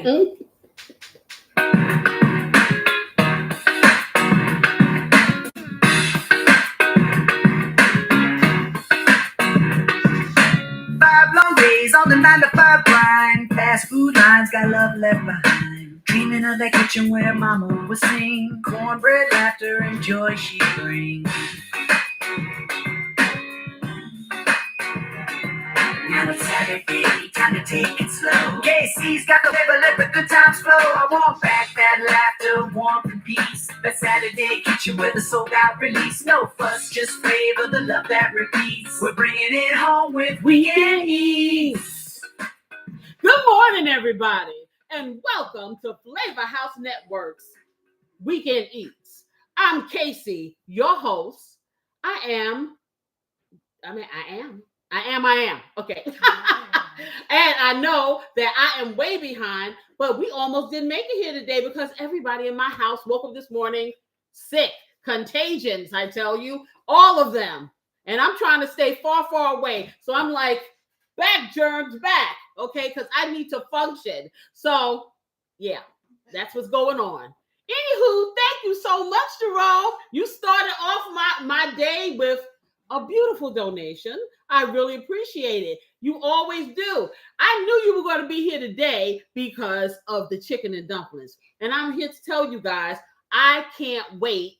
Long days on the 9 to 5 grind. Fast food lines got love left behind. Dreaming of that kitchen where mama would sing. Cornbread, laughter, and joy she brings. Now it's Saturday, time to take it slow. KC's got the flavor, let the good times flow. I want back that laughter, warmth and peace. That Saturday kitchen where the sold out release. No fuss, just flavor, the love that repeats. We're bringing it home with Weekend Eats. Good morning, everybody, and welcome to FLAVAHOUSE Network's Weekend Eats. I'm Casey, your host. I am. Okay. And I know that I am way behind, but we almost didn't make it here today because everybody in my house woke up this morning sick. Contagions, I tell you, all of them. And I'm trying to stay far, far away. So I'm like, back, germs, back. Okay, because I need to function. So, yeah, that's what's going on. Anywho, thank you so much, Jerome. You started off my day with a beautiful donation. I really appreciate it. You always do. I knew you were going to be here today because of the chicken and dumplings. And I'm here to tell you guys, I can't wait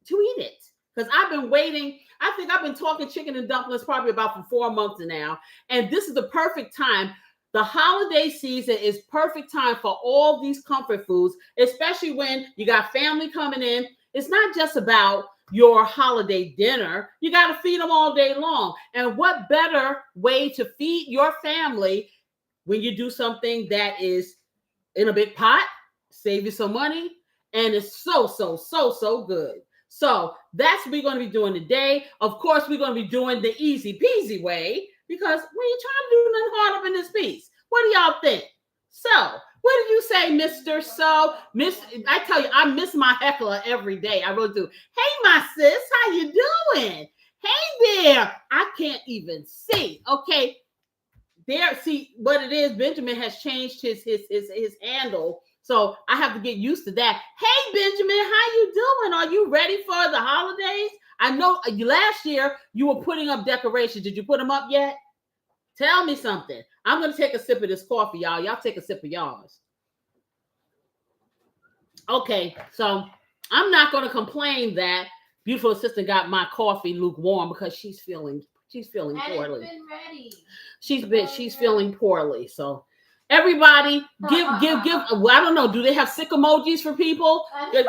to eat it. Because I've been waiting. I think I've been talking chicken and dumplings probably about for 4 months now. And this is the perfect time. The holiday season is perfect time for all these comfort foods, especially when you got family coming in. It's not just about your holiday dinner. You got to feed them all day long. And what better way to feed your family when you do something that is in a big pot, save you some money, and it's so good. So that's what we're going to be doing today. Of course, we're going to be doing the easy peasy way because we ain't trying to do nothing hard up in this piece. What do y'all think? So, what do you say, Mr. So? I tell you, I miss my heckler every day. I really do. Hey, my sis, how you doing? Hey there. I can't even see. Okay. There, see what it is. Benjamin has changed his handle. So I have to get used to that. Hey, Benjamin, how you doing? Are you ready for the holidays? I know last year you were putting up decorations. Did you put them up yet? Tell me something. I'm going to take a sip of this coffee, y'all. Y'all take a sip of yours. Okay, so I'm not going to complain that beautiful assistant got my coffee lukewarm because she's feeling poorly. She's feeling poorly. So everybody give well, I don't know, do they have sick emojis for people? Do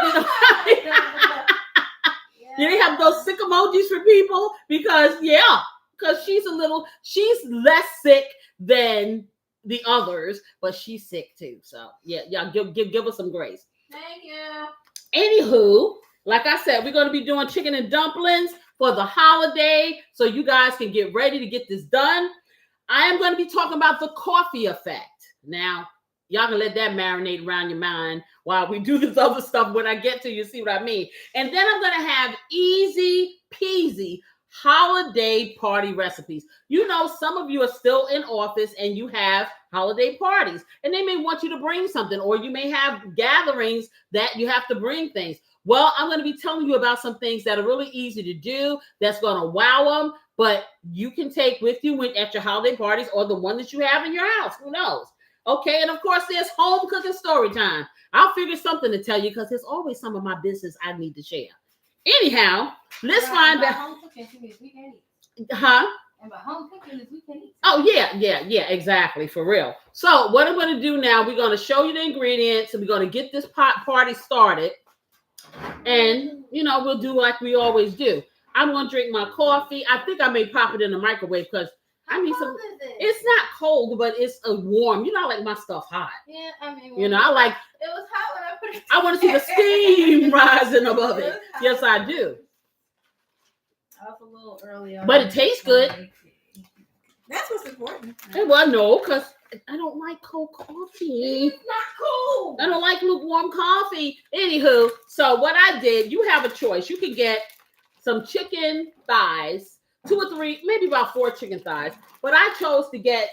they have those sick emojis for people? Because she's less sick than the others, but she's sick too. So yeah, y'all give us some grace. Thank you. Anywho, like I said, we're going to be doing chicken and dumplings for the holiday, so you guys can get ready to get this done. I am going to be talking about the coffee effect. Now, y'all can let that marinate around your mind while we do this other stuff. When I get to you, see what I mean. And then I'm going to have easy peasy holiday party recipes. You know, some of you are still in office and you have holiday parties, and they may want you to bring something, or you may have gatherings that you have to bring things. Well, I'm going to be telling you about some things that are really easy to do that's going to wow them, but you can take with you at your holiday parties or the one that you have in your house. Who knows? Okay, and of course, there's home cooking story time. I'll figure something to tell you because there's always some of my business I need to share. Anyhow, let's find out. Home cooking is weekend eats. Huh? And by home cooking is weekend eats. Oh, yeah, exactly, for real. So what I'm going to do now, we're going to show you the ingredients, and we're going to get this party started. And, we'll do like we always do. I'm going to drink my coffee. I think I may pop it in the microwave because How cold is it? It's not cold, but it's warm. I like my stuff hot. Yeah, I mean, I like. It was hot when I put it. I want to see the steam rising above it. Yes, I do. I was a little early. But it tastes good. That's what's important. Well, no, because I don't like cold coffee. It's not cold. I don't like lukewarm coffee. Anywho, so what I did, you have a choice. You can get some chicken thighs, 2 or 3, maybe about 4 chicken thighs. But I chose to get,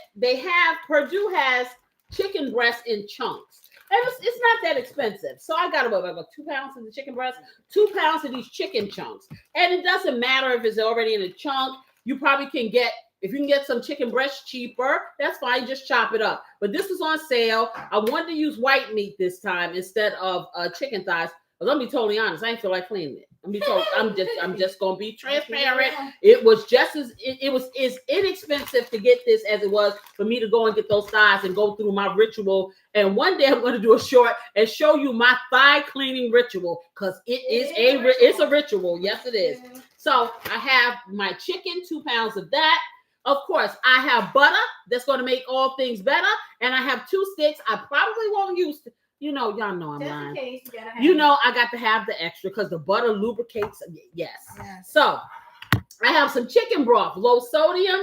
Purdue has chicken breast in chunks. And it's not that expensive. So I got about 2 pounds of the chicken breast, 2 pounds of these chicken chunks. And it doesn't matter if it's already in a chunk. You probably can get, if you can get some chicken breast cheaper, that's fine. Just chop it up. But this was on sale. I wanted to use white meat this time instead of chicken thighs. But let me be totally honest. I ain't feel like cleaning it. I'm just gonna be transparent. It was just as it was as inexpensive to get this as it was for me to go and get those thighs and go through my ritual. And one day I'm going to do a short and show you my thigh cleaning ritual because it's a ritual. Yes, it is. So I have my chicken, 2 pounds of that. Of course, I have butter that's going to make all things better, and I have 2 sticks. I probably won't use. Y'all know I'm lying. I got to have the extra because the butter lubricates. Yes. So I have some chicken broth, low sodium.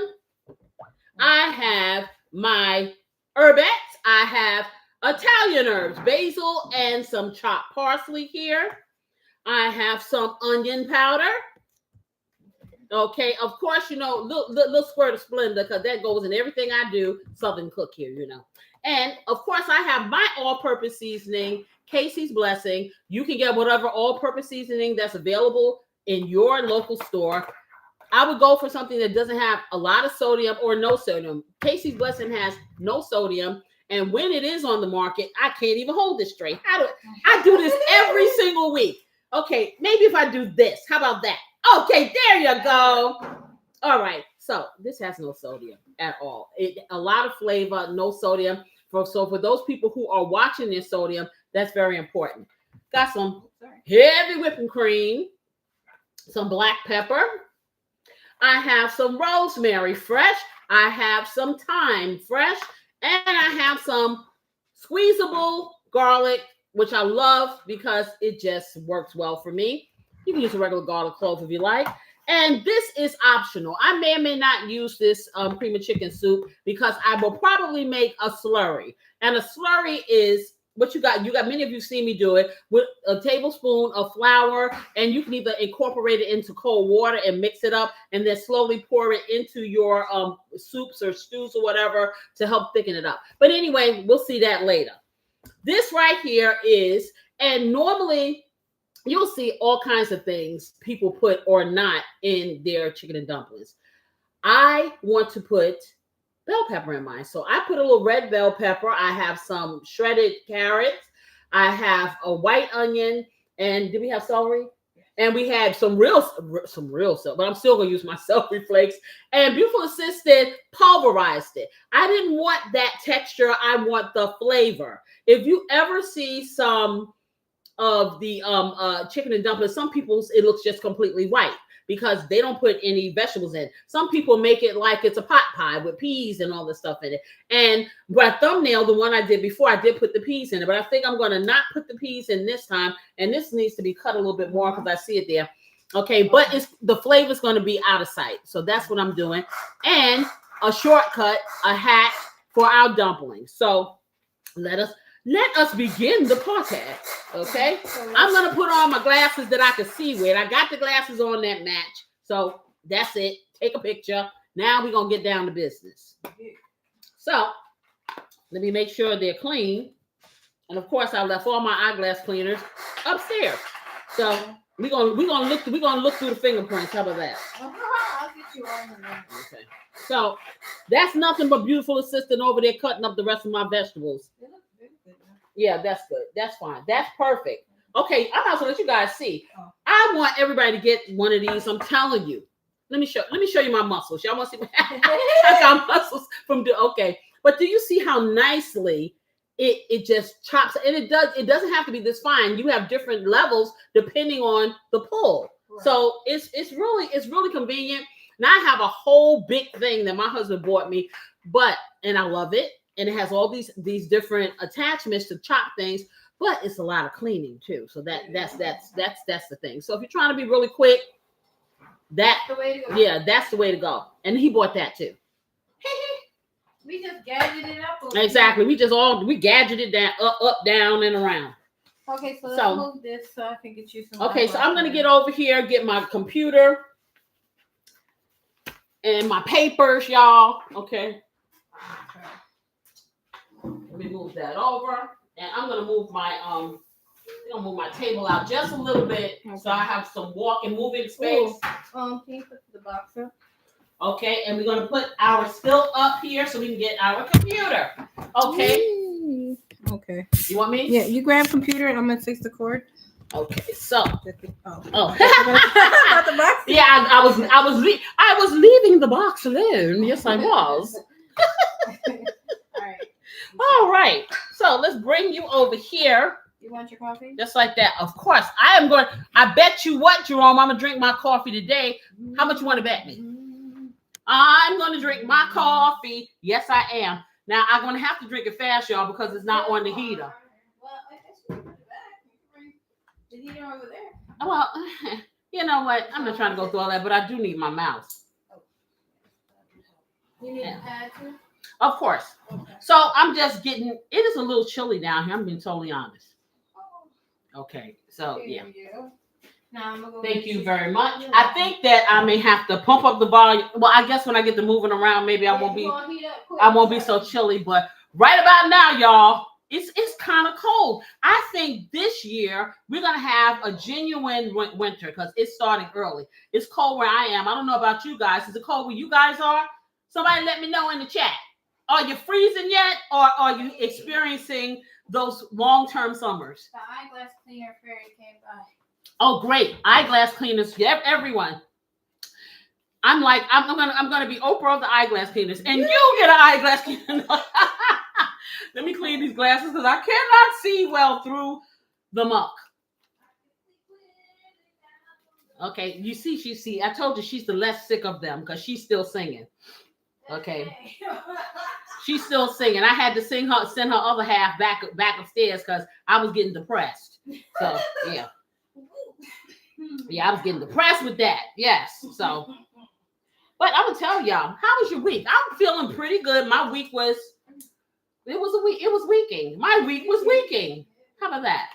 I have my herbettes. I have Italian herbs, basil, and some chopped parsley here. I have some onion powder. Okay, of course, little squirt of Splenda because that goes in everything I do. Southern cook here, And of course, I have my all-purpose seasoning, Casey's Blessing. You can get whatever all-purpose seasoning that's available in your local store. I would go for something that doesn't have a lot of sodium or no sodium. Casey's Blessing has no sodium. And when it is on the market, I can't even hold this straight. I do this every single week. Okay, maybe if I do this, how about that? Okay, there you go. All right, so this has no sodium at all. A lot of flavor, no sodium. So for those people who are watching their sodium, that's very important. Got some heavy whipping cream, some black pepper. I have some rosemary fresh. I have some thyme fresh. And I have some squeezable garlic, which I love because it just works well for me. You can use a regular garlic clove if you like. And this is optional. I may or may not use this cream of chicken soup because I will probably make a slurry. And a slurry is what you got. Many of you see me do it with a tablespoon of flour, and you can either incorporate it into cold water and mix it up and then slowly pour it into your soups or stews or whatever to help thicken it up. But anyway, we'll see that later. This right here is, and normally you'll see all kinds of things people put or not in their chicken and dumplings. I want to put bell pepper in mine. So I put a little red bell pepper. I have some shredded carrots. I have a white onion. And did we have celery? And we had some real celery, but I'm still going to use my celery flakes. And Beautiful Assistant pulverized it. I didn't want that texture. I want the flavor. If you ever see some of the chicken and dumplings, some people's it looks just completely white because they don't put any vegetables in. Some people make it like it's a pot pie with peas and all this stuff in it. And my thumbnail, the one I did before, I did put the peas in it, but I think I'm going to not put the peas in this time. And this needs to be cut a little bit more because I see it there. Okay, but the flavor is going to be out of sight. So that's what I'm doing. And a shortcut, a hack for our dumplings. So let us begin the podcast, okay? I'm going to put on my glasses that I can see with. I got the glasses on that match. So that's it. Take a picture. Now we're going to get down to business. So let me make sure they're clean. And of course, I left all my eyeglass cleaners upstairs. So we're gonna look through the fingerprints. How about that? I'll get you on the line. Okay. So that's nothing but Beautiful Assistant over there cutting up the rest of my vegetables. Yeah, that's good. That's fine. That's perfect. Okay, I'm about to let you guys see. I want everybody to get one of these. I'm telling you. Let me show you my muscles. Y'all want to see? I got muscles from okay. But do you see how nicely it just chops? And it doesn't have to be this fine. You have different levels depending on the pull. Right. So it's really convenient. And I have a whole big thing that my husband bought me, and I love it. And it has all these different attachments to chop things, but it's a lot of cleaning too. So that's the thing. So if you're trying to be really quick, that's the way to go. Yeah, that's the way to go. And he bought that too. We just gadgeted it up. Exactly. We gadgeted it down, up, down, and around. Okay, so let's move this so I can get you some. Okay, so I'm gonna get over here, get my computer and my papers, y'all. Okay. Let me move that over, and I'm gonna move my table out just a little bit so I have some walk and moving space. Can you put the box up? Okay, and we're gonna put our still up here so we can get our computer. Okay. Okay. You want me? Yeah, you grab computer and I'm gonna fix the cord. Okay, so. Oh. Not the box. Yeah, I was leaving the box alone. Yes, I was. All right. So let's bring you over here. You want your coffee? Just like that. Of course. I bet you what, Jerome, I'm gonna drink my coffee today. How much you want to bet me? I'm gonna drink my coffee. Yes, I am. Now I'm gonna have to drink it fast, y'all, because it's not on the heater. Well, I guess you put it back. The heater over there. Well, you know what? I'm not trying to go through all that, but I do need my mouse. You need a pad too? Of course. Okay. So I'm just getting, it is a little chilly down here. I'm being totally honest. Okay. So yeah. Now I'm gonna go Thank you very much. I think that I may have to pump up the volume. Well, I guess when I get to moving around, maybe I won't be so chilly. But right about now, y'all, it's kind of cold. I think this year we're gonna have a genuine winter because it's starting early. It's cold where I am. I don't know about you guys. Is it cold where you guys are? Somebody let me know in the chat. Are you freezing yet, or are you experiencing those long-term summers? The eyeglass cleaner fairy came by. Oh, great! Eyeglass cleaners, everyone. I'm gonna be Oprah of the eyeglass cleaners, and you get an eyeglass cleaner. Let me clean these glasses because I cannot see well through the muck. Okay, you see. I told you she's the less sick of them because she's still singing. Okay. She's still singing. I had to send her other half back upstairs because I was getting depressed. So yeah. Yeah, I was getting depressed with that. Yes. So, but I'm gonna tell y'all, how was your week? I'm feeling pretty good. My week was weeking. My week was weeking. How about that?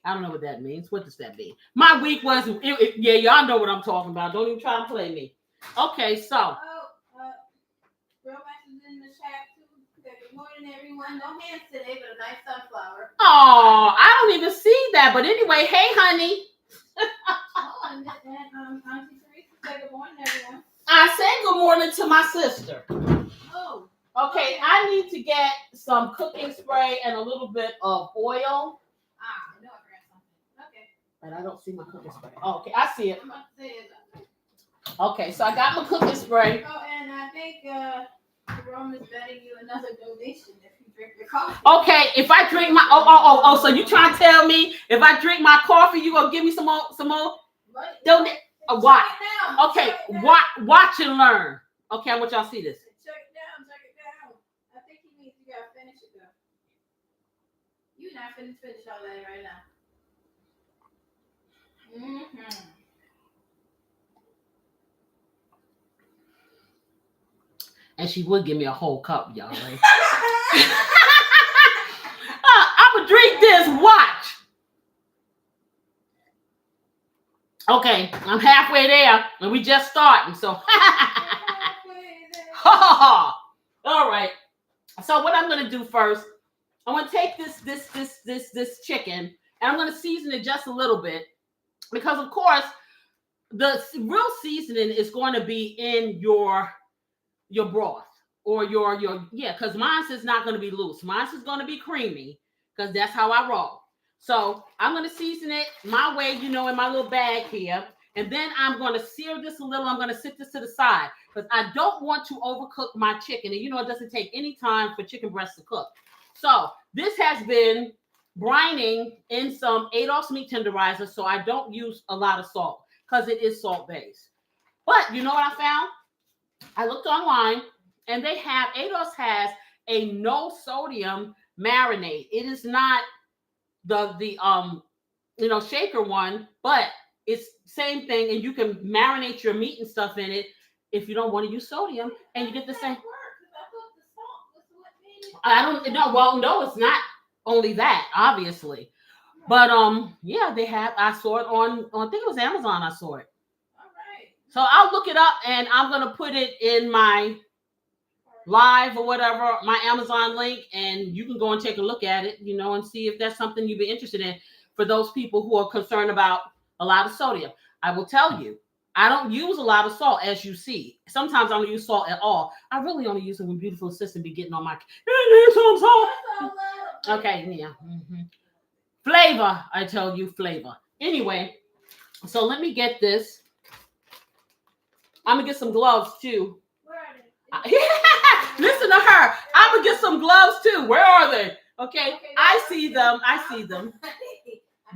I don't know what that means. What does that mean? My week was yeah, y'all know what I'm talking about. Don't even try to play me. Okay, so. Romance is in the chat too. Good morning, everyone. No hands today, but a nice sunflower. Oh, I don't even see that. But anyway, hey, honey. And Auntie Teresa said good morning, everyone. I said good morning to my sister. Oh. Okay, I need to get some cooking spray and a little bit of oil. I know I forgot something. Okay. But I don't see my cooking spray. Oh, okay, I see it. I'm about to say it. Okay, so I got my cooking spray. Oh, and I think Jerome is betting you another donation if you drink your coffee. Okay, if I drink my so you trying to tell me if I drink my coffee, you gonna give me some more donate? Watch. Okay, watch and learn. Okay, I want y'all to see this. Check it down. I think you gotta finish it though. You're not finish all that right now. Mm-hmm. And she would give me a whole cup, y'all. Right? I'm gonna drink this. Watch. Okay, I'm halfway there, and we just starting. So, all right. So what I'm gonna do first, I'm gonna take this chicken, and I'm gonna season it just a little bit, because of course, the real seasoning is going to be in your broth or your because mine's is not going to be loose. Mine's is going to be creamy because that's how I roll. So I'm going to season it my way, in my little bag here. And then I'm going to sear this a little. I'm going to sit this to the side because I don't want to overcook my chicken. And it doesn't take any time for chicken breast to cook. So this has been brining in some Adolph's meat tenderizer. So I don't use a lot of salt because it is salt based. But you know what I found? I looked online and Adolph's has a no sodium marinade. It is not the shaker one, but it's same thing, and you can marinate your meat and stuff in it if you don't want to use sodium, and you get the same. I don't know. Well, no, it's not only that, obviously, but yeah, they have. I saw it on I think it was Amazon. I saw it. All right. So I'll look it up, and I'm gonna put it in my live or whatever, my Amazon link, and you can go and take a look at it, you know, and see if that's something you'd be interested in for those people who are concerned about a lot of sodium. I will tell you, I don't use a lot of salt, as you see. Sometimes I don't use salt at all. I really only use it when beautiful assistant be getting on my, you need some salt. Okay, yeah. Flavor, I tell you, flavor. Anyway, so let me get this. I'm gonna get some gloves too. Where are they? Listen to her. I'm gonna get some gloves too. Where are they? Okay, I see them. I see them.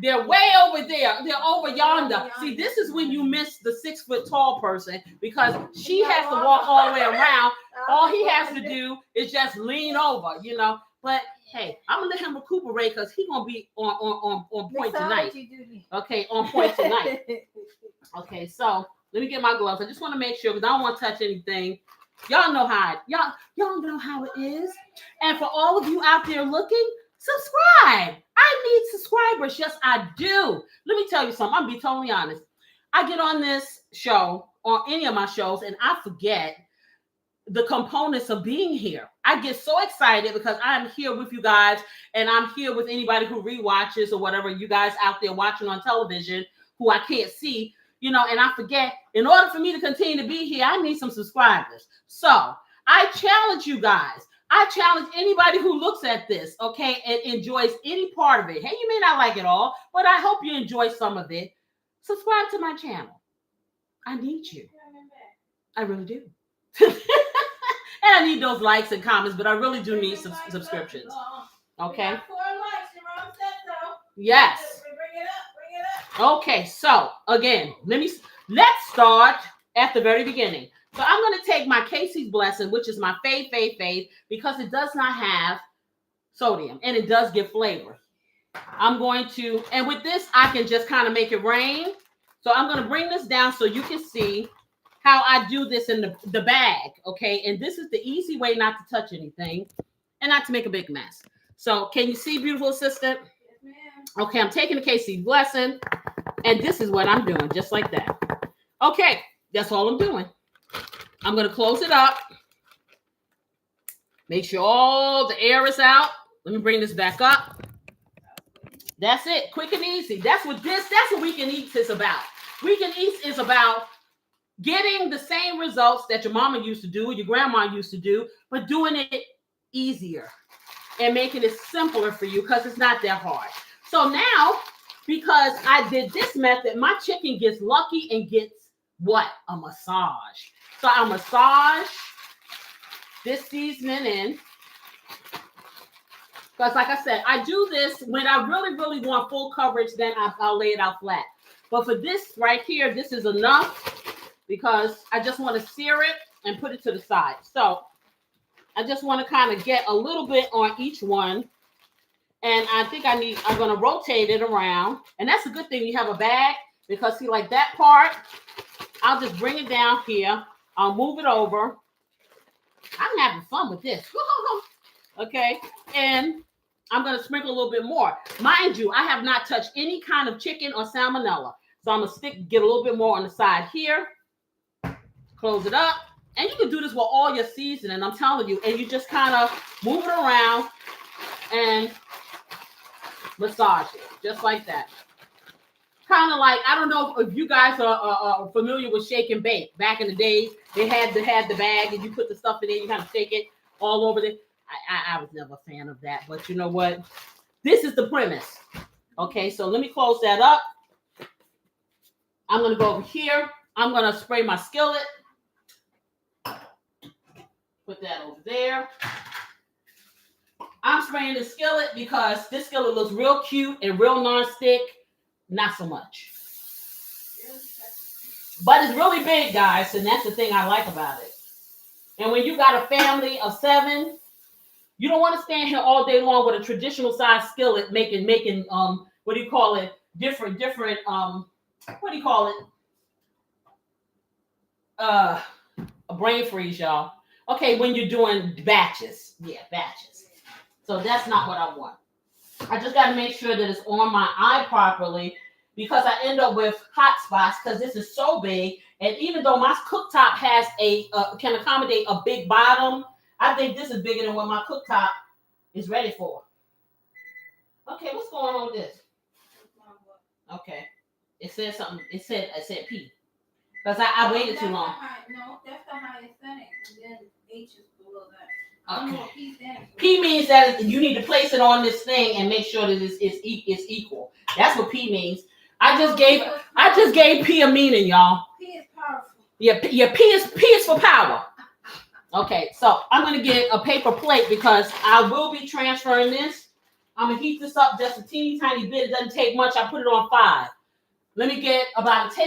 They're way over there. They're over yonder. See, this is when you miss the 6 foot tall person because she has to walk all the way around. All he has to do is just lean over, you know. But hey, I'm gonna let him recuperate because he's gonna be on point tonight. Okay, on point tonight. Okay, so let me get my gloves. I just want to make sure because I don't want to touch anything. Y'all know how y'all know how it is. And for all of you out there looking, subscribe. I need subscribers. Yes, I do. Let me tell you something. I'm gonna be totally honest. I get on this show, on any of my shows, and I forget the components of being here. I get so excited because I'm here with you guys, and I'm here with anybody who rewatches or whatever, you guys out there watching on television who I can't see, you know, and I forget, in order for me to continue to be here, I need some subscribers. So I challenge you guys. I challenge anybody who looks at this, okay, and enjoys any part of it. Hey, you may not like it all, but I hope you enjoy some of it. Subscribe to my channel. I need you. I really do. And I need those likes and comments, but I really do need some subscriptions. Okay? 4 likes, Jerome said so. Yes. Bring it up. Okay, so again, let's start at the very beginning. So I'm going to take my Casey's Blessing, which is my fave, because it does not have sodium and it does give flavor. I'm going to, and with this, I can just kind of make it rain. So I'm going to bring this down so you can see how I do this in the bag, okay? And this is the easy way not to touch anything and not to make a big mess. So can you see, beautiful assistant? Yes, ma'am. Okay, I'm taking the Casey's Blessing, and this is what I'm doing, just like that. Okay, that's all I'm doing. I'm going to close it up. Make sure all the air is out. Let me bring this back up. That's it. Quick and easy. That's what Weekend Eats is about. Weekend Eats is about getting the same results that your mama used to do, your grandma used to do, but doing it easier and making it simpler for you because it's not that hard. So now, because I did this method, my chicken gets lucky and gets what? A massage. So I massage this seasoning in. Because like I said, I do this when I really, really want full coverage, then I'll lay it out flat. But for this right here, this is enough because I just want to sear it and put it to the side. So I just want to kind of get a little bit on each one. And I think I'm going to rotate it around. And that's a good thing. You have a bag because see, like that part, I'll just bring it down here. I'll move it over. I'm having fun with this. Okay. And I'm going to sprinkle a little bit more. Mind you, I have not touched any kind of chicken or salmonella. So I'm going to get a little bit more on the side here. Close it up. And you can do this with all your seasoning, I'm telling you. And you just kind of move it around and massage it. Just like that. Kind of like, I don't know if you guys are familiar with shake and bake. Back in the days, they had the bag and you put the stuff in there, you kind of shake it all over there. I was never a fan of that, but you know what? This is the premise. Okay, so let me close that up. I'm going to go over here. I'm going to spray my skillet. Put that over there. I'm spraying the skillet because this skillet looks real cute and real non-stick. Not so much. But it's really big, guys, and that's the thing I like about it. And when you got a family of 7, you don't want to stand here all day long with a traditional size skillet making what do you call it? Different what do you call it? A brain freeze, y'all. Okay, when you're doing batches. Yeah, batches. So that's not what I want. I just got to make sure that it's on my eye properly because I end up with hot spots because this is so big. And even though my cooktop has can accommodate a big bottom, I think this is bigger than what my cooktop is ready for. Okay, what's going on with this? Okay. It said something. It said P. Because I waited too long. No, that's the highest setting. And then H is below that. I don't know what P stands for. P means that you need to place it on this thing and make sure that it's equal. That's what P means. I just gave P a meaning, y'all. P is powerful. Yeah, P is for power. Okay, so I'm gonna get a paper plate because I will be transferring this. I'm gonna heat this up just a teeny tiny bit. It doesn't take much. I put it on 5. Let me get about 2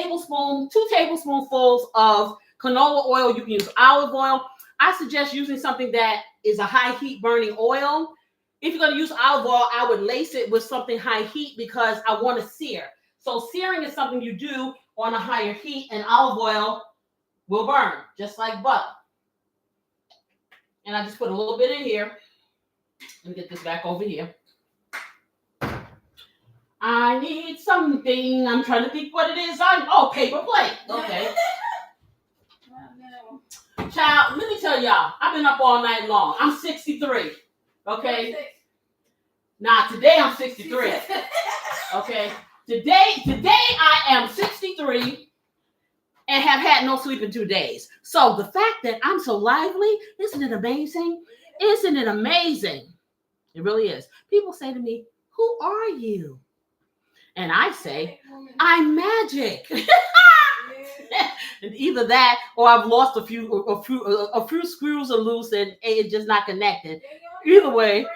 tablespoonfuls of canola oil. You can use olive oil. I suggest using something that is a high heat burning oil. If you're going to use olive oil, I would lace it with something high heat because I want to sear. So searing is something you do on a higher heat, and olive oil will burn, just like butter. And I just put a little bit in here. Let me get this back over here. I need something. I'm trying to think what it is. Paper plate. Okay. Child, let me tell y'all, I've been up all night long. I'm 63. Okay. Nah, today I'm 63. Okay. Today I am 63 and have had no sleep in 2 days. So the fact that I'm so lively, isn't it amazing? Isn't it amazing? It really is. People say to me, "Who are you?" And I say, "I'm magic." And either that or I've lost a few screws are loose and it's just not connected. Either way.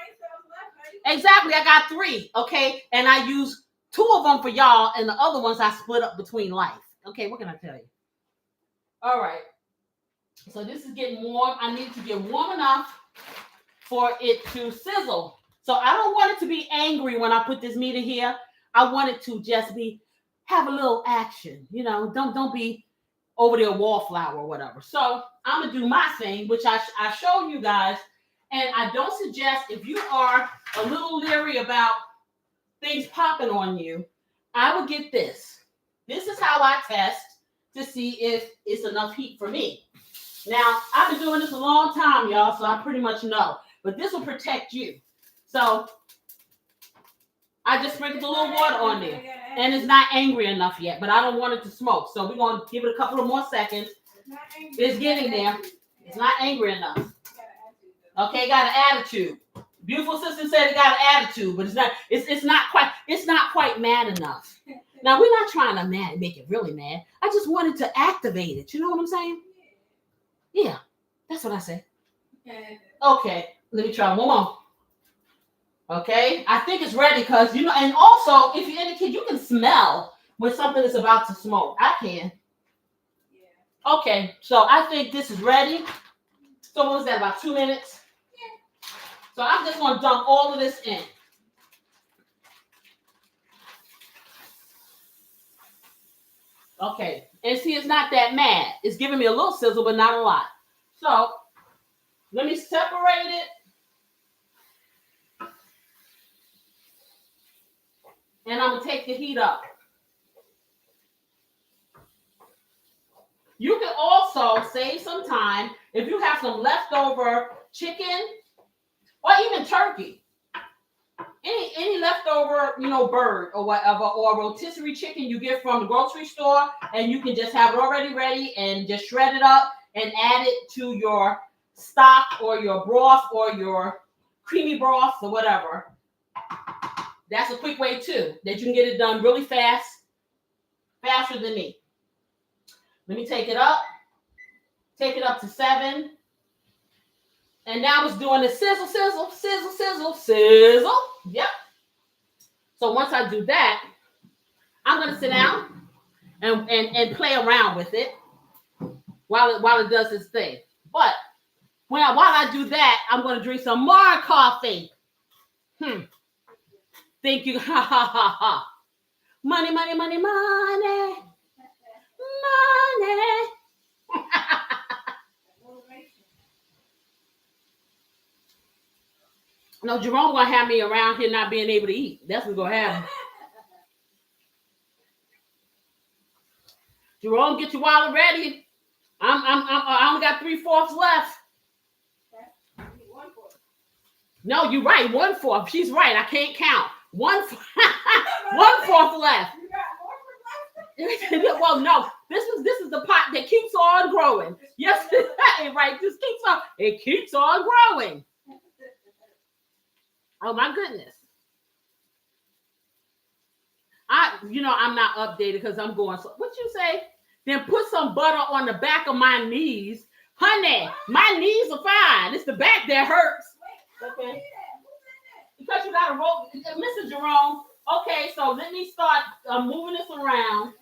Exactly. I got 3. Okay. And I use 2 of them for y'all and the other ones I split up between life. Okay. What can I tell you? All right. So this is getting warm. I need to get warm enough for it to sizzle. So I don't want it to be angry when I put this meat in here. I want it to just have a little action. You know, don't be over there wallflower or whatever. So I'm gonna do my thing, which I showed you guys. And I don't suggest, if you are a little leery about things popping on you, I would get this. This is how I test to see if it's enough heat for me. Now, I've been doing this a long time, y'all, so I pretty much know. But this will protect you. So I just sprinkled a little water on there. And it's not angry enough yet, but I don't want it to smoke. So we're going to give it a couple of more seconds. It's getting there. It's not angry enough. Okay, got an attitude. Beautiful sister said it got an attitude, but it's not quite mad enough. Now we're not trying to make it really mad. I just wanted to activate it. You know what I'm saying? Yeah, that's what I say. Okay, let me try one more. Okay, I think it's ready because, and also if you're in a kid, you can smell when something is about to smoke. I can. Yeah. Okay, so I think this is ready. So what was that, about 2 minutes? Yeah. So I'm just going to dump all of this in. Okay, and see, it's not that mad. It's giving me a little sizzle, but not a lot. So let me separate it. And I'm going to take the heat up. You can also save some time if you have some leftover chicken or even turkey. Any leftover, bird or whatever, or rotisserie chicken you get from the grocery store, and you can just have it already ready and just shred it up and add it to your stock or your broth or your creamy broth or whatever. That's a quick way too, that you can get it done really fast, faster than me. Let me take it up to 7. And now it's doing the sizzle, sizzle, sizzle, sizzle, sizzle. Yep. So once I do that, I'm going to sit down and play around with it while it does its thing. But while I do that, I'm going to drink some more coffee. Thank you. Ha, ha, ha, ha. Money, money, money, money. Money. No, Jerome gonna have me around here not being able to eat. That's what's gonna happen. Jerome, get your wallet ready. I only got 3/4 left. No, you're right. 1/4. She's right. I can't count. 1/4 left. You got more for left? Well, no. This is the pot that keeps on growing. Yes, right. This keeps on. It keeps on growing. Oh my goodness. I'm not updated because I'm going. So, what you say? Then put some butter on the back of my knees, honey. My knees are fine. It's the back that hurts. Okay. Because you got to roll, Mr. Jerome. Okay, so let me start moving this around.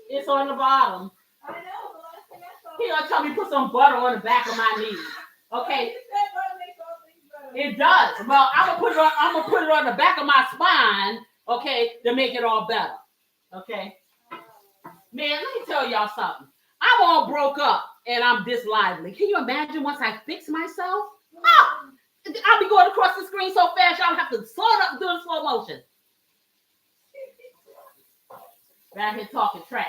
It's on the bottom. I know, but last thing I saw. He gonna tell me put some butter on the back of my knees. Okay. You said butter makes all things better. It does. Well, I'm gonna put it on the back of my spine, okay, to make it all better. Okay. Man, let me tell y'all something. I'm all broke up and I'm this lively. Can you imagine once I fix myself? Oh, I'll be going across the screen so fast y'all have to slow it up and do it in slow motion. Right here talking trash.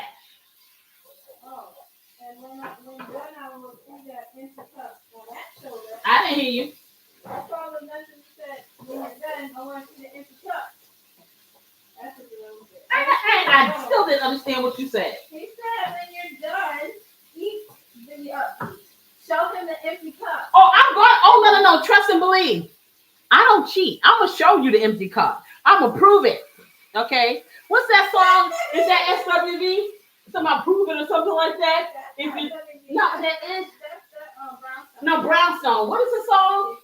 Oh, and when done, I will see that intercup on that shoulder. I didn't hear you. That's all the message said. When you're done, I want to see the intercup. That's what you said. I still didn't understand what you said. He said when you're done, show him the empty cup. Oh, I'm going. Oh, no. Trust and believe. I don't cheat. I'm going to show you the empty cup. I'm going to prove it. Okay? What's that song? Is that SWV? Somebody prove it or something like that? If you, no, that is. No, Brownstone. What is the song?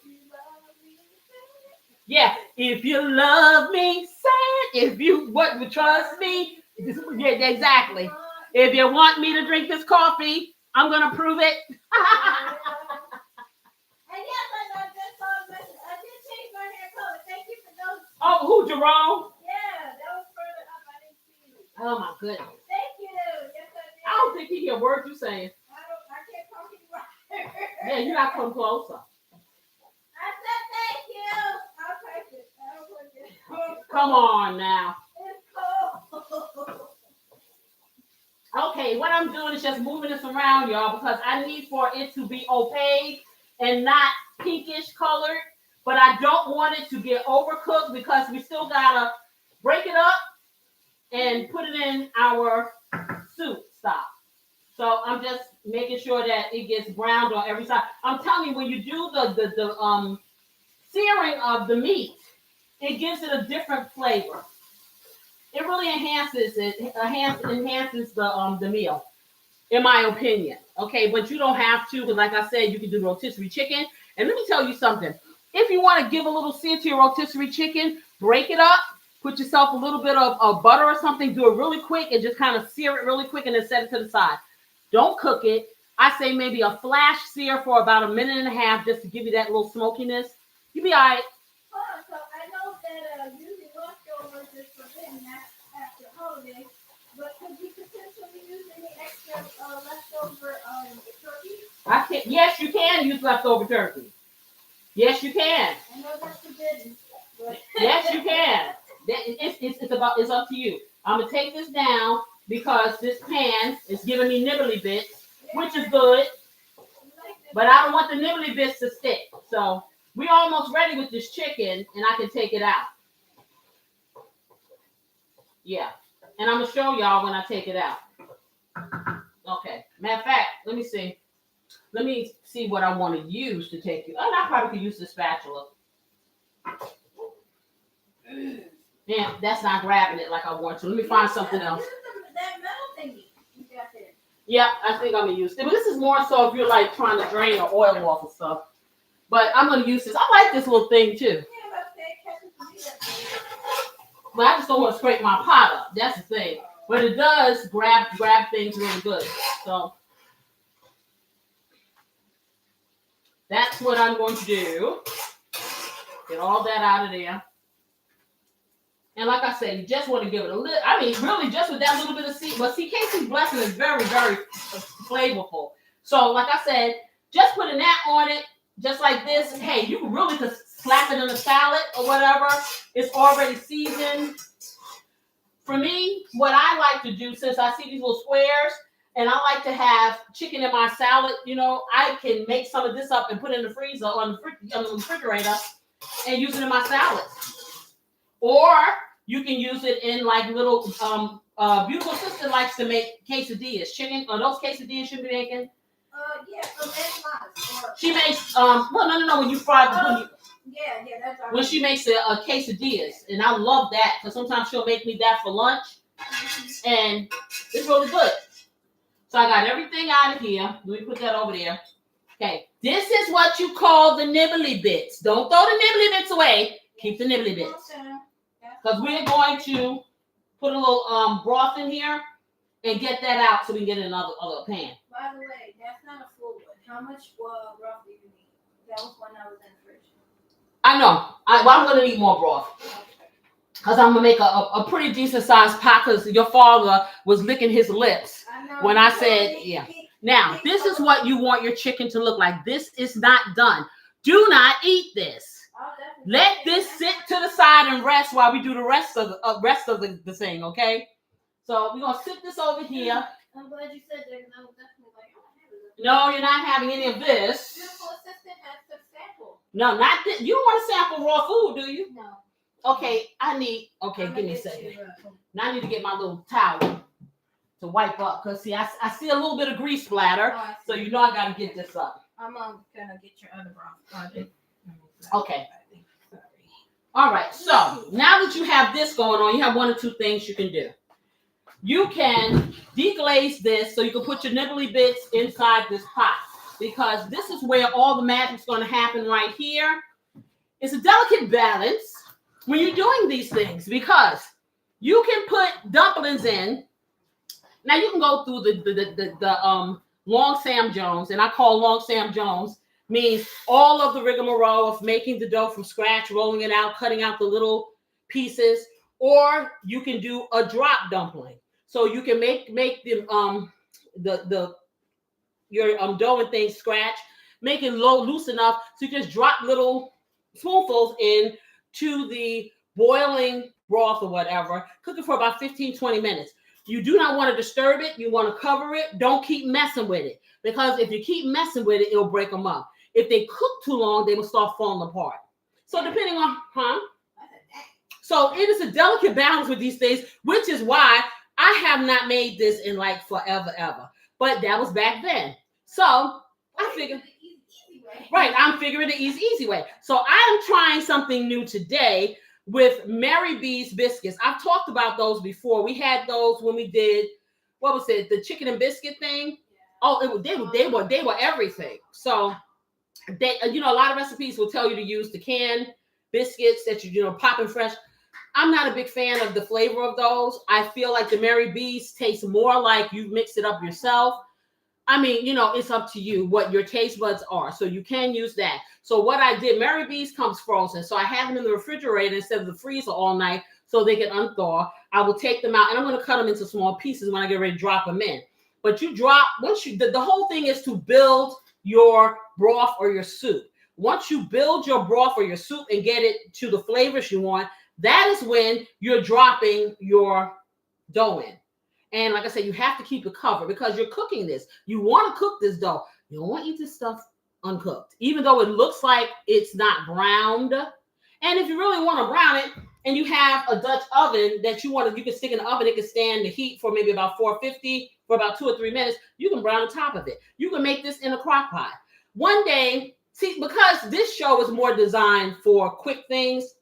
Yeah. If you love me, say it. If you would trust me. Yeah, exactly. If you want me to drink this coffee, I'm going to prove it. And yes, I know that song message. I did change my hair color. Thank you for those. Oh, who, Jerome? Yeah, that was further up. I didn't see you. Oh, my goodness. Thank you. Yes, I did. I don't think he hear a word you saying. I can't talk anymore. Yeah, you got to come closer. I said thank you. I'll type it. I don't want it. Come on now. It's cold. Okay, what I'm doing is just moving this around, y'all, because I need for it to be opaque and not pinkish colored, but I don't want it to get overcooked because we still gotta break it up and put it in our soup stock. So I'm just making sure that it gets browned on every side. I'm telling you, when you do the searing of the meat, it gives it a different flavor. It really enhances the meal, in my opinion. Okay, but you don't have to, because like I said, you can do rotisserie chicken. And let me tell you something. If you want to give a little sear to your rotisserie chicken, break it up, put yourself a little bit of butter or something, do it really quick, and just kind of sear it really quick and then set it to the side. Don't cook it. I say maybe a flash sear for about 1.5 minutes just to give you that little smokiness. You'll be all right. So I know that using leftovers is forbidden after holidays, but could you potentially use any extra leftover turkey? Yes, you can use leftover turkey. Yes, you can. I know that's forbidden. But Yes, you can. It's up to you. I'm gonna take this down because this pan is giving me nibbly bits, which is good. But I don't want the nibbly bits to stick. So we're almost ready with this chicken, and I can take it out. Yeah, and I'm gonna show y'all when I take it out. Okay. Matter of fact, let me see. Let me see what I want to use to take it. I probably could use the spatula. Yeah, that's not grabbing it like I want to. Let me find something else. That metal thingy you got there. Yeah, I think I'm gonna use it. But this is more so if you're like trying to drain the oil off of stuff. But I'm gonna use this. I like this little thing too. But I just don't want to scrape my pot up. That's the thing. But it does grab things really good. So that's what I'm going to do. Get all that out of there. And like I said, you just want to give it a little, really just with that little bit of seed. But see, Casey's blessing is very, very flavorful. So like I said, just putting that on it, just like this. Hey, you really could slap it in a salad or whatever. It's already seasoned. For me, what I like to do, since I see these little squares, And I like to have chicken in my salad. You know, I can make some of this up and put it in the freezer on the refrigerator and use it in my salad. Or you can use it in like little beautiful sister likes to make quesadillas. Chicken, or those quesadillas you be making? Yeah, from empanadas. She makes well no when you fry yeah, that's all. When she makes a quesadillas, and I love that because sometimes she'll make me that for lunch, and it's really good. So I got everything out of here. Let me put that over there. Okay, this is what you call the nibbly bits. Don't throw the nibbly bits away. Keep the nibbly bits. Because we're going to put a little broth in here and get that out so we can get in another pan. By the way, that's not a full one. How much broth do you need? That was when I was in the fridge. I know. I'm going to need more broth. Because I'm going to make a pretty decent sized pot because your father was licking his lips when I said, yeah. Now, this is what you want your chicken to look like. This is not done. Do not eat this. Let this sit to the side and rest while we do the rest of the thing, okay? So we're going to sit this over here. I'm glad you said that because I was definitely like, I don't have it. No, you're not having any of this. Beautiful assistant has to sample. No, not this. You don't want to sample raw food, do you? No. Okay, give me a second. Now I need to get my little towel to wipe up because see, I see a little bit of grease splatter, so you know I got to get this up. I'm gonna get your other broth. Okay. All right, so now that you have this going on, you have one or two things you can do. You can deglaze this so you can put your nibbly bits inside this pot because this is where all the magic's going to happen right here. It's a delicate balance when you're doing these things because you can put dumplings in. Now you can go through the long Sam Jones, and I call long Sam Jones means all of the rigmarole of making the dough from scratch, rolling it out, cutting out the little pieces, or you can do a drop dumpling. So you can make your dough and things scratch, make it loose enough so you just drop little spoonfuls in to the boiling broth or whatever, cook it for about 15-20 minutes. You do not want to disturb it. You want to cover it. Don't keep messing with it because if you keep messing with it, it'll break them up. If they cook too long, they will start falling apart. So depending on, So it is a delicate balance with these things, which is why I have not made this in like forever, ever. But that was back then. So I figured, right, I'm figuring the easy way. So I am trying something new today with Mary B's biscuits. I've talked about those before. We had those when we did, what was it, the chicken and biscuit thing? Oh, they were everything. So they, a lot of recipes will tell you to use the canned biscuits that you pop and fresh. I'm not a big fan of the flavor of those. I feel like the Mary B's taste more like you mix it up yourself. I mean, it's up to you what your taste buds are. So you can use that. So what I did, Mary B's comes frozen. So I have them in the refrigerator instead of the freezer all night so they can unthaw. I will take them out and I'm going to cut them into small pieces when I get ready to drop them in. But the whole thing is to build your broth or your soup. Once you build your broth or your soup and get it to the flavors you want, that is when you're dropping your dough in. And like I said, you have to keep it covered because you're cooking this. You want to cook this dough. You don't want to eat this stuff uncooked, even though it looks like it's not browned. And if you really want to brown it and you have a Dutch oven that you can stick in the oven, it can stand the heat for maybe about 450 for about 2 or 3 minutes. You can brown the top of it. You can make this in a crock pot. One day, because this show is more designed for quick things,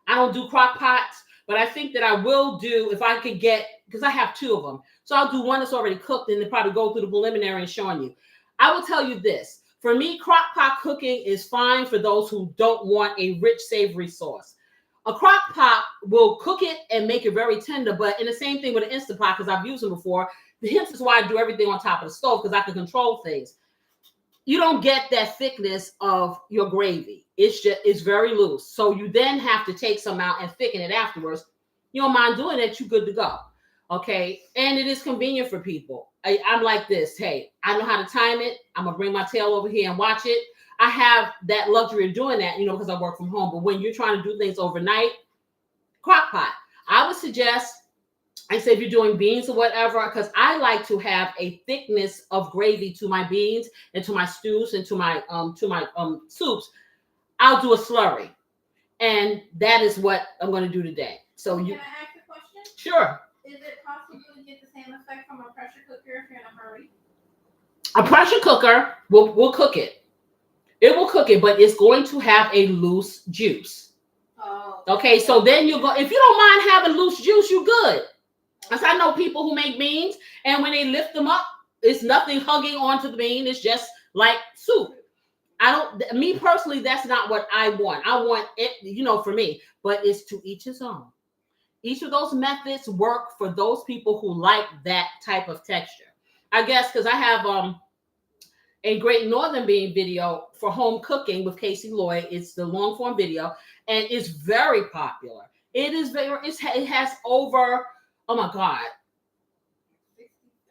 I don't do crock pots, but I think that I will do if I could get, because I have 2 of them. So I'll do one that's already cooked and then probably go through the preliminary and showing you. I will tell you this. For me, crock pot cooking is fine for those who don't want a rich, savory sauce. A crock pot will cook it and make it very tender, but in the same thing with an Instant Pot, because I've used them before, hence is why I do everything on top of the stove, because I can control things. You don't get that thickness of your gravy. It's very loose. So you then have to take some out and thicken it afterwards. You don't mind doing it, you're good to go. Okay. And it is convenient for people. I'm like this. Hey, I know how to time it. I'm going to bring my tail over here and watch it. I have that luxury of doing that, because I work from home. But when you're trying to do things overnight, crock pot. I would suggest I say if you're doing beans or whatever, because I like to have a thickness of gravy to my beans and to my stews and to my soups. I'll do a slurry, and that is what I'm going to do today. So Can you I ask a question? sure. Is it possible to get the same effect from a pressure cooker if you're in a hurry? A pressure cooker will cook it. It will cook it, but it's going to have a loose juice. Oh. Okay, so then you go. If you don't mind having loose juice, you good. Because I know people who make beans, and when they lift them up, it's nothing hugging onto the bean. It's just like soup. Me personally, that's not what I want. I want it, for me, but it's to each his own. Each of those methods work for those people who like that type of texture. I guess because I have a Great Northern Bean video for home cooking with Casey Lloyd. It's the long form video, and it's very popular. It has over, oh my God,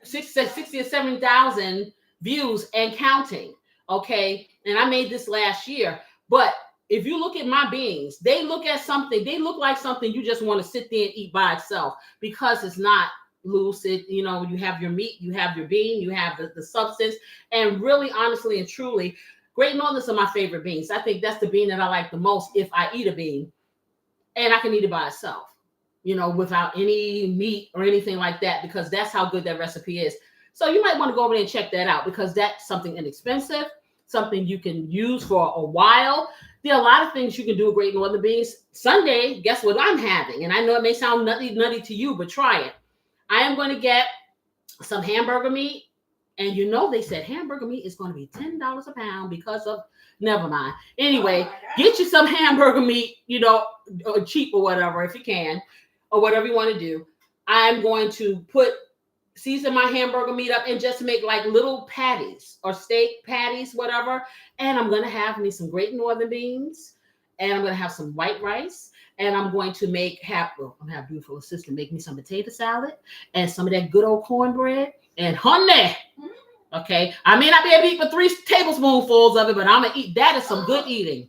60 or 70,000 views and counting. Okay. And I made this last year. But if you look at my beans, they look like something you just want to sit there and eat by itself, because it's not loose. You have your meat, you have your bean, you have the substance. And really, honestly and truly, Great Northerns are my favorite beans. I think that's the bean that I like the most if I eat a bean. And I can eat it by itself, without any meat or anything like that, because that's how good that recipe is. So you might want to go over there and check that out, because that's something inexpensive, something you can use for a while. There are a lot of things you can do with Great Northern beans. Sunday, guess what I'm having? And I know it may sound nutty to you, but try it. I am going to get some hamburger meat. And they said hamburger meat is going to be $10 a pound because of, never mind. Anyway, get you some hamburger meat, or cheap or whatever, if you can, or whatever you want to do. I'm going to season my hamburger meat up and just make like little patties or steak patties, whatever. And I'm going to have me some Great Northern beans, and I'm going to have some white rice. And I'm going to have a beautiful assistant make me some potato salad and some of that good old cornbread and honey. Okay, I may not be able to eat for 3 tablespoonfuls of it, but I'm gonna eat. That is some good eating.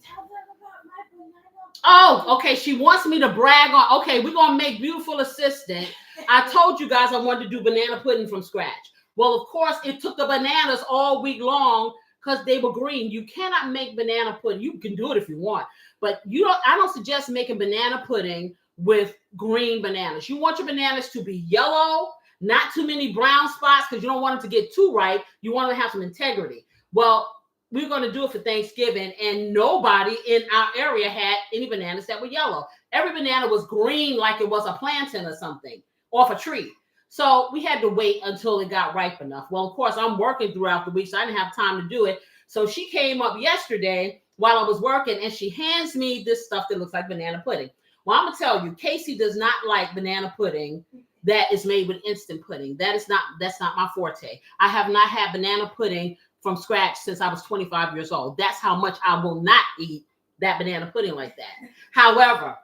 Oh, okay. She wants me to brag on. Okay, we're gonna make beautiful assistant. I told you guys I wanted to do banana pudding from scratch. Well, of course, it took the bananas all week long because they were green. You cannot make banana pudding. You can do it if you want, but I don't suggest making banana pudding with green bananas. You want your bananas to be yellow. Not too many brown spots, because you don't want them to get too ripe. You want to have some integrity. Well, we're going to do it for Thanksgiving, and nobody in our area had any bananas that were yellow. Every banana was green, like it was a plantain or something off a tree. So we had to wait until it got ripe enough. Well, of course, I'm working throughout the week, so I didn't have time to do it. So she came up yesterday while I was working, and she hands me this stuff that looks like banana pudding. Well, I'm going to tell you, Casey does not like banana pudding that is made with instant pudding. That's not my forte. I have not had banana pudding from scratch since I was 25 years old. That's how much I will not eat that banana pudding like that. However,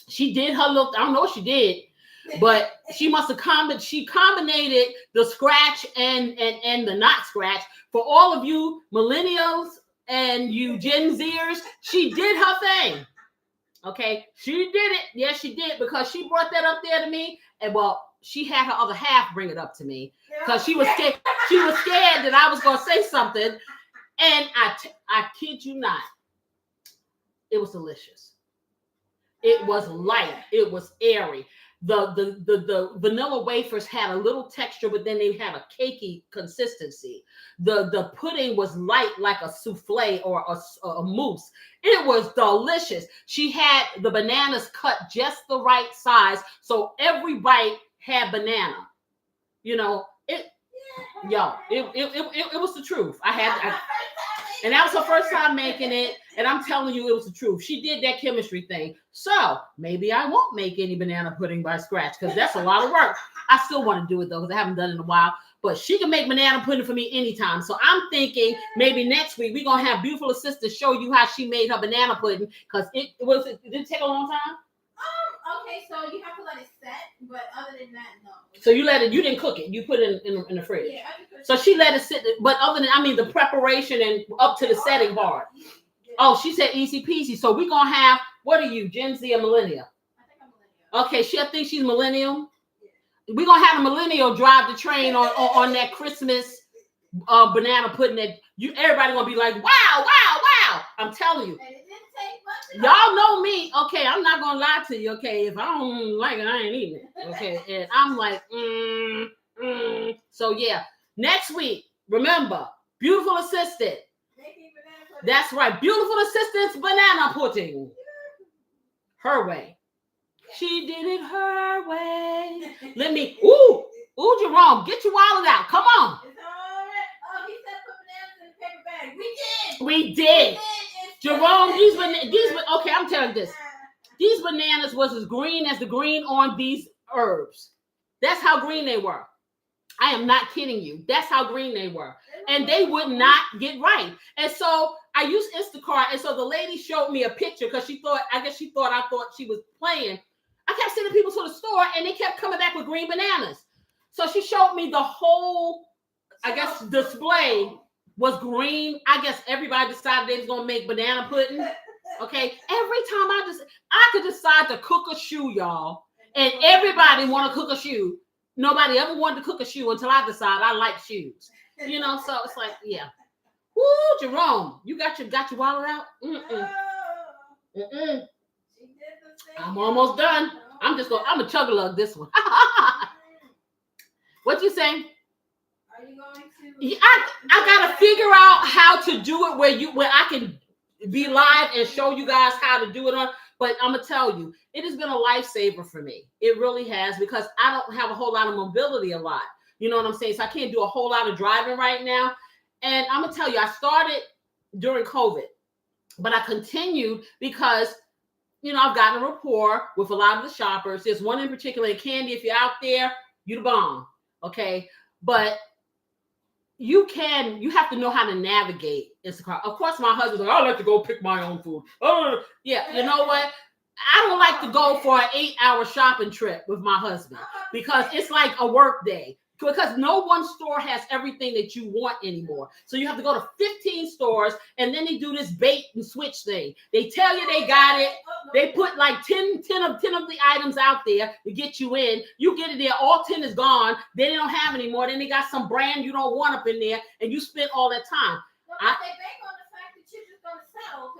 she did her look. I don't know what she did, but she must have combined the scratch and the not scratch. For all of you millennials and you Gen Zers, she did her thing. Okay, she did it. Yes, she did, because she brought that up there to me, and she had her other half bring it up to me because she was scared. She was scared that I was going to say something, and I kid you not, it was delicious. It was light. It was airy. The vanilla wafers had a little texture, but then they had a cakey consistency. The pudding was light like a souffle or a mousse. It was delicious. She had the bananas cut just the right size, so every bite had banana. It was the truth. And that was her first time making it. And I'm telling you, it was the truth. She did that chemistry thing. So maybe I won't make any banana pudding by scratch, because that's a lot of work. I still want to do it, though, because I haven't done it in a while. But she can make banana pudding for me anytime. So I'm thinking maybe next week we're going to have beautiful assistant show you how she made her banana pudding, because it didn't take a long time. Okay, so you have to let it set, but other than that, no. So you didn't cook it. You put it in the fridge. Yeah, I just so she let it sit, but the preparation and up to the setting part. Oh, she said easy peasy. So we're going to have, what are you, Gen Z or millennial? I think I'm millennial. Okay, I think she's millennial. we're gonna have a millennial drive the train on that Christmas banana pudding that everybody gonna be like, wow. I'm telling you. And it didn't take much. Y'all know me. Okay, I'm not gonna lie to you. Okay, if I don't like it, I ain't eating it. Okay, and I'm like, So yeah, next week, remember, beautiful assistant. That's right, beautiful assistant's banana pudding. Her way. She did it her way. Let me. Ooh, Jerome, get your wallet out. Come on. It's all right. Oh, he said put bananas in the paper bag. We did. Jerome, okay, I'm telling you this. These bananas was as green as the green on these herbs. That's how green they were. I am not kidding you. That's how green they were. And they would not get right. And so I used Instacart. And so the lady showed me a picture because she thought I thought she was playing. I kept sending people to the store and they kept coming back with green bananas. So she showed me the whole, display was green. I guess everybody decided they was going to make banana pudding. Okay. Every time I could decide to cook a shoe, y'all. And everybody want to cook a shoe. Nobody ever wanted to cook a shoe until I decided I like shoes. So it's like, yeah. Woo, Jerome, you got your wallet out? I'm almost done. I'm a chug-a-lug this one. What you saying? Are you going to? Yeah, I gotta figure out how to do it where I can be live and show you guys how to do it on. But I'm gonna tell you, it has been a lifesaver for me. It really has, because I don't have a whole lot of mobility a lot. You know what I'm saying? So I can't do a whole lot of driving right now. And I'm gonna tell you, I started during COVID, but I continued because I've gotten a rapport with a lot of the shoppers. There's one in particular, and Candy, if you're out there, you the bomb. Okay. But you have to know how to navigate Instacart. Of course, my husband's like, I like to go pick my own food. Oh, yeah. You know what? I don't like to go for an 8-hour shopping trip with my husband because it's like a work day. Because no one store has everything that you want anymore. So you have to go to 15 stores, and then they do this bait and switch thing. They tell you they got it. They put like 10 of the items out there to get you in. You get it there, all 10 is gone. Then they don't have anymore. Then they got some brand you don't want up in there, and you spent all that time. They bank on the fact that you're just going to sell.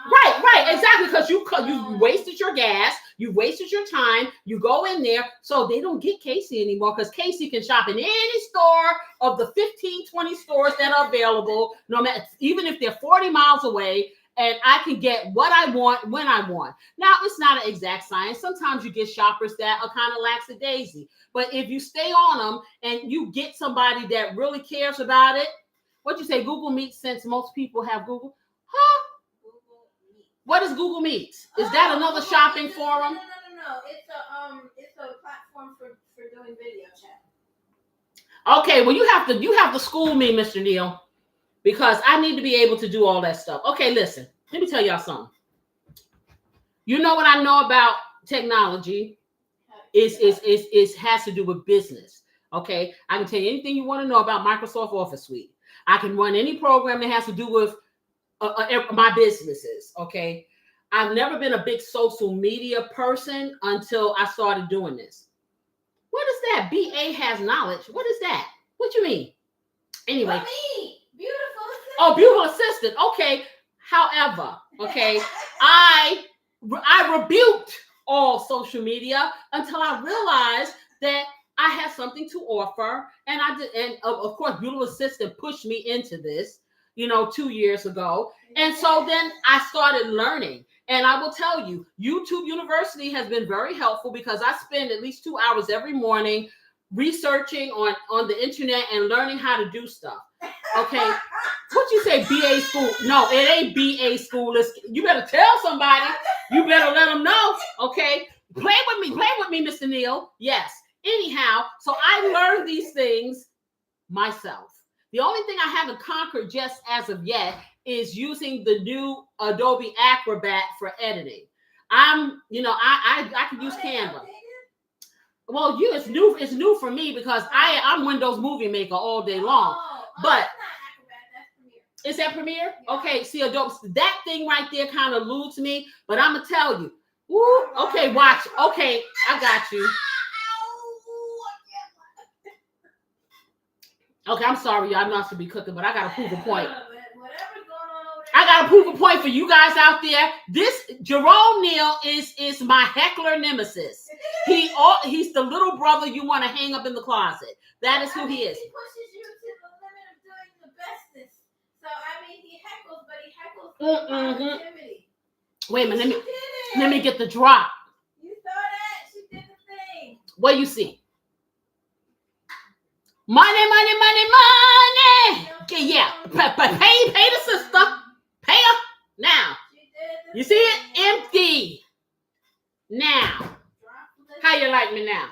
Right, exactly. Because you wasted your gas, you wasted your time. You go in there, so they don't get Casey anymore because Casey can shop in any store of the 15, 20 stores that are available, no matter, even if they're 40 miles away, and I can get what I want when I want. Now, it's not an exact science. Sometimes you get shoppers that are kind of lackadaisy, but if you stay on them and you get somebody that really cares about it, what you say, Google Meets, since most people have Google, huh? What is Google Meets? Is that another shopping forum? No. It's a platform for doing video chat. Okay, well you have to school me, Mr. Neal, because I need to be able to do all that stuff. Okay, listen, let me tell y'all something. You know what I know about technology is has to do with business. Okay, I can tell you anything you want to know about Microsoft Office Suite. I can run any program that has to do with my businesses. Okay, I've never been a big social media person until I started doing this. What is that? BA has knowledge. What is that? What you mean? Anyway. Beautiful assistant. Oh, beautiful assistant. Okay. However, okay, I rebuked all social media until I realized that I had something to offer, and I did. And of course, beautiful assistant pushed me into this, 2 years ago. And so then I started learning. And I will tell you, YouTube University has been very helpful because I spend at least 2 hours every morning researching on the internet and learning how to do stuff. Okay. What you say, BA school? No, it ain't BA school. You better tell somebody. You better let them know. Okay. Play with me, Mr. Neal. Yes. Anyhow, so I learned these things myself. The only thing I haven't conquered just as of yet is using the new Adobe Acrobat for editing. I can use Canva. Well, it's new for me because I'm Windows Movie Maker all day long. But is that Premiere? Yeah. Okay, see, Adobe, that thing right there kind of eludes me, but I'm gonna tell you. Ooh, okay, watch. Okay, I got you. Okay, I'm sorry, y'all. I'm not supposed to be cooking, but I gotta prove a point. Whatever's going on over there. I gotta prove a point for you guys out there. This Jerome Neal is my heckler nemesis. He's the little brother you want to hang up in the closet. That is who he is. He pushes you to the limit of doing the bestest. So I mean, he heckles, but he heckles with positivity. Wait a minute, let me get the drop. You saw that? She did the thing. What do you see? Money, money, money, money. Okay, yeah. Pay the sister. Pay her now. You see it? Empty. Now. How you like me now?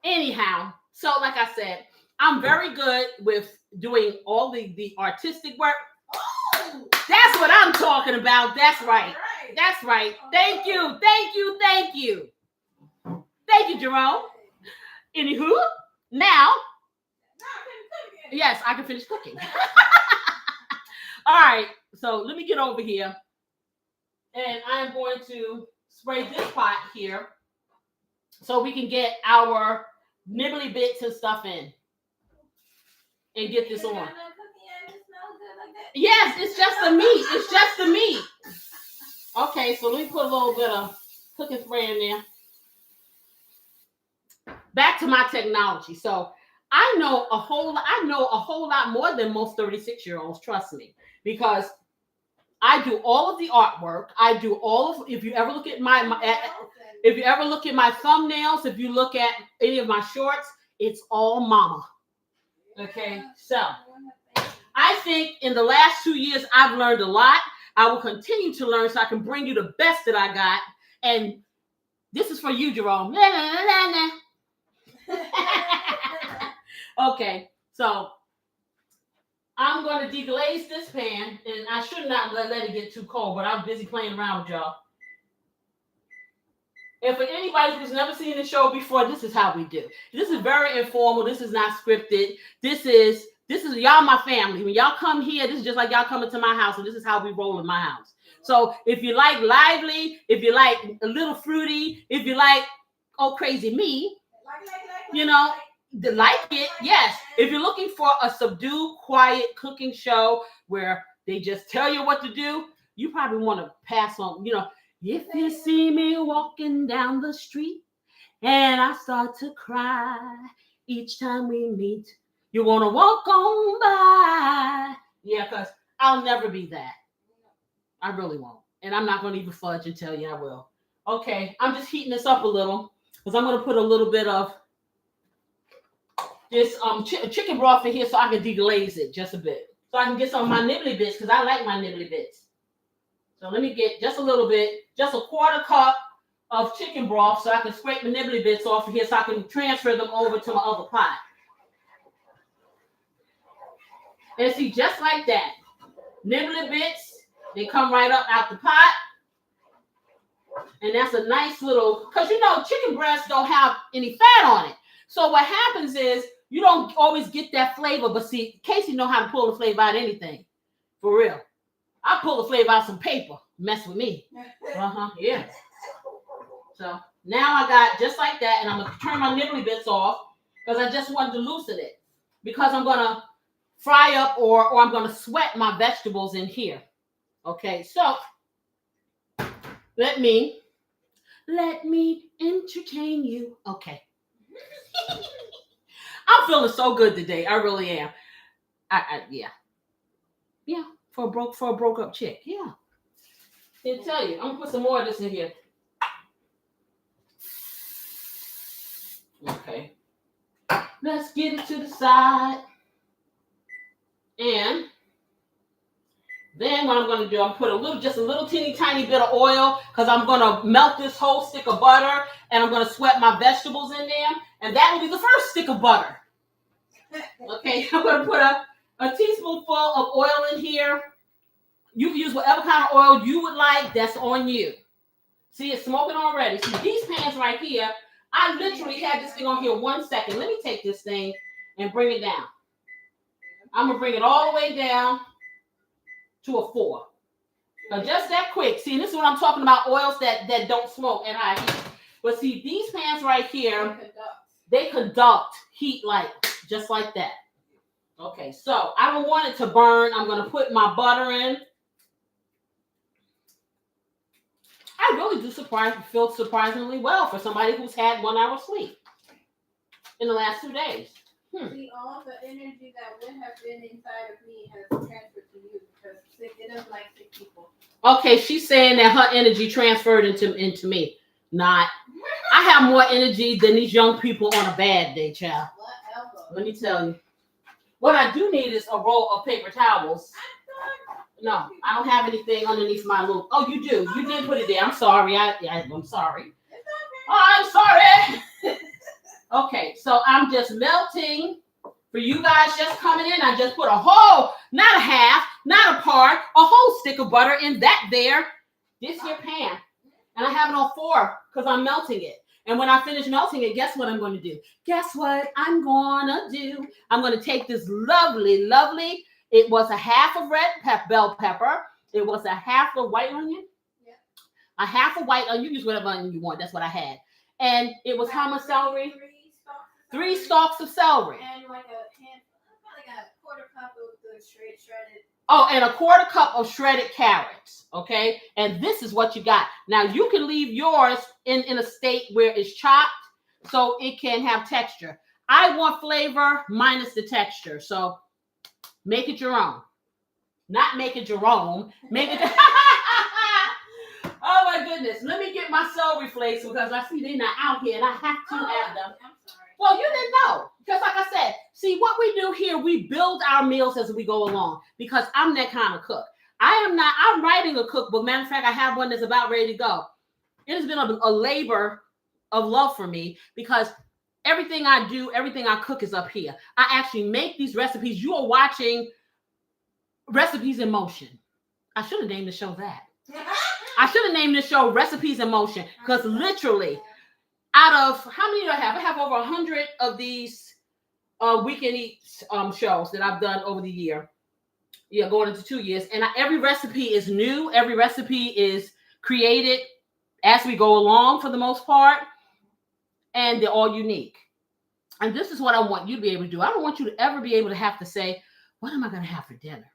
Anyhow, so like I said, I'm very good with doing all the artistic work. Oh, that's what I'm talking about. That's right. That's right. Thank you. Thank you. Thank you. Thank you, Jerome. Anywho, now, yes, I can finish cooking. All right. So let me get over here. And I'm going to spray this pot here so we can get our nibbly bits and stuff in. And get this on. Yes, it's just the meat. It's just the meat. Okay, so let me put a little bit of cooking spray in there. Back to my technology. So I know a whole lot more than most 36-year-olds, trust me, because I do all of the artwork. I do all of, if you ever look at my thumbnails, if you look at any of my shorts, it's all mama. Okay, so I think in the last 2 years, I've learned a lot. I will continue to learn so I can bring you the best that I got. And this is for you, Jerome. Okay, so I'm going to deglaze this pan, and I should not let it get too cold, but I'm busy playing around with y'all. And for anybody who's never seen the show before, this is how we do. This is very informal. This is not scripted. This is y'all my family. When y'all come here, this is just like y'all coming to my house, and this is how we roll in my house. So if you like lively, if you like a little fruity, if you like, oh, crazy me, you know, like it, yes. If you're looking for a subdued, quiet cooking show where they just tell you what to do, you probably want to pass on, you know, if you see me walking down the street and I start to cry each time we meet, you want to walk on by. Yeah, because I'll never be that. I really won't. And I'm not going to even fudge and tell you I will. Okay, I'm just heating this up a little because I'm going to put a little bit of this chicken broth in here so I can deglaze it just a bit. So I can get some of my nibbly bits because I like my nibbly bits. So let me get just a little bit, just a quarter cup of chicken broth so I can scrape the nibbly bits off of here so I can transfer them over to my other pot. And see, just like that, nibbly bits, they come right up out the pot. And that's a nice little, because you know, chicken breasts don't have any fat on it. So what happens is you don't always get that flavor. But see, Casey know how to pull the flavor out of anything. For real. I pull the flavor out some paper. Mess with me. Yeah. So now I got just like that. And I'm going to turn my nibbly bits off because I just wanted to loosen it. Because I'm going to fry up or I'm going to sweat my vegetables in here. Okay, so let me entertain you. Okay. I'm feeling so good today. I really am. Yeah. For a broke up chick. Yeah. I'll tell you. I'm gonna put some more of this in here. Okay. Let's get it to the side. And then what I'm going to do, I'm put just a little teeny tiny bit of oil because I'm going to melt this whole stick of butter and I'm going to sweat my vegetables in there. And that will be the first stick of butter. Okay, I'm going to put a teaspoonful of oil in here. You can use whatever kind of oil you would like. That's on you. See, it's smoking already. See, these pans right here, I literally had this thing on here 1 second. Let me take this thing and bring it down. I'm going to bring it all the way down to a 4. Now, just that quick. See, this is what I'm talking about, oils that don't smoke and high heat. But see, these pans right here, they conduct heat like just like that. Okay, so I don't want it to burn. I'm going to put my butter in. I really do feel surprisingly well for somebody who's had 1 hour sleep in the last 2 days. See, all the energy that would have been inside of me has transferred to you because it doesn't like sick people. Okay, she's saying that her energy transferred into me. Not. I have more energy than these young people on a bad day, child. Whatever. Let me tell you. What I do need is a roll of paper towels. No, I don't have anything underneath my little. Oh, you do. You did put it there. I'm sorry. I'm sorry. Oh, I'm sorry. Okay, so I'm just melting. For you guys just coming in, I just put a whole, not a half, not a part, a whole stick of butter in this here pan. And I have it on 4 because I'm melting it. And when I finish melting it, guess what I'm going to do? Guess what I'm going to do? I'm going to take this lovely, it was a half of red bell pepper. It was a half of white onion. Yeah. A half of white onion. You use whatever onion you want. That's what I had. And it was how much celery? 3 stalks of celery. And like a quarter cup of the shredded. Oh, and a quarter cup of shredded carrots. Okay. And this is what you got. Now you can leave yours in a state where it's chopped so it can have texture. I want flavor minus the texture. So make it your own. Not make it Jerome. Make it. Oh my goodness. Let me get my celery flakes because I see they're not out here and I have to have them. I'm sorry. Well, you didn't know. Because like I said, see what we do here, we build our meals as we go along because I'm that kind of cook. I'm writing a cookbook. Matter of fact, I have one that's about ready to go. It has been a labor of love for me because everything I do, everything I cook is up here. I actually make these recipes. You are watching Recipes in Motion. I should have named the show that. I should have named the show Recipes in Motion because literally out of how many do I have? I have over 100 of these weekend eats shows that I've done over the year. Yeah, going into 2 years. And every recipe is new. Every recipe is created as we go along for the most part. And they're all unique. And this is what I want you to be able to do. I don't want you to ever be able to have to say, what am I going to have for dinner?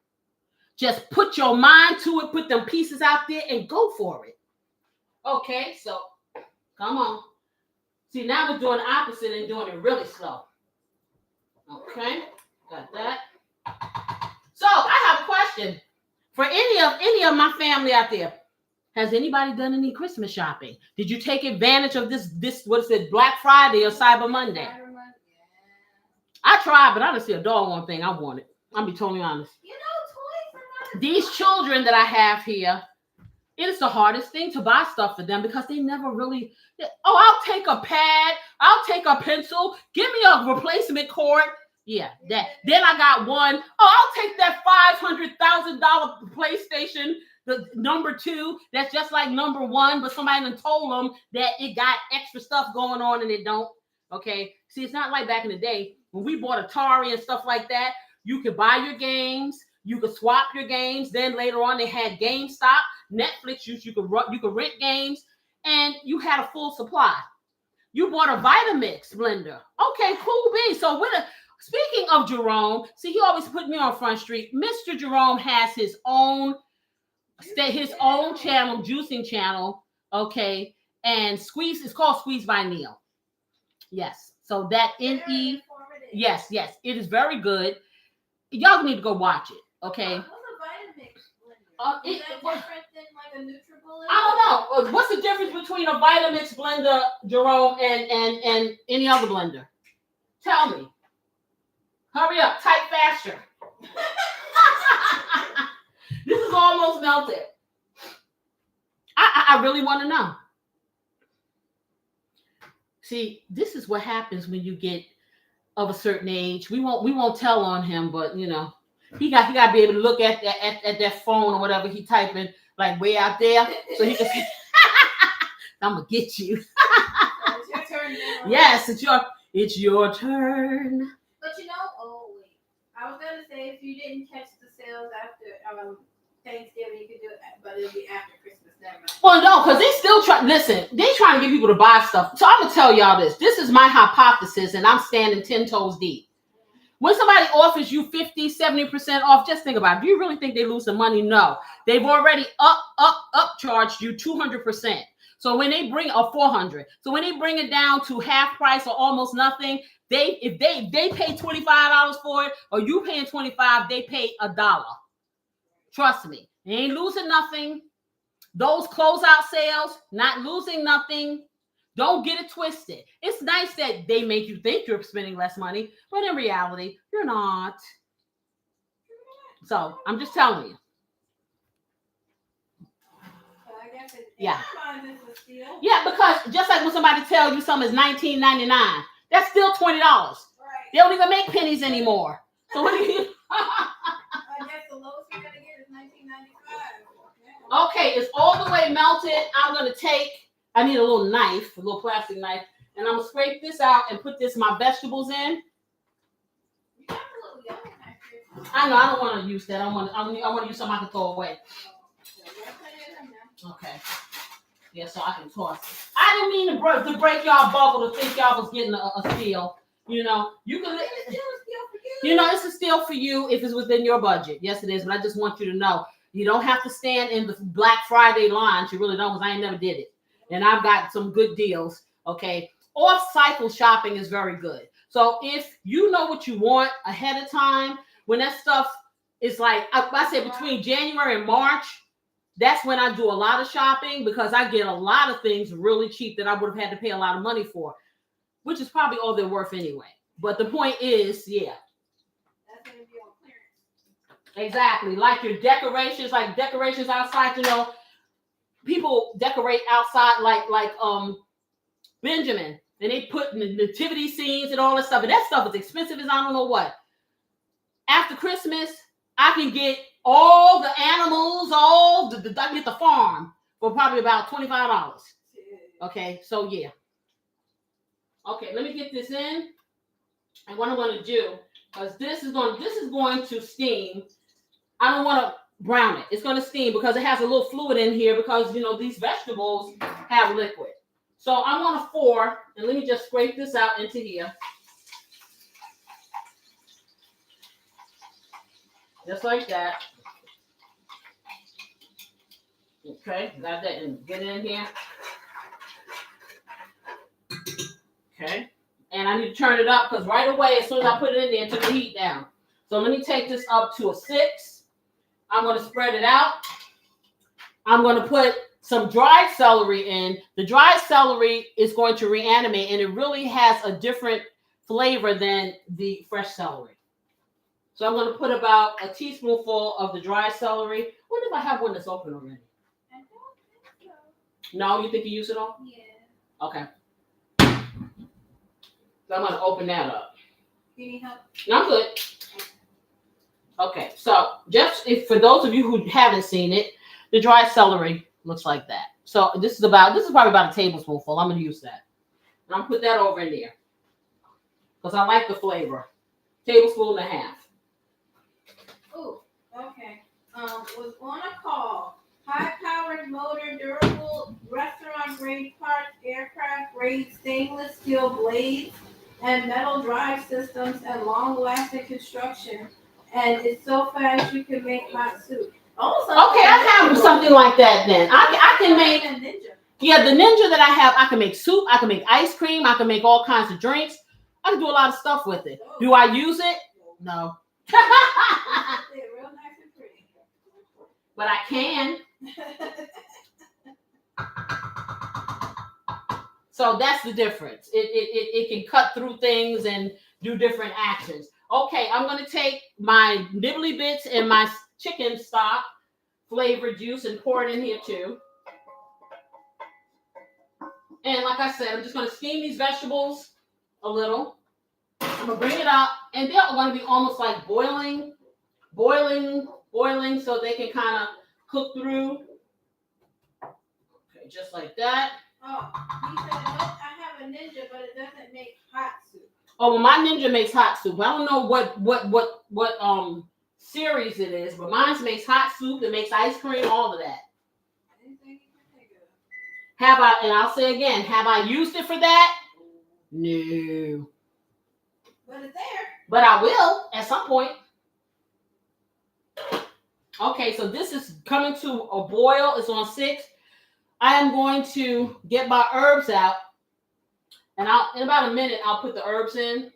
Just put your mind to it. Put them pieces out there and go for it. Okay, so come on. See, now we're doing the opposite and doing it really slow. Okay, got that. So I have a question for any of my family out there. Has anybody done any Christmas shopping? Did you take advantage of this what is it, Black Friday or Cyber Monday? Yeah. I tried, but I didn't see a doggone thing I wanted. I'll be totally honest. You know, toys are not. These children that I have here, it is the hardest thing to buy stuff for them because they never really, I'll take a pad, I'll take a pencil, give me a replacement cord. Yeah, that. Then I got one. I'll take that $500,000 PlayStation, the number 2. That's just like number 1, but somebody done told them that it got extra stuff going on and it don't. Okay. See, it's not like back in the day when we bought Atari and stuff like that. You could buy your games, you could swap your games. Then later on, they had GameStop, Netflix. You could rent games, and you had a full supply. You bought a Vitamix blender. Okay, cool beans. So speaking of Jerome, see, he always put me on Front Street. Mr. Jerome has his own channel, juicing channel, okay, and it's called Squeeze by Neil. Yes, so that NE, yes, it is very good. Y'all need to go watch it, okay? What's a Vitamix blender? Is that different than like a NutriBullet? I don't know. What's the difference between a Vitamix blender, Jerome, and any other blender? Tell me. Hurry up, type faster. This is almost melted. I really want to know. See, this is what happens when you get of a certain age. We won't tell on him, but you know, he got to be able to look at that phone or whatever he typing like way out there, so he can say, "I'm gonna get you." It's your turn now. Yes, it's your turn. But you know, wait. I was gonna say if you didn't catch the sales after Thanksgiving, you could do it, but it'll be after Christmas. Never. Well, no, because they still they trying to get people to buy stuff. So I'm gonna tell y'all this. This is my hypothesis, and I'm standing 10 toes deep. When somebody offers you 50, 70% off, just think about it. Do you really think they lose some money? No. They've already upcharged you 200%. So when they bring a 400, so when they bring it down to half price or almost nothing, if they pay $25 for it, or you paying $25, they pay $1. Trust me, they ain't losing nothing. Those closeout sales, not losing nothing. Don't get it twisted. It's nice that they make you think you're spending less money, but in reality, you're not. So I'm just telling you. Yeah. Yeah, because just like when somebody tells you something is $19.99, that's still $20. Right. They don't even make pennies anymore. So what do you? I guess the lowest you're gonna get is $19.95. Okay, it's all the way melted. I'm gonna take. I need a little knife, a little plastic knife, and I'm gonna scrape this out and put my vegetables in. You got a little yellow knife. I know. I don't want to use that. I want to use something I can throw away. Okay. Yeah, so I can toss it. I didn't mean to break y'all bubble to think y'all was getting a steal. You know, you can. You know, it's a steal for you if it's within your budget. Yes, it is. But I just want you to know you don't have to stand in the Black Friday lines. You really don't, because I ain't never did it. And I've got some good deals. Okay. Off-cycle shopping is very good. So if you know what you want ahead of time, when that stuff is like, I say between January and March, that's when I do a lot of shopping, because I get a lot of things really cheap that I would have had to pay a lot of money for, which is probably all they're worth anyway. But the point is, yeah. That's going to be on clearance. Exactly. Like your decorations, outside, you know, people decorate outside like Benjamin, and they put nativity scenes and all that stuff, and that stuff is expensive as I don't know what. After Christmas, I can get all the animals, I can get the farm for probably about $25. Okay, so yeah. Okay, let me get this in. And what I'm going to do, because this is going to steam. I don't want to brown it. It's going to steam because it has a little fluid in here, because, you know, these vegetables have liquid. So I'm going to pour, and let me just scrape this out into here. Just like that. Okay, got that, and get it in here. Okay, and I need to turn it up, because right away, as soon as I put it in there, it took the heat down. So let me take this up to a 6. I'm going to spread it out. I'm going to put some dried celery in. The dried celery is going to reanimate, and it really has a different flavor than the fresh celery. So I'm going to put about a teaspoonful of the dried celery. I wonder if I have one that's open already. I don't think so. No, you think you use it all? Yeah. Okay. So I'm going to open that up. You need help? No, I'm good. Okay, so just for those of you who haven't seen it, the dried celery looks like that. So this is probably about a tablespoonful. I'm going to use that. And I'm going to put that over in there, because I like the flavor. Tablespoon and a half. Oh, okay. Was on a call. High-powered motor, durable restaurant-grade parts, aircraft-grade stainless steel blades, and metal drive systems, and long-lasting construction. And it's so fast you can make hot soup. Also, okay, I have something like that then. I can make a Ninja. Yeah, the Ninja that I have, I can make soup, I can make ice cream, I can make all kinds of drinks. I can do a lot of stuff with it. Do I use it? No. They're real nice and pretty. But I can. So that's the difference. It can cut through things and do different actions. Okay, I'm going to take my nibbly bits and my chicken stock flavored juice and pour it in here too. And like I said, I'm just going to steam these vegetables a little. I'm going to bring it up, and they're going to be almost like boiling, so they can kind of cook through. Okay, just like that. Oh, he said, I have a Ninja, but it doesn't make hot soup. Oh, well, my Ninja makes hot soup. I don't know what series it is, but mine makes hot soup. It makes ice cream, all of that. Anything you can think of. And I'll say again, have I used it for that? No. But it's there. but I will at some point. Okay, so this is coming to a boil. It's on 6. I am going to get my herbs out, and in about a minute I'll put the herbs in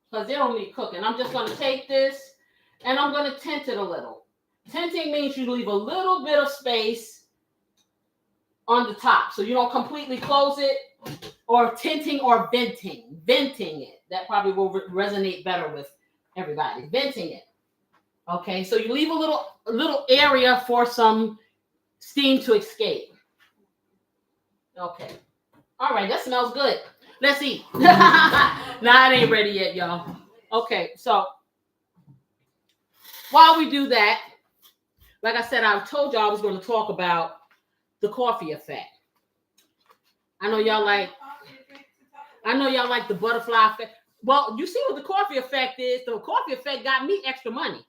because they don't need cooking. I'm just going to take this and I'm going to tint it a little. Tinting means you leave a little bit of space on the top, so you don't completely close it. Or tinting or venting it. That probably will resonate better with everybody. Venting it. Okay, so you leave a little area for some steam to escape. Okay. All right, that smells good. Let's eat. Nah, it ain't ready yet, y'all. Okay, so while we do that, like I said, I told y'all I was going to talk about the coffee effect. I know y'all like the butterfly effect. Well, you see what the coffee effect is. The coffee effect got me extra money.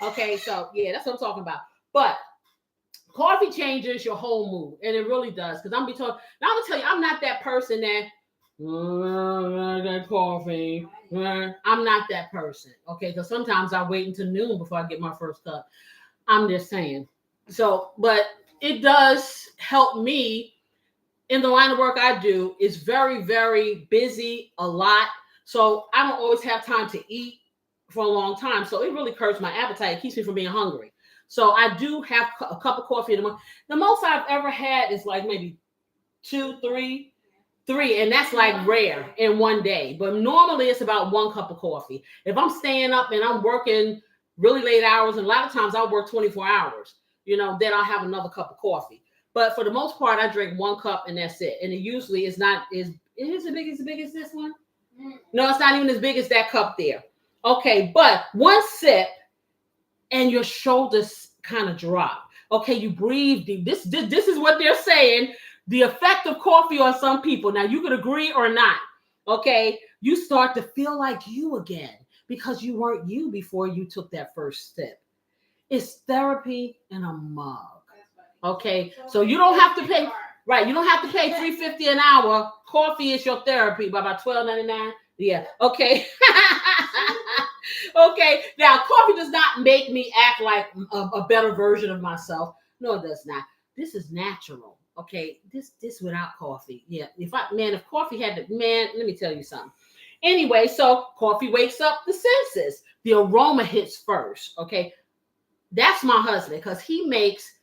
Okay, so yeah, that's what I'm talking about. But coffee changes your whole mood, and it really does. Because I'm gonna tell you, I'm not that person that that coffee. I'm not that person. Okay, because sometimes I wait until noon before I get my first cup. I'm just saying. So, but it does help me. In the line of work I do, is very, very busy, a lot. So I don't always have time to eat for a long time. So it really curbs my appetite. It keeps me from being hungry. So I do have a cup of coffee in the morning. The most I've ever had is like maybe 2, 3, and that's like rare in one day. But normally it's about 1 cup of coffee. If I'm staying up and I'm working really late hours, and a lot of times I'll work 24 hours, then I'll have another cup of coffee. But for the most part, I drink 1 cup and that's it. And it usually is not as big as this one. No, it's not even as big as that cup there. Okay, but 1 sip and your shoulders kind of drop. Okay, you breathe deep. This is what they're saying. The effect of coffee on some people. Now, you could agree or not. Okay, you start to feel like you again because you weren't you before you took that first sip. It's therapy in a mug. Okay, so you don't have to pay. Right, you don't have to pay $3.50 an hour. Coffee is your therapy by about $12.99. Yeah. Okay. Okay. Now, coffee does not make me act like a better version of myself. No, it does not. This is natural. Okay. This without coffee. Yeah. If coffee had to, let me tell you something. Anyway, so coffee wakes up the senses. The aroma hits first. Okay. That's my husband because he makes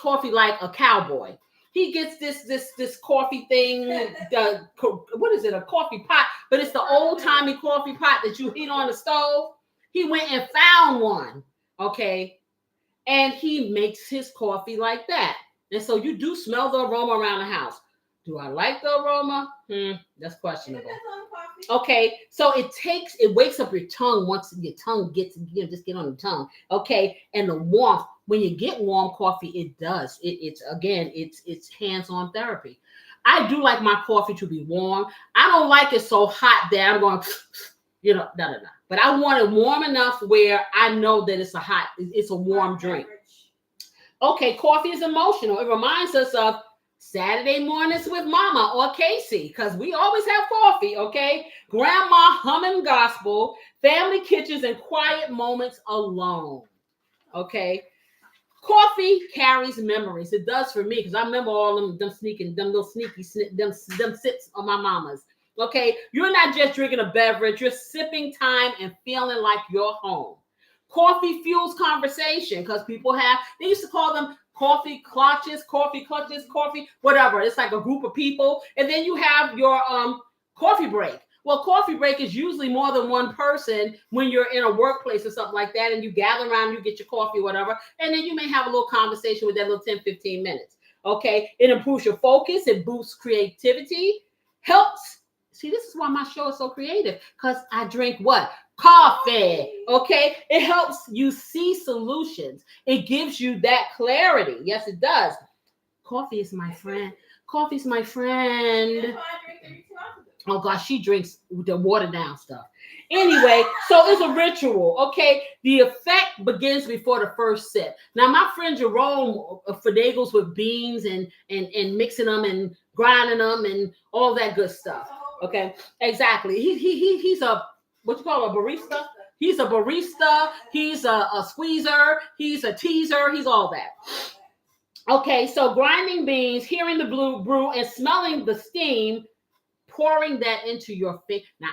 coffee like a cowboy. He gets this coffee thing, what is it, a coffee pot, but it's the old-timey coffee pot that you heat on the stove. He went and found one, okay? And he makes his coffee like that. And so you do smell the aroma around the house. Do I like the aroma? That's questionable. Okay, so it wakes up your tongue once your tongue gets, just get on the tongue. Okay, and the warmth. When you get warm coffee, it does. It's hands-on therapy. I do like my coffee to be warm. I don't like it so hot that I'm going, But I want it warm enough where I know that it's a warm drink. Okay, coffee is emotional. It reminds us of Saturday mornings with Mama or Casey, because we always have coffee, okay? Grandma humming gospel, family kitchens, and quiet moments alone, okay? Coffee carries memories. It does for me, because I remember all them little sneaky sips on my mama's. Okay, you're not just drinking a beverage, you're sipping time and feeling like you're home. Coffee fuels conversation, because they used to call them coffee clutches, whatever. It's like a group of people. And then you have your coffee break. Well, coffee break is usually more than one person when you're in a workplace or something like that, and you gather around, you get your coffee, whatever, and then you may have a little conversation with that little 10, 15 minutes. Okay, it improves your focus, it boosts creativity, helps. See, this is why my show is so creative, because I drink what? Coffee. Okay, it helps you see solutions. It gives you that clarity. Yes, it does. Coffee is my friend. Coffee's my friend. Oh gosh, she drinks the watered down stuff. Anyway, so it's a ritual, okay? The effect begins before the first sip. Now, my friend Jerome finagles with beans and mixing them and grinding them and all that good stuff. Okay, exactly. He's a what you call a barista. He's a barista. He's a squeezer. He's a teaser. He's all that. Okay, so grinding beans, hearing the blue brew, and smelling the steam, pouring that into your face. Now,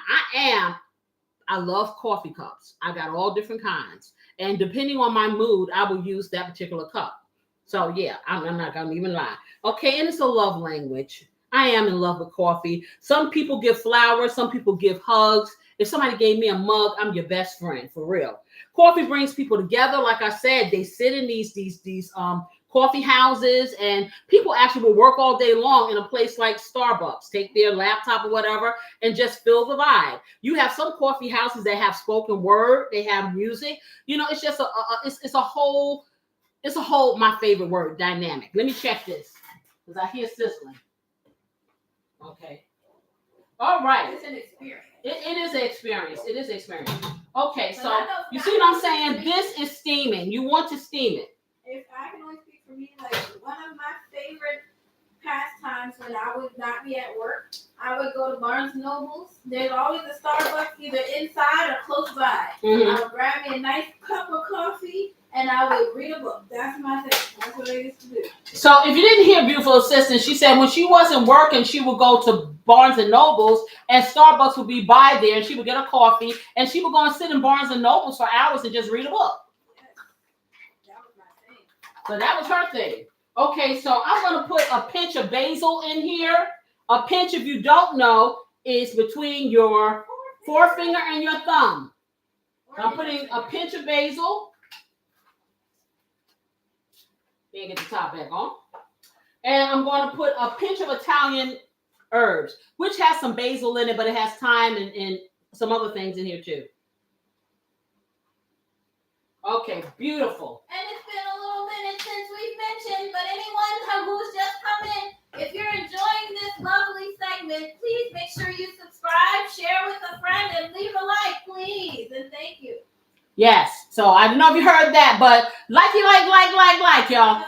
I love coffee cups. I got all different kinds. And depending on my mood, I will use that particular cup. So, yeah, I'm not going to even lie. Okay, and it's a love language. I am in love with coffee. Some people give flowers. Some people give hugs. If somebody gave me a mug, I'm your best friend, for real. Coffee brings people together. Like I said, they sit in these coffee houses, and people actually will work all day long in a place like Starbucks, take their laptop or whatever, and just feel the vibe. You have some coffee houses that have spoken word, they have music. You know, it's just it's a whole my favorite word, dynamic. Let me check this because I hear sizzling. Okay. All right. It's an experience. It is an experience. It is an experience. Okay, so you see what I'm saying? This is steaming. You want to steam it. If I can only speak for me, like one of my favorite pastimes when I would not be at work, I would go to Barnes & Nobles. There's always a Starbucks either inside or close by. Mm-hmm. I would grab me a nice cup of coffee and I would read a book. That's my thing. That's what I used to do. So if you didn't hear Beautiful Assistant, she said when she wasn't working, she would go to Barnes & Nobles and Starbucks would be by there and she would get a coffee and she would go and sit in Barnes & Nobles for hours and just read a book. So that was her thing. Okay, so I'm going to put a pinch of basil in here. A pinch, if you don't know, is between your forefinger and your thumb. I'm putting a pinch of basil. Then get the top back on. And I'm going to put a pinch of Italian herbs, which has some basil in it, but it has thyme and some other things in here too. Okay, beautiful. And it's been a little minute since we've mentioned, but anyone who's just come in, if you're enjoying this lovely segment, please make sure you subscribe, share with a friend, and leave a like, please. And thank you. Yes. So I don't know if you heard that, but like, y'all.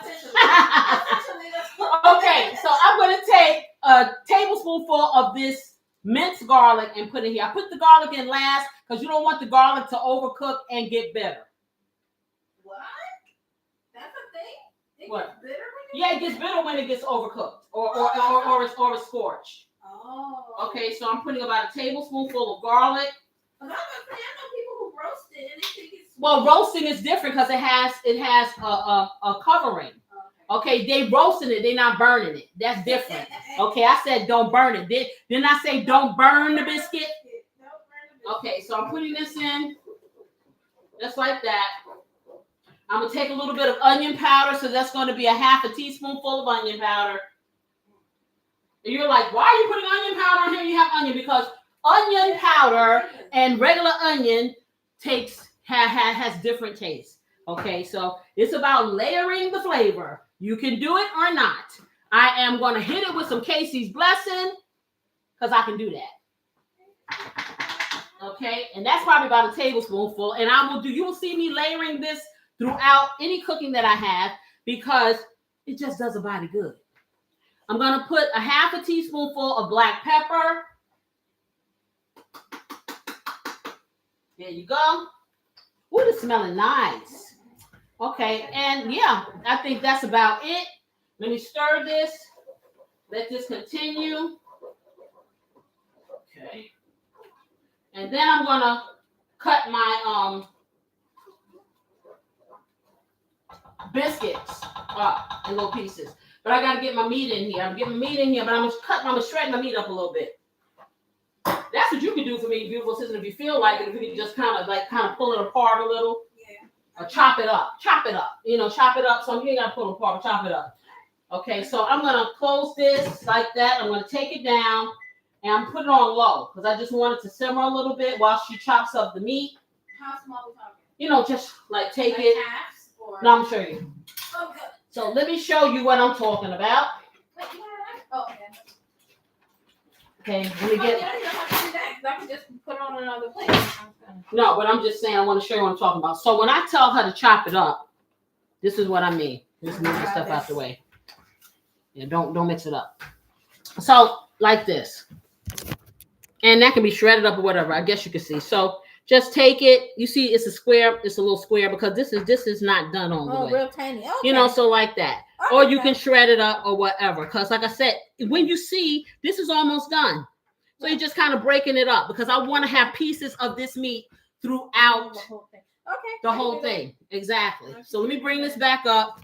Okay, so I'm going to take a tablespoonful of this minced garlic and put it here. I put the garlic in last because you don't want the garlic to overcook and get bitter. What? That's a thing? It What? gets bitter when Yeah, it gets bitter when it gets overcooked or it's scorched. Oh. Okay, so I'm putting about a tablespoonful of garlic. But I know people who roast it and they think it's sweet. Well, roasting is different because it has a covering. Okay, they roasting it, they're not burning it. That's different. Okay, I said don't burn it. Didn't I say don't burn the biscuit? Okay, so I'm putting this in just like that. I'm going to take a little bit of onion powder, so that's going to be a half a teaspoonful of onion powder. And you're like, why are you putting onion powder on here? You have onion because onion powder and regular onion has different tastes. Okay, so it's about layering the flavor. You can do it or not. I am going to hit it with some Casey's Blessing because I can do that. Okay, and that's probably about a tablespoonful. And you will see me layering this throughout any cooking that I have because it just does a body good. I'm going to put a half a teaspoonful of black pepper. There you go. Ooh, it's smelling nice. Okay, and yeah, I think that's about it. Let me stir this. Let this continue. Okay. And then I'm going to cut my biscuits up in little pieces. But I got to get my meat in here. I'm getting my meat in here, but I'm going to shred my meat up a little bit. That's what you can do for me, beautiful sister, if you feel like it. If you can just kind of pull it apart a little. Yeah. Or chop it up. Chop it up. Chop it up. So you ain't got to pull it apart, but chop it up. Okay, so I'm going to close this like that. I'm going to take it down, and I'm putting it on low because I just want it to simmer a little bit while she chops up the meat. How small are we talking? Just like take it. Halves, or? No, I'm going to show you. Oh, good. So let me show you what I'm talking about. Wait, you got that? Oh, okay. Okay, let me get. You don't have to do that because I can just put it on another plate. No, but I'm just saying I want to show you what I'm talking about. So when I tell her to chop it up, this is what I mean. Just move the stuff out the way. Yeah, don't mix it up. So like this. And that can be shredded up or whatever. I guess you can see. So just take it. You see, it's a square. It's a little square because this is not done all the way. Real tiny. Okay. You know, so like that. Or you can shred it up or whatever. Because like I said, when you see, this is almost done. So you're just kind of breaking it up because I want to have pieces of this meat throughout the whole thing. Okay. the whole thing. Exactly. So let me bring this back up.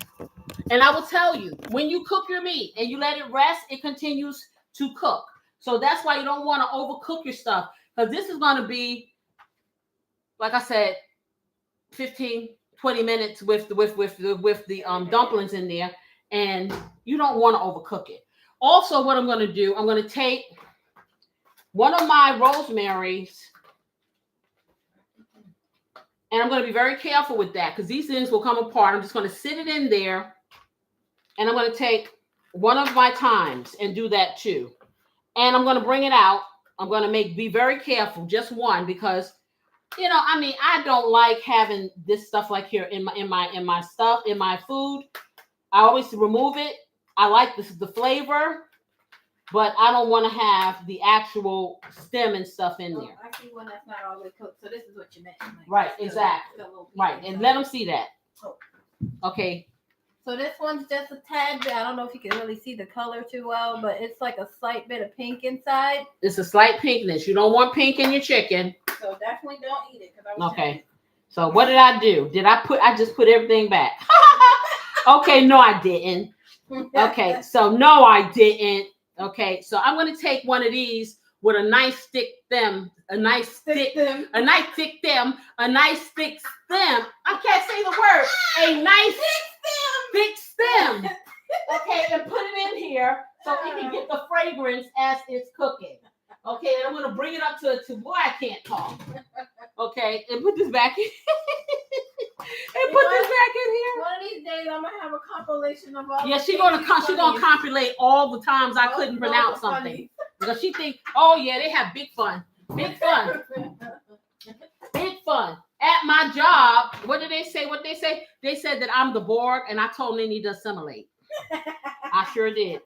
And I will tell you, when you cook your meat and you let it rest, it continues to cook. So that's why you don't want to overcook your stuff. Because this is going to be, like I said, 15, 20 minutes with the dumplings in there. And you don't want to overcook it. Also, what I'm going to do, I'm going to take one of my rosemaries, and I'm going to be very careful with that because these things will come apart. I'm just going to sit it in there, and I'm going to take one of my thymes and do that too. And I'm going to bring it out. I'm going to be very careful, just one, because, you know, I mean, I don't like having this stuff like here in my stuff, in my food. I always remove it. I like the flavor, but I don't want to have the actual stem and stuff in there. I see one that's not all the way cooked. So this is what you meant. Like, right, exactly. Right, and let them see that. Oh. Okay. So this one's just a tad bit. I don't know if you can really see the color too well, but it's like a slight bit of pink inside. It's a slight pinkness. You don't want pink in your chicken. So definitely don't eat it. Okay. So what did I do? I just put everything back? Okay, no, I didn't. Okay, so no, I didn't. Okay, so I'm going to take one of these with a nice thick stem, a nice thick stem. I can't say the word. A nice thick stem. Okay, and put it in here so it can get the fragrance as it's cooking. Okay, and I'm going to bring it up to boy, I can't talk. Okay, and put this back in. This back in here. One of these days, I'm gonna have a compilation of all. Yeah, she's gonna compilate all the times I couldn't pronounce something because she think, oh yeah, they have big fun. At my job, what did they say? They said that I'm the Borg, and I told them they need to assimilate. I sure did.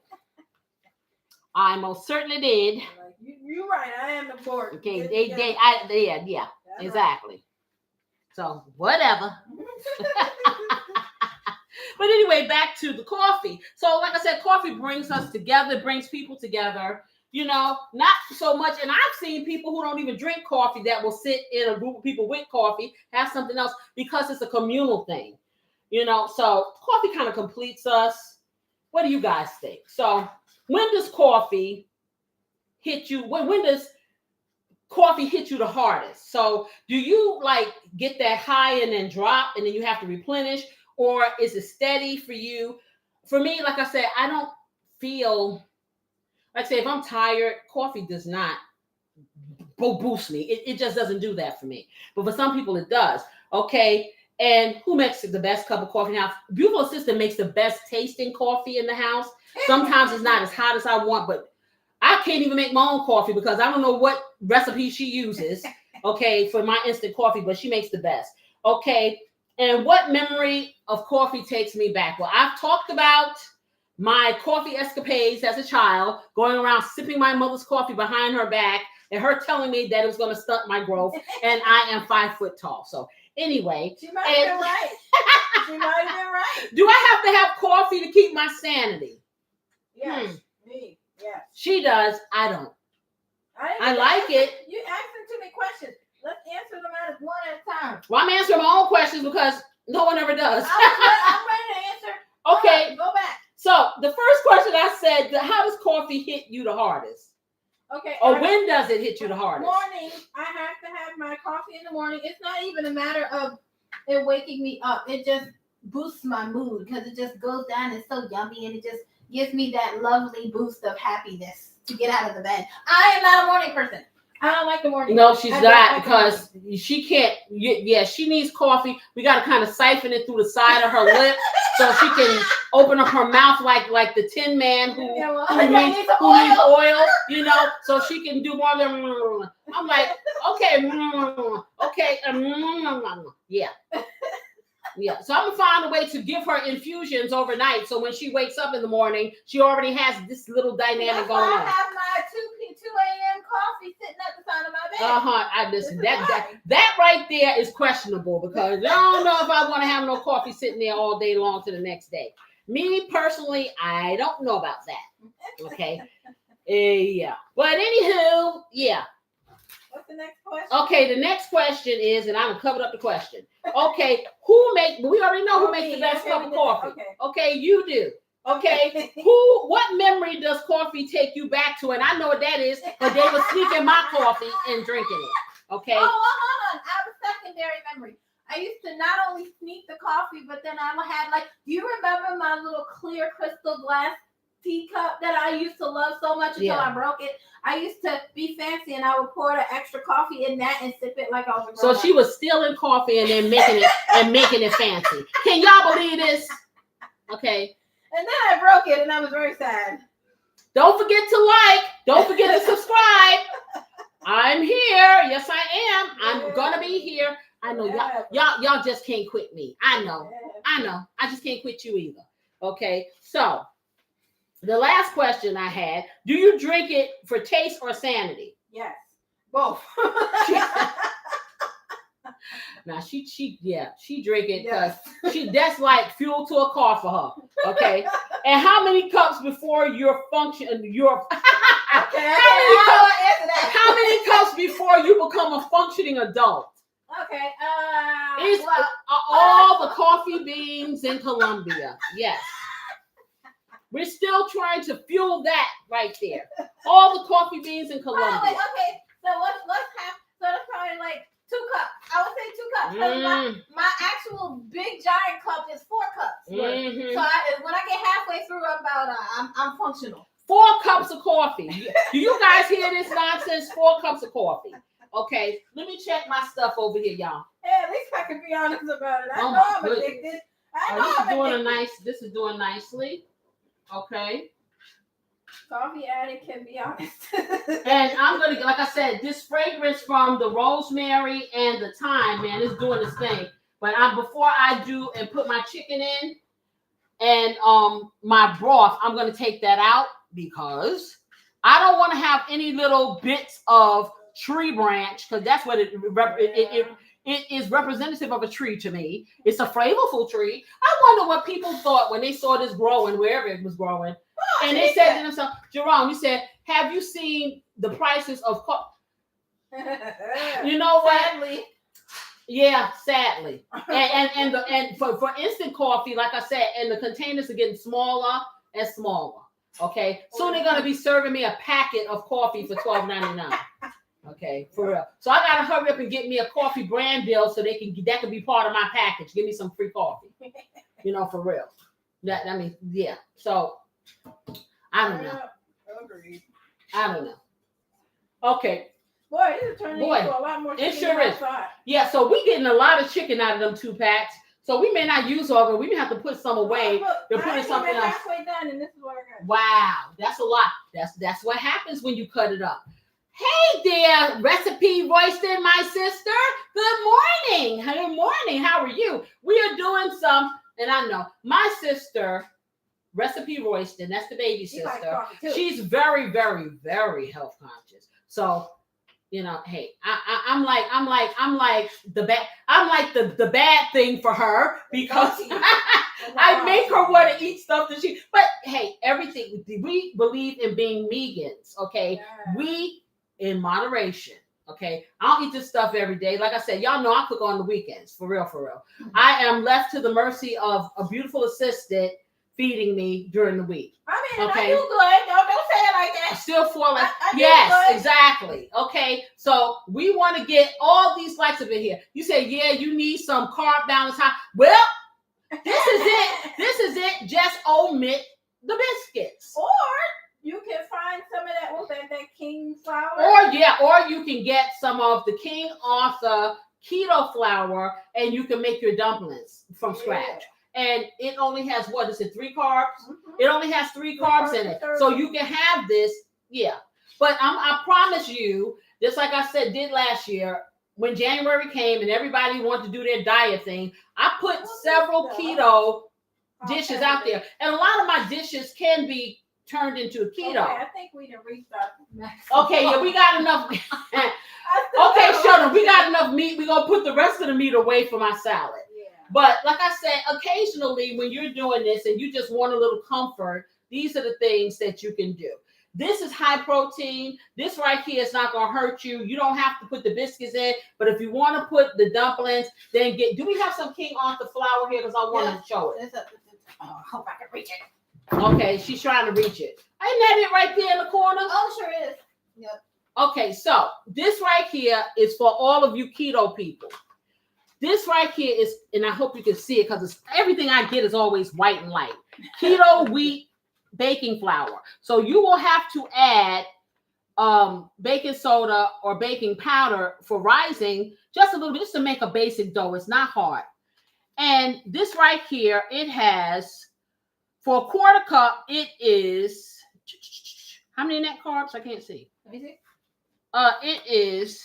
I most certainly did. You're right. I am the Borg. Okay, yeah, exactly. Right. So whatever. But anyway, back to the coffee. So like I said, coffee brings us together, brings people together, you know, not so much. And I've seen people who don't even drink coffee that will sit in a group of people with coffee, have something else because it's a communal thing, you know. So coffee kind of completes us. What do you guys think? So when does coffee hit you? When does coffee hit you the hardest? So do you like get that high and then drop and then you have to replenish, or is it steady for you? For me, like I said, I don't feel like, say, if I'm tired, coffee does not boost me. It just doesn't do that for me. But for some people it does. Okay. And who makes the best cup of coffee in the house? Beautiful assistant makes the best tasting coffee in the house. Sometimes it's not as hot as I want, but I can't even make my own coffee because I don't know what recipe she uses, okay, for my instant coffee, but she makes the best. Okay, and what memory of coffee takes me back? Well, I've talked about my coffee escapades as a child, going around sipping my mother's coffee behind her back and her telling me that it was going to stunt my growth, and I am 5 foot tall. So anyway. She might have been right. She might have been right. Do I have to have coffee to keep my sanity? Yes, me. Yes. She does. I don't. I like it. You asking too many questions. Let's answer them one at a time. Well, I'm answering my own questions because no one ever does. I'm ready to answer. Okay. Go back. So the first question I said, how does coffee hit you the hardest? Okay. Or when does it hit you the hardest? Morning. I have to have my coffee in the morning. It's not even a matter of it waking me up. It just boosts my mood because it just goes down. It's so yummy and it just gives me that lovely boost of happiness to get out of the bed. I am not a morning person. I don't like the morning. No, she's not, because she can't. Yeah, she needs coffee. We got to kind of siphon it through the side of her lip so she can open up her mouth like the Tin Man who needs oil, you know, so she can do more than. I'm like, okay, yeah. Yeah, so I'm gonna find a way to give her infusions overnight, so when she wakes up in the morning, she already has this little dynamic going on. I have my 2 a.m. coffee sitting at the side of my bed. I listen. That right there is questionable because I don't know if I want to have no coffee sitting there all day long to the next day. Me personally, I don't know about that. Okay. Yeah. But anywho, yeah. What's the next question? Okay, the next question is, and I'm covered up the question. Okay, we already know who makes the best cup of coffee. Okay, you do. Okay, what memory does coffee take you back to? And I know what that is, but they were sneaking my coffee and drinking it. Okay. Oh, well, hold on. I have a secondary memory. I used to not only sneak the coffee, but then I had do you remember my little clear crystal glass teacup that I used to love so much until I broke it? I used to be fancy and I would pour the extra coffee in that and sip it like I was a So she was stealing coffee and then making it fancy. Can y'all believe this? Okay. And then I broke it and I was very sad. Don't forget to like. Don't forget to subscribe. I'm here. Yes, I am. I'm gonna be here. I know y'all just can't quit me. I know. I just can't quit you either. Okay. So the last question I had: do you drink it for taste or sanity? Yes, both. Now she drink it because that's like fuel to a car for her. Okay. And how many cups before your function? How many cups before you become a functioning adult? Okay. All the coffee beans in Colombia. Yes. We're still trying to fuel that right there. All the coffee beans in Colombia. Oh, okay. So let's have. So that's probably like 2 cups. I would say 2 cups. Because my actual big giant cup is 4 cups. Mm-hmm. So when I get halfway through, I'm functional. 4 cups of coffee. Do you guys hear this nonsense? 4 cups of coffee. Okay, let me check my stuff over here, y'all. Hey, at least I can be honest about it. I know I'm addicted. This is doing nicely. Okay. Coffee addict can be honest. And I'm gonna, like I said, this fragrance from the rosemary and the thyme, man, is doing this thing. But before I do and put my chicken in and my broth, I'm gonna take that out because I don't want to have any little bits of tree branch because that's what it is representative of a tree to me. It's a flavorful tree. I wonder what people thought when they saw this growing wherever it was growing. And they said to themselves, Jerome, you said, have you seen the prices of coffee? You know what? Sadly. Yeah, sadly. And for instant coffee, like I said, and the containers are getting smaller and smaller. Okay. Soon they're gonna be serving me a packet of coffee for $12.99. Okay, for real. So I gotta hurry up and get me a coffee brand deal so that can be part of my package. Give me some free coffee. You know, for real. Yeah. So I don't know. Agreed. I don't know. Okay. Boy, this is turning into a lot more chicken. It sure is. Yeah, so we're getting a lot of chicken out of them 2 packs. So we may not use all of it. We may have to put some away. They're putting something else. Halfway done, and this is what I got. Wow, that's a lot. That's what happens when you cut it up. Hey there, Recipe Royston, my sister. Good morning. Good morning. How are you? We are doing some, and I know my sister, Recipe Royston, that's the baby sister. She's very, very, very health conscious. So, you know, hey, I'm like the bad thing for her because I make her want to eat stuff that but hey, everything, we believe in being vegans, okay? Yeah. We in moderation, okay? I don't eat this stuff every day. Like I said, y'all know I cook on the weekends, for real, for real. Mm-hmm. I am left to the mercy of a beautiful assistant feeding me during the week. I mean, okay? I do good. Don't say it like that. Still falling. Yes, exactly. Okay, so we want to get all these likes up in here. You say, yeah, you need some carb balance. Well, this is it. This is it. Just omit the biscuits. Or you can find some of that King flour. Or you can get some of the King Arthur keto flour and you can make your dumplings from scratch. And it only has, 3 carbs? Mm-hmm. It only has 3 carbs in it. So you can have this, But I promise you, just like I did last year, when January came and everybody wanted to do their diet thing, I put several keto dishes out there. And a lot of my dishes can be turned into a keto. Okay, I think we done reached our maximum. Okay, yeah, we got enough. Okay, children, we got enough meat. We're going to put the rest of the meat away for my salad. Yeah. But like I said, occasionally when you're doing this and you just want a little comfort, these are the things that you can do. This is high protein. This right here is not going to hurt you. You don't have to put the biscuits in. But if you want to put the dumplings, then do we have some King Arthur flour here? Because I want to show it. I hope I can reach it. Okay, she's trying to reach it. Ain't that it right there in the corner? Oh, sure is. Yep. Okay, so this right here is for all of you keto people. This right here is, and I hope you can see it because everything I get is always white and light. Keto wheat baking flour. So you will have to add baking soda or baking powder for rising just a little bit, just to make a basic dough. It's not hard. And this right here, it has, for a quarter cup, it is, how many net carbs? I can't see. Let me see. It is,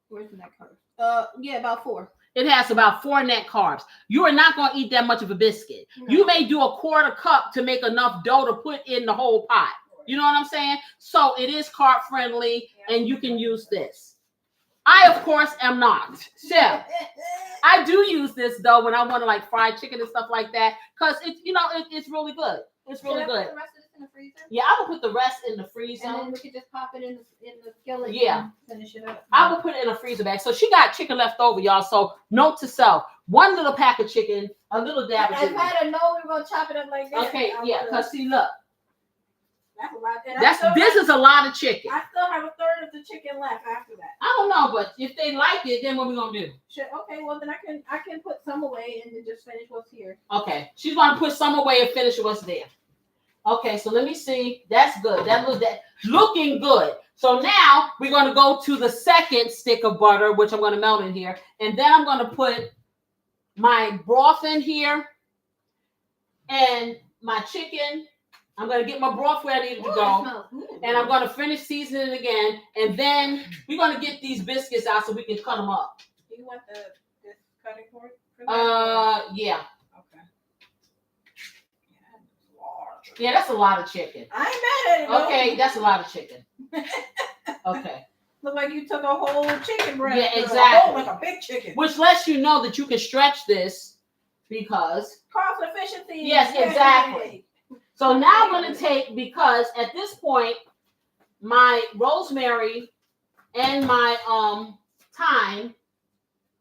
Where's the net carbs? Yeah, about 4. it has about 4 net carbs. You are not going to eat that much of a biscuit. No. You may do a quarter cup to make enough dough to put in the whole pot. You know what I'm saying? So it is carb friendly, and you can use this. I, of course, am not. So I do use this though when I want to like fried chicken and stuff like that, because it's, you know, it's really good. It's really good. Put the rest of this in the freezer? Yeah, I will put the rest in the freezer. And then we could just pop it in the skillet. Yeah. And finish it up. I will put it in a freezer bag. So she got chicken left over, y'all. So note to self: 1 little pack of chicken, a little dab of If chicken. I had known we were gonna chop it up like that. Okay, yeah, because see, look, That's a lot. this is a lot of chicken. I still have a third of the chicken left after that. I don't know, but if they like it, then what we gonna do? Okay, well then I can put some away and then just finish what's here. Okay, she's gonna put some away and finish what's there. Okay, so let me see. That's good. That looking good. So now we're gonna go to the second stick of butter, which I'm gonna melt in here, and then I'm gonna put my broth in here and my chicken. I'm gonna get my broth where I need it to go, and I'm gonna finish seasoning it again, and then we're gonna get these biscuits out so we can cut them up. Do you want this cutting board for that? Yeah. Okay. Yeah, that's a lot of chicken. I ain't mad at it. Okay, that's a lot of chicken. Okay. Look like you took a whole chicken breast. Yeah, exactly. Like a big chicken. Which lets you know that you can stretch this because. Cost efficiency. Yes, exactly. So now I'm going to take, because at this point, my rosemary and my thyme,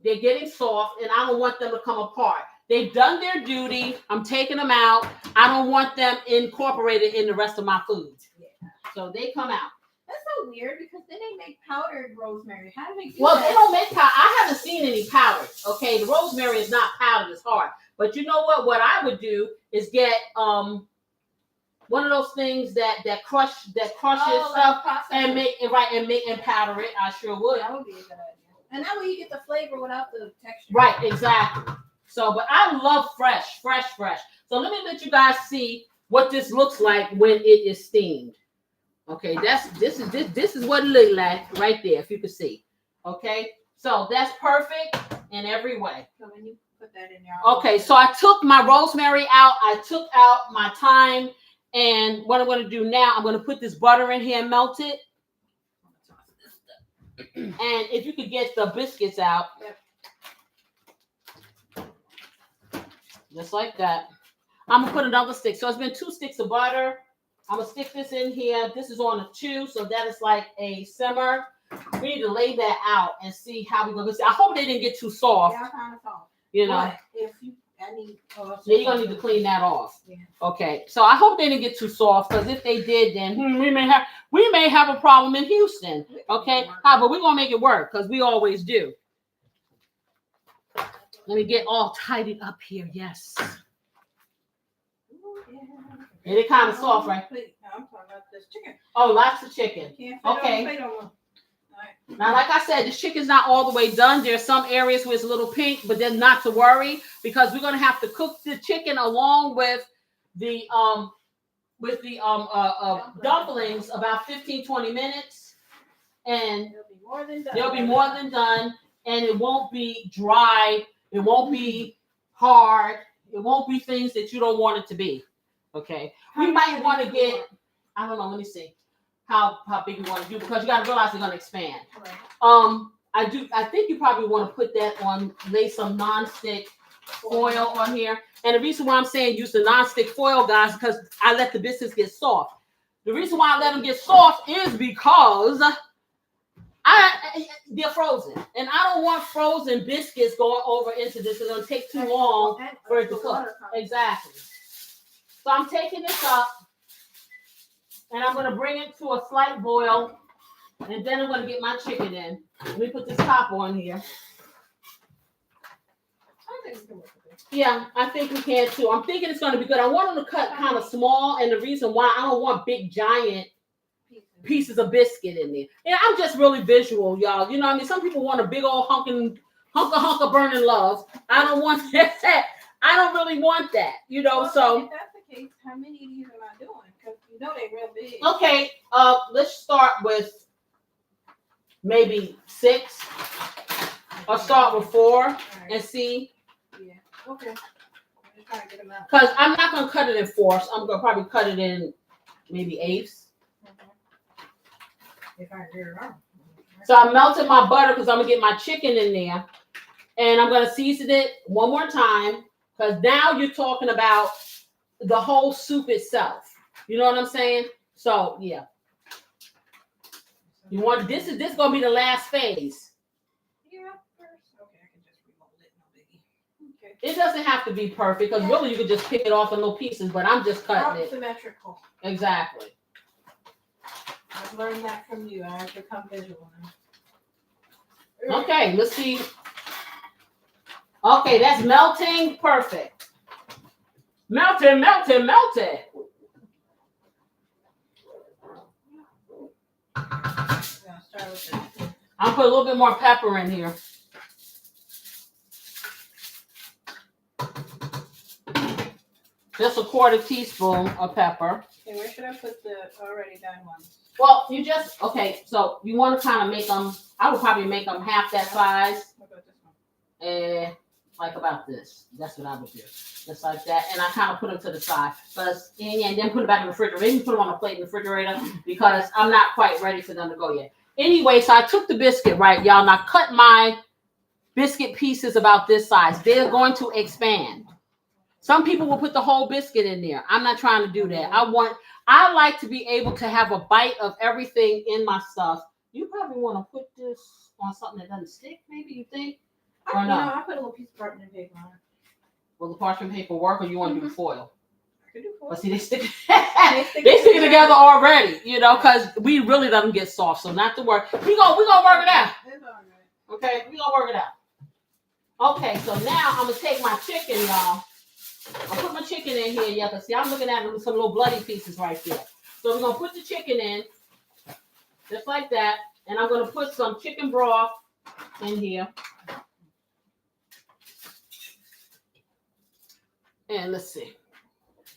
they're getting soft, and I don't want them to come apart. They've done their duty. I'm taking them out. I don't want them incorporated in the rest of my foods. Yeah. So they come out. That's so weird because then they make powdered rosemary. How do they do Well, that? they don't make powder. I haven't seen any powdered. Okay, the rosemary is not powdered. It's hard. But you know what? What I would do is get one of those things that crushes stuff and make it right and powder it. I sure would. That would be a good idea. And that way you get the flavor without the texture. Right, exactly. So, but I love fresh. So let me let you guys see what this looks like when it is steamed. Okay, this is what it looks like right there, if you can see. Okay, so that's perfect in every way. So when you put that in there. Okay, so I took my rosemary out. I took out my thyme. And what I'm going to do now, I'm going to put this butter in here and melt it. And if you could get the biscuits out. Yep. Just like that. I'm going to put another stick. So it's been 2 sticks of butter. I'm going to stick this in here. This is on a 2, so that is like a simmer. We need to lay that out and see how we're going to. I hope they didn't get too soft. Yeah, kind of soft. You know. But if you, yeah, you're going to need to clean that off. Yeah. Okay. So I hope they didn't get too soft, because if they did, then we may have a problem in Houston. Okay. But we're going to make it work, because we always do. Let me get all tidied up here. Yes. And it kind of soft, right? I'm talking about this chicken. Oh, lots of chicken. Okay. Now, like I said, this chicken's not all the way done. There's some areas where it's a little pink, but then not to worry, because we're gonna have to cook the chicken along with the dumplings about 15-20 minutes, and they'll be more than done, and it won't be dry. It won't be hard. It won't be things that you don't want it to be. Okay. We might want to get I don't know. Let me see how big you want to do because you got to realize they're going to expand. Right. I think you probably want to put that on, lay some nonstick foil on here. And the reason why I'm saying use the nonstick foil, guys, because I let the biscuits get soft. The reason why I let them get soft is because they're frozen, and I don't want frozen biscuits going over into this. It's gonna take too long for it to cook. Exactly. So I'm taking this up, and I'm gonna bring it to a slight boil, and then I'm gonna get my chicken in. Let me put this top on here. Yeah, I think we can too. I'm thinking it's gonna be good. I want them to cut kind of small, and the reason why I don't want big giant pieces of biscuit in there. And I'm just really visual, y'all. You know what I mean? Some people want a big old hunk of burning love. I don't want that. I don't really want that, you know. Well, so if that's the case, how many of these am I doing? Because you know they're real big. Okay, let's start with maybe 6. Or start with 4 Right. and see. Yeah. Okay. I'm just trying to get them out. Because I'm not gonna cut it in 4s. I'm gonna probably cut it in maybe 8s. If I get it wrong. So I'm melting my butter because I'm gonna get my chicken in there, and I'm gonna season it one more time because now you're talking about the whole soup itself. You know what I'm saying? So yeah, you want this is gonna be the last phase. Yeah. First. Okay, I can just remold it. No biggie. Okay. It doesn't have to be perfect because really you could just pick it off in little pieces, but I'm just cutting it. Symmetrical. Exactly. I've learned that from you. I have become visual now. Okay, let's see. Okay, that's melting. Perfect. Melting. I'll start with this. I'll put a little bit more pepper in here. Just a 1/4 teaspoon of pepper. Okay, where should I put the already done ones? Well, you just, okay, so you want to kind of make them, I would probably make them half that size. What about this one? Like about this. That's what I would do. Just like that. And I kind of put them to the side. And then put it back in the refrigerator. Maybe put them on a plate in the refrigerator because I'm not quite ready for them to go yet. Anyway, so I took the biscuit, right, y'all. Now cut my biscuit pieces about this size. They're going to expand. Some people will put the whole biscuit in there. I'm not trying to do that. I like to be able to have a bite of everything in my stuff. You probably want to put this on something that doesn't stick, maybe you think? Or no? I put a little piece of parchment paper on it. Will the parchment paper work or you want to do foil? I could do foil. But see, they stick together already, you know, because we really let them get soft. So not to worry. We're gonna work it out. It's all right. Okay, we're gonna work it out. Okay, so now I'm gonna take my chicken, y'all. I'll put my chicken in here, yeah, because see, I'm looking at some little bloody pieces right there. So we're going to put the chicken in, just like that. And I'm going to put some chicken broth in here. And let's see.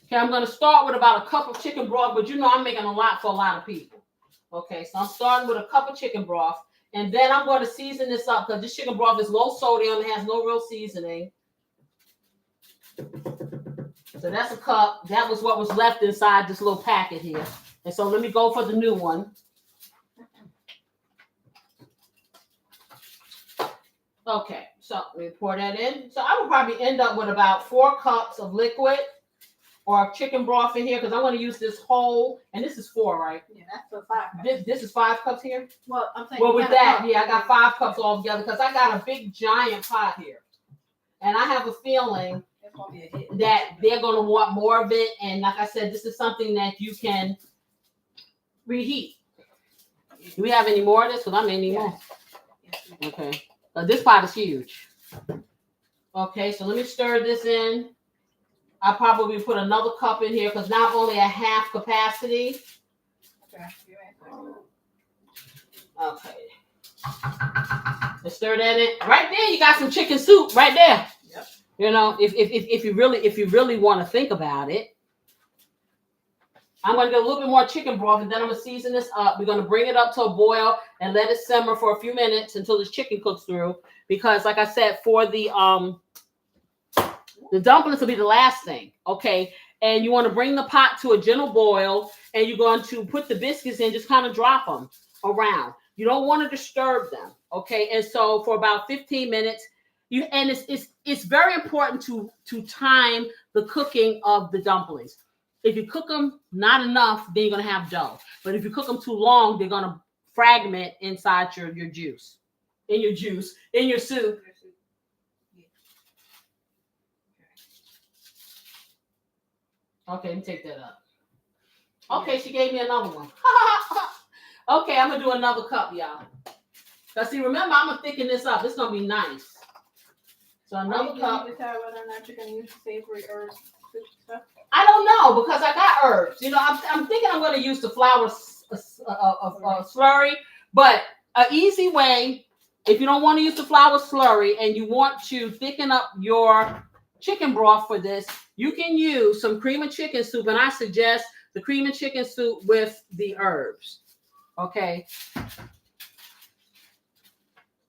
Okay, I'm going to start with about a cup of chicken broth, but you know I'm making a lot for a lot of people. Okay, so I'm starting with a cup of chicken broth. And then I'm going to season this up because this chicken broth is low sodium. It has no real seasoning. So that's a cup. That was what was left inside this little packet here. And so let me go for the new one. Okay, so let me pour that in. So I would probably end up with about 4 cups of liquid or chicken broth in here because I'm going to use this whole, and this is 4, right? Yeah, that's for 5 cups. This is 5 cups here? Well, I'm saying. Well, with that, yeah, I got 5 cups all together because I got a big giant pot here. And I have a feeling that they're going to want more of it. And like I said, this is something that you can reheat. Do we have any more of this? Because I may need more. Okay. This pot is huge. Okay, so let me stir this in. I'll probably put another cup in here because now I'm only at half capacity. Okay. Let's stir that in. Right there, you got some chicken soup right there. Yep. You know, if you really want to think about it. I'm going to get a little bit more chicken broth, and then I'm going to season this up. We're going to bring it up to a boil and let it simmer for a few minutes until this chicken cooks through. Because, like I said, for the dumplings will be the last thing, okay? and you want to bring the pot to a gentle boil, and you're going to put the biscuits in, just kind of drop them around. You don't want to disturb them, okay? And so for about 15 minutes, it's very important to time the cooking of the dumplings. If you cook them not enough, then you're going to have dough. But if you cook them too long, they're going to fragment inside your juice, in your soup. Okay, let me take that up. Okay, she gave me another one. Okay, I'm gonna do another cup, y'all. Cause see, remember, I'm gonna thicken this up. It's gonna be nice. So another cup. You decide whether or not you're gonna use savory herbs stuff? I don't know because I got herbs. You know, I'm thinking I'm gonna use the flour slurry, but an easy way, if you don't want to use the flour slurry and you want to thicken up your chicken broth for this, you can use some cream of chicken soup, and I suggest the cream of chicken soup with the herbs. Okay.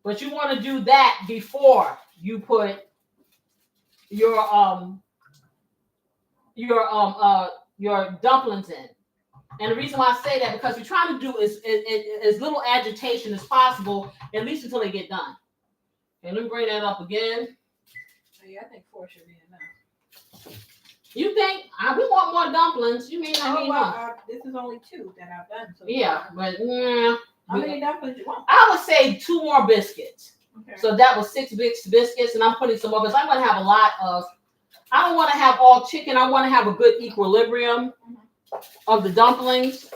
But you want to do that before you put your dumplings in. And the reason why I say that, because you're trying to do is as little agitation as possible, at least until they get done. Okay, let me bring that up again. Yeah, I think 4 should be enough. You think we want more dumplings? You mean I need more? This is only 2 that I've done. So yeah, but how many dumplings you want? I would say 2 more biscuits. Okay. So that was 6 biscuits, and I'm putting some more because I'm going to have a lot of. I don't want to have all chicken. I want to have a good equilibrium of the dumplings.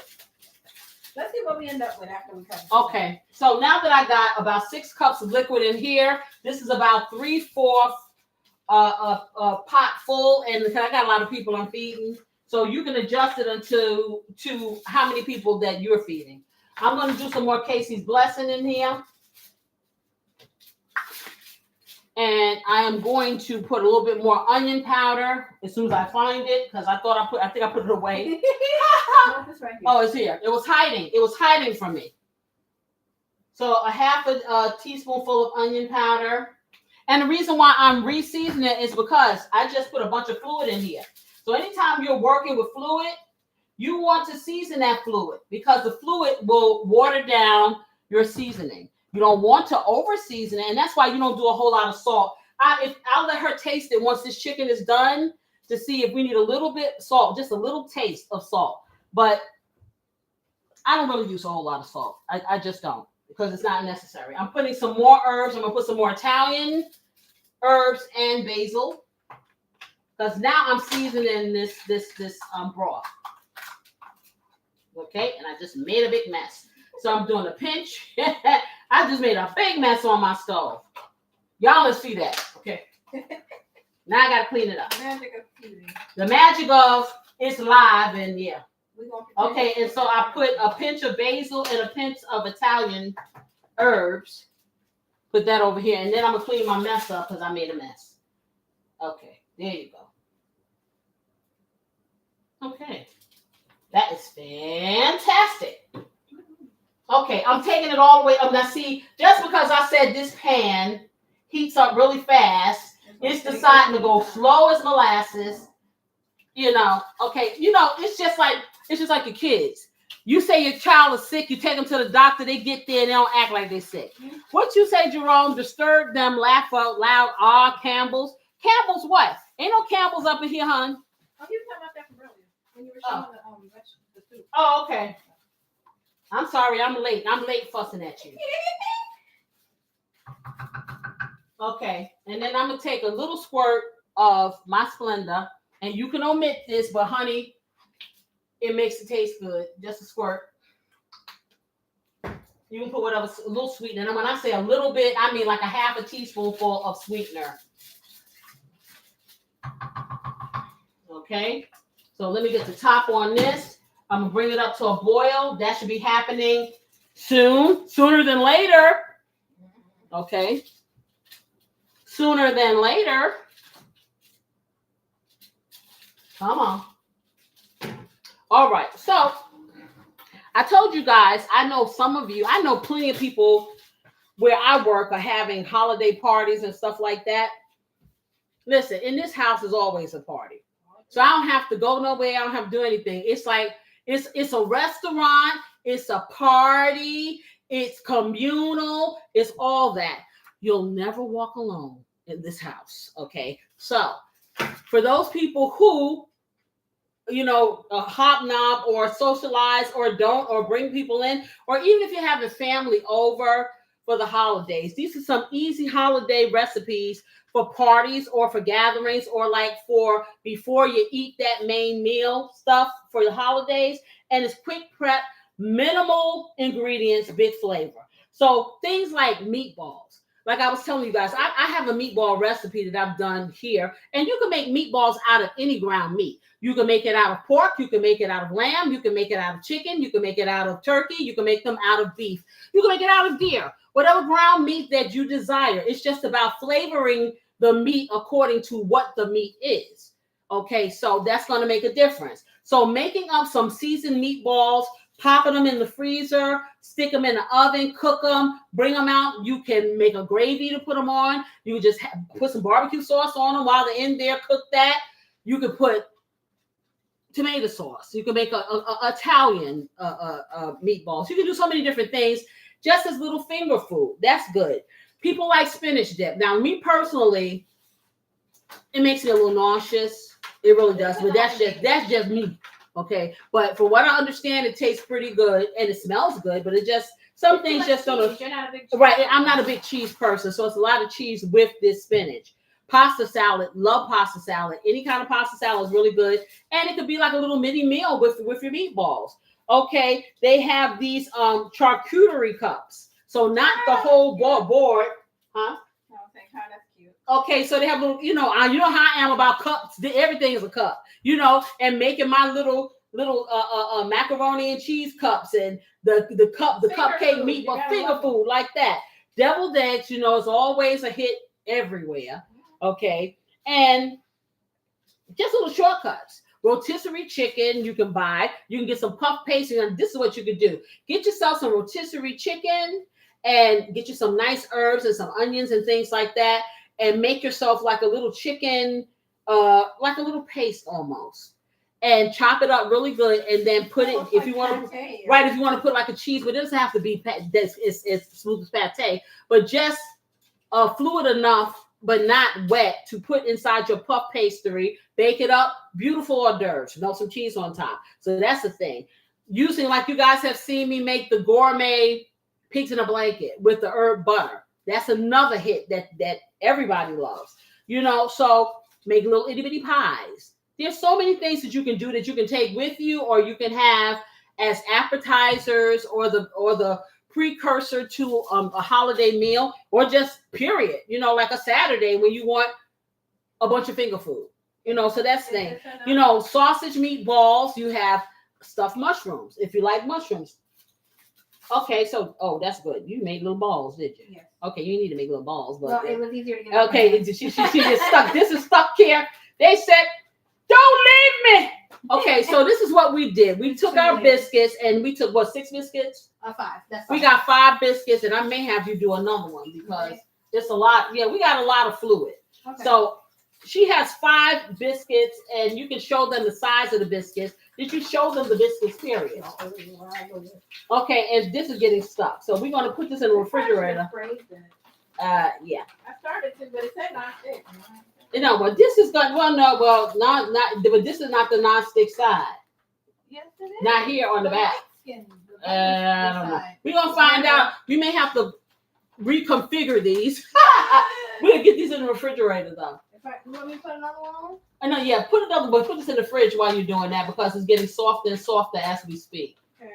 Let's see what we end up with after we cut. Okay, so now that I got about 6 cups of liquid in here, this is about 3/4 a pot full, and I got a lot of people I'm feeding, so you can adjust it to how many people that you're feeding. I'm going to do some more Casey's Blessing in here, and I am going to put a little bit more onion powder as soon as I find it, because I think I put it away. Oh, it's here. It was hiding from me. So a half a teaspoonful of onion powder. And the reason why I'm re-seasoning it is because I just put a bunch of fluid in here. So anytime you're working with fluid, you want to season that fluid because the fluid will water down your seasoning. You don't want to over-season it, and that's why you don't do a whole lot of salt. I'll let her taste it once this chicken is done to see if we need a little bit of salt, just a little taste of salt. But I don't really use a whole lot of salt. I just don't, because it's not necessary. I'm putting some more herbs. I'm going to put some more Italian herbs and basil, because now I'm seasoning this broth. Okay, and I just made a big mess. So I'm doing a pinch. I just made a big mess on my stove. Y'all let's see that. Okay. Now I got to clean it up. The magic of it's live, and yeah. Okay, and so I put a pinch of basil and a pinch of Italian herbs. Put that over here, and then I'm going to clean my mess up because I made a mess. Okay, there you go. Okay. That is fantastic. Okay, I'm taking it all the way up. Now, see, just because I said this pan heats up really fast, it's deciding to go slow as molasses. You know, okay, you know, it's just like your kids. You say your child is sick, you take them to the doctor, they get there and they don't act like they're sick. What you say, Jerome, disturb them, laugh out loud, Campbell's. Campbell's what? Ain't no Campbell's up in here, hon. Oh, you were talking about that from earlier when you were showing the soup. Oh, okay. I'm sorry, I'm late. I'm late fussing at you. Okay, and then I'm going to take a little squirt of my Splenda, and you can omit this, but honey, it makes it taste good. Just a squirt. You can put whatever, a little sweetener. And when I say a little bit, I mean like a half a teaspoonful of sweetener. Okay, so let me get the top on this. I'm going to bring it up to a boil. That should be happening soon. Sooner than later. Okay. Sooner than later. Come on. All right. So I told you guys, I know plenty of people where I work are having holiday parties and stuff like that. Listen, in this house is always a party. So I don't have to go nowhere. I don't have to do anything. It's like it's a restaurant. It's a party. It's communal. It's all that. You'll never walk alone in this house. Okay. So for those people who, hobnob or socialize or don't or bring people in, or even if you're having family over for the holidays, these are some easy holiday recipes for parties or for gatherings or like for before you eat that main meal stuff for the holidays. And it's quick prep, minimal ingredients, big flavor. So things like meatballs. Like I was telling you guys, I have a meatball recipe that I've done here, and you can make meatballs out of any ground meat. You can make it out of pork, you can make it out of lamb, you can make it out of chicken, you can make it out of turkey, you can make them out of beef, you can make it out of deer, whatever ground meat that you desire. It's just about flavoring the meat according to what the meat is. Okay, so that's going to make a difference. So making up some seasoned meatballs, popping them in the freezer, stick them in the oven, cook them, bring them out. You can make a gravy to put them on. You can just put some barbecue sauce on them while they're in there, cook that. You can put tomato sauce. You can make a Italian meatballs. You can do so many different things just as little finger food. That's good. People like spinach dip. Now, me personally, it makes me a little nauseous. It really does. But that's just me. Okay, but from what I understand, it tastes pretty good and it smells good. But it just some things just don't. Right, I'm not a big cheese person, so it's a lot of cheese with this spinach. Pasta salad, love pasta salad. Any kind of pasta salad is really good, and it could be like a little mini meal with your meatballs. Okay, they have these charcuterie cups, so not the whole board, huh? Okay, so they have little, how I am about cups. Everything is a cup, and making my little macaroni and cheese cups and the cupcake meatball finger food like that. Deviled eggs, is always a hit everywhere. Okay, and just little shortcuts. Rotisserie chicken you can buy. You can get some puff pastry, and this is what you can do. Get yourself some rotisserie chicken and get you some nice herbs and some onions and things like that. And make yourself like a little chicken, like a little paste almost, and chop it up really good, and then put it if you want to. Right, if you want to put like a cheese, but it doesn't have to be it's smooth as pate, but just fluid enough, but not wet to put inside your puff pastry. Bake it up, beautiful hors d'oeuvres. Some cheese on top. So that's the thing. Using like you guys have seen me make the gourmet pigs in a blanket with the herb butter. That's another hit that everybody loves, so make little itty bitty pies. There's so many things that you can do that you can take with you, or you can have as appetizers or the precursor to a holiday meal, or just period, like a Saturday when you want a bunch of finger food, so that's the thing. Sausage meatballs, you have stuffed mushrooms if you like mushrooms. Okay, so that's good. You made little balls, did you? Yes. Okay, you need to make little balls, but well, it was easier to get. Okay, she just stuck. This is stuck here. They said, "Don't leave me." Okay, so this is what we did. We took our biscuits and we took 6 biscuits? 5. That's 5. We got 5 biscuits, and I may have you do another one because it's a lot. Yeah, we got a lot of fluid. Okay. So she has 5 biscuits, and you can show them the size of the biscuits. Did you show them the biscuits, period? Okay, and this is getting stuck. So we're going to put this in the refrigerator. Yeah. I started to, but it said non-stick. But this is not, but this is not the non-stick side. Yes, it is. Not here on the back. I don't know. We're going to find out. We may have to reconfigure these. We'll get these in the refrigerator, though. You want me to put another one on? I know, yeah. Put this in the fridge while you're doing that because it's getting softer and softer as we speak. Okay.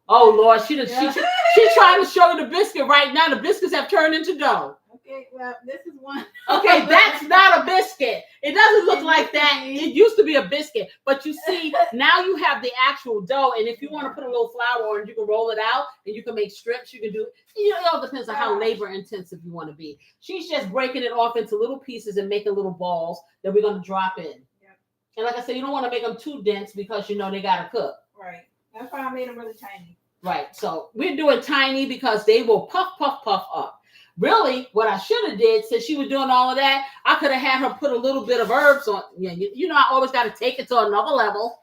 Oh Lord, she trying to show you the biscuit right now. The biscuits have turned into dough. Okay, well, this is one. Okay, that's not a biscuit. It doesn't look like that. It used to be a biscuit, but you see, now you have the actual dough, and if you want to put a little flour on it, you can roll it out, and you can make strips. You can do, it all depends on how labor intensive you want to be. She's just breaking it off into little pieces and making little balls that we're going to drop in. Yep. And like I said, you don't want to make them too dense because they got to cook. Right. That's why I made them really tiny. Right. So we're doing tiny because they will puff, puff, puff up. really, what I should have did, since she was doing all of that, I could have had her put a little bit of herbs on. Yeah, you know, I always got to take it to another level.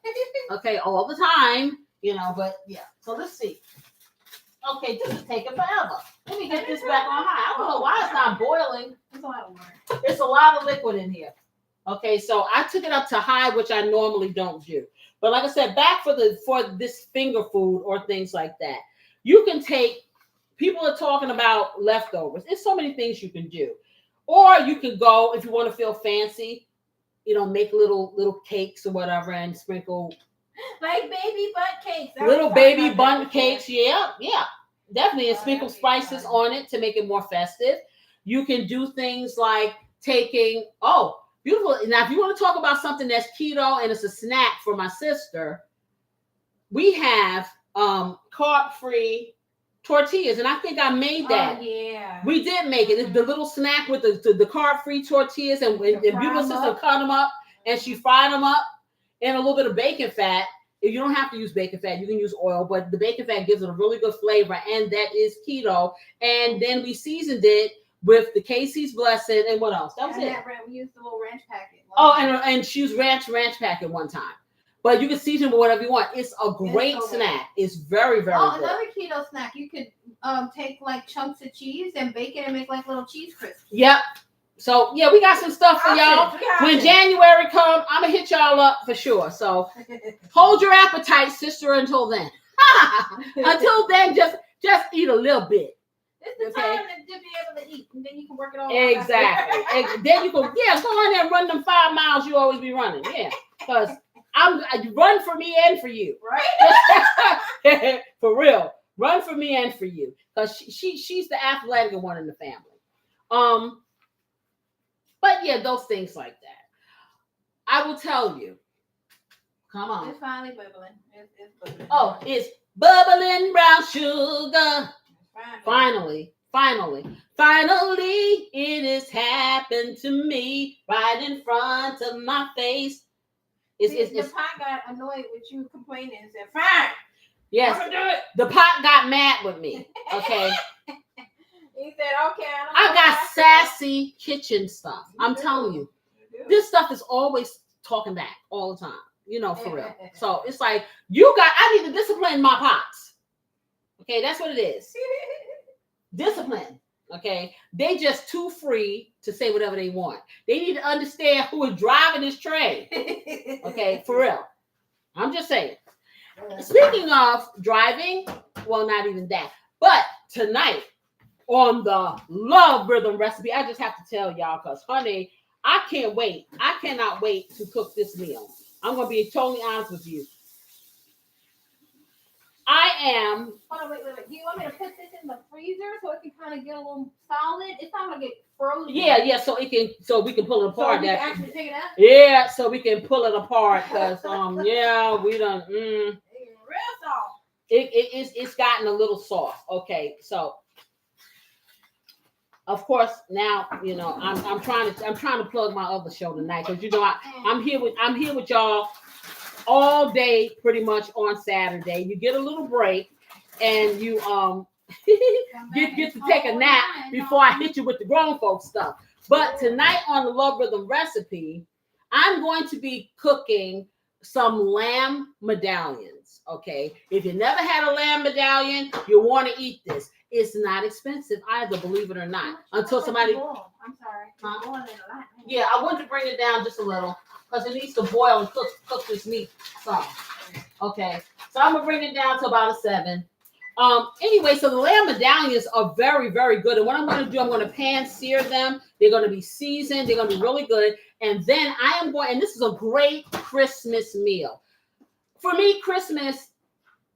Okay, all the time, you know. But yeah, so let's see. Okay, this is taking forever. Let me get this back on high. I don't know why it's not boiling. It's a lot of work. It's a lot of liquid in here. Okay, so I took it up to high, which I normally don't do. But like I said, back for this finger food or things like that, you can take. People are talking about leftovers. There's so many things you can do, or you can go if you want to feel fancy. You know, make little cakes or whatever and sprinkle. Like baby butt cakes. Little baby bun cakes, yeah, definitely, and sprinkle spices on it to make it more festive. You can do things like taking beautiful. Now, if you want to talk about something that's keto and it's a snack for my sister, we have carb-free tortillas, and I think I made that. Oh, yeah, we did make it. It's the little snack with the carb-free tortillas, and beautiful sister cut them up, and she fried them up. And a little bit of bacon fat. If you don't have to use bacon fat, you can use oil, but the bacon fat gives it a really good flavor, and that is keto. And then we seasoned it with the Casey's Blessed, and what else? That was it. We used the little ranch packet. And she used ranch packet one time. But you can season with whatever you want. It's a great snack. It's very, very good. Another keto snack. You could take like chunks of cheese and bake it and make like little cheese crisps. Yep. So, yeah, we got some stuff for y'all. When January comes, I'm going to hit y'all up for sure. So, hold your appetite, sister, until then. Until then, just eat a little bit. It's the time to be able to eat, and then you can work it all Exactly. Then you can, go on there and run them 5 miles you always be running. Yeah, because you run for me and for you. Right? For real. Run for me and for you. Because she's the athletic one in the family. But yeah, those things like that. I will tell you. Come on. It's finally bubbling. It's bubbling. Oh, it's bubbling brown sugar. Finally, it has happened to me right in front of my face. The pot got annoyed with you complaining and said, "Fine." Yes, I'm gonna do it. The pot got mad with me. Okay. He said, "Okay, I got sassy kitchen stuff. I'm telling you, this stuff is always talking back all the time. You know, for real. So it's like I need to discipline my pots. Okay, that's what it is. Discipline. Okay, they just too free to say whatever they want. They need to understand who is driving this train. Okay, for real. I'm just saying. Speaking of driving, well, not even that, but tonight on the Love Rhythm recipe, I just have to tell y'all because, honey, I can't wait. I cannot wait to cook this meal. I'm going to be totally honest with you. I am. Hold on, wait. Do you want me to put this in the freezer so it can kind of get a little solid? It's not going to get frozen. Yeah. So we can pull it apart. So we can actually take it out? Yeah, so we can pull it apart because we done. Real soft. It's gotten a little soft. Okay, so of course now I'm trying to plug my other show tonight because I'm here with y'all all day pretty much on Saturday. You get a little break and you get to take a nap before I hit you with the grown folks stuff. But tonight on the Love Rhythm recipe, I'm going to be cooking some lamb medallions. Okay, if you never had a lamb medallion, you want to eat this. It's not expensive either, believe it or not. Until somebody. I'm sorry. Huh? Yeah, I want to bring it down just a little because it needs to boil and cook this meat some. Okay, so I'm gonna bring it down to about a 7. Anyway, so the lamb medallions are very, very good. And what I'm going to do, I'm going to pan sear them. They're going to be seasoned. They're going to be really good. And then and this is a great Christmas meal. For me, Christmas,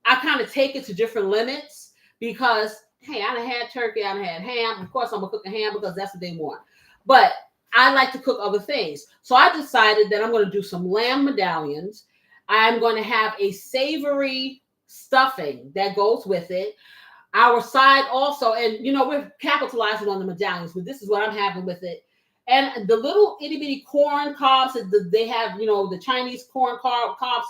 I kind of take it to different limits because, hey, I done had turkey, I done had ham. Of course, I'm going to cook a ham because that's what they want. But I like to cook other things. So I decided that I'm going to do some lamb medallions. I'm going to have a savory stuffing that goes with it. Our side also, and we're capitalizing on the medallions, but this is what I'm having with it. And the little itty bitty corn cobs, they have, the Chinese corn cobs,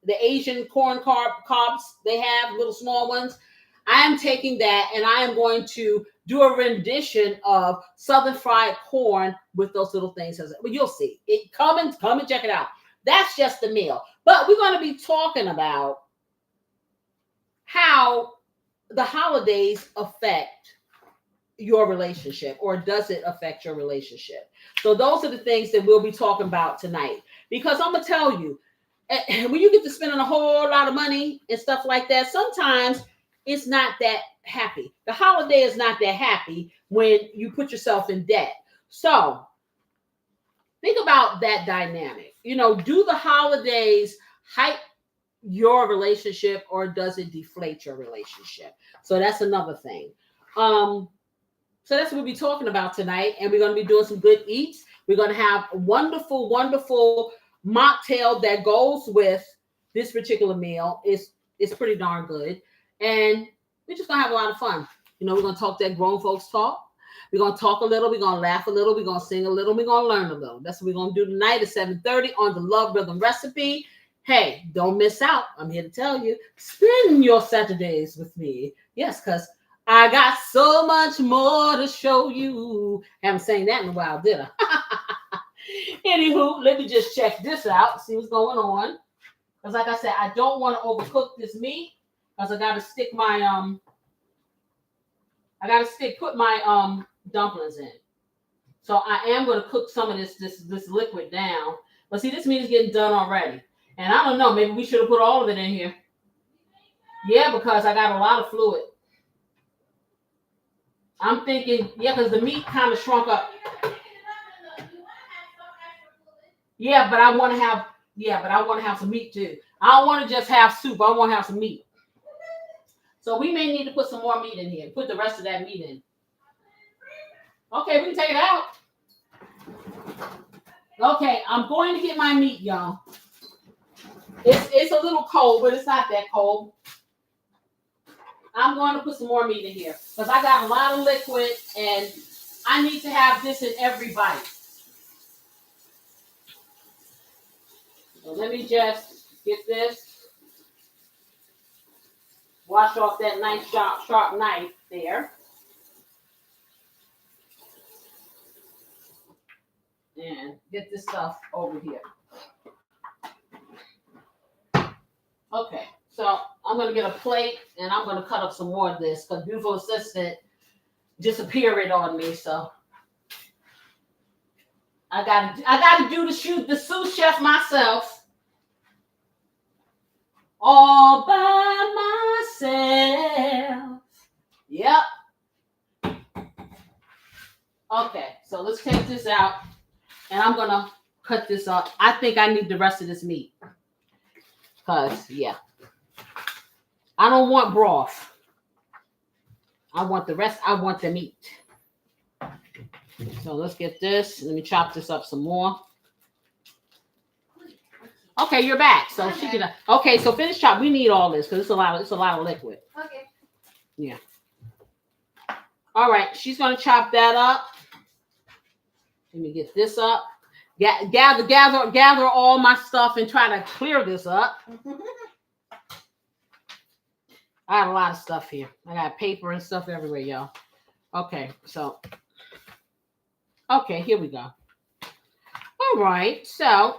the Asian corn cobs, they have little small ones. I am taking that and I am going to do a rendition of Southern fried corn with those little things. Well, you'll see. Come and check it out. That's just the meal. But we're going to be talking about how the holidays affect your relationship, or does it affect your relationship? So those are the things that we'll be talking about tonight. Because I'm going to tell you, when you get to spending a whole lot of money and stuff like that, sometimes it's not that happy. The holiday is not that happy when you put yourself in debt. So think about that dynamic. Do the holidays hype your relationship, or does it deflate your relationship? So that's another thing. So that's what we'll be talking about tonight. And we're going to be doing some good eats. We're going to have a wonderful, wonderful mocktail that goes with this particular meal. It's pretty darn good. And we're just going to have a lot of fun. We're going to talk that grown folks talk. We're going to talk a little. We're going to laugh a little. We're going to sing a little. We're going to learn a little. That's what we're going to do tonight at 7:30 on the Love Rhythm Recipe. Hey, don't miss out. I'm here to tell you, spend your Saturdays with me. Yes, because I got so much more to show you. Haven't sang that in a while, did I? Anywho, let me just check this out, see what's going on. Because like I said, I don't want to overcook this meat, because I got to stick my put my dumplings in. So I am going to cook some of this liquid down. But see, this meat is getting done already. And I don't know, maybe we should have put all of it in here. Yeah, because I got a lot of fluid. I'm thinking, yeah, because the meat kind of shrunk up. Yeah, but I want to have some meat too. I don't want to just have soup. I want to have some meat. So we may need to put some more meat in here. Put the rest of that meat in. Okay, we can take it out. Okay, I'm going to get my meat, y'all. It's a little cold, but it's not that cold. I'm going to put some more meat in here because I got a lot of liquid and I need to have this in every bite. So let me just get this. Wash off that nice sharp knife there. And get this stuff over here. Okay, so I'm going to get a plate and I'm going to cut up some more of this because beautiful assistant disappeared on me. So I got to do the sous chef myself. All by myself. Yep. Okay, so let's take this out. And I'm going to cut this up. I think I need the rest of this meat. Because, yeah. I don't want broth. I want the rest. I want the meat. So let's get this. Let me chop this up some more. Okay, you're back. So she can. Okay, so finish chop. We need all this because it's a lot of liquid. Okay. Yeah. All right, she's gonna chop that up. Let me get this up. Gather all my stuff and try to clear this up. I have a lot of stuff here. I got paper and stuff everywhere, y'all. Okay, so. Okay, here we go. All right, so.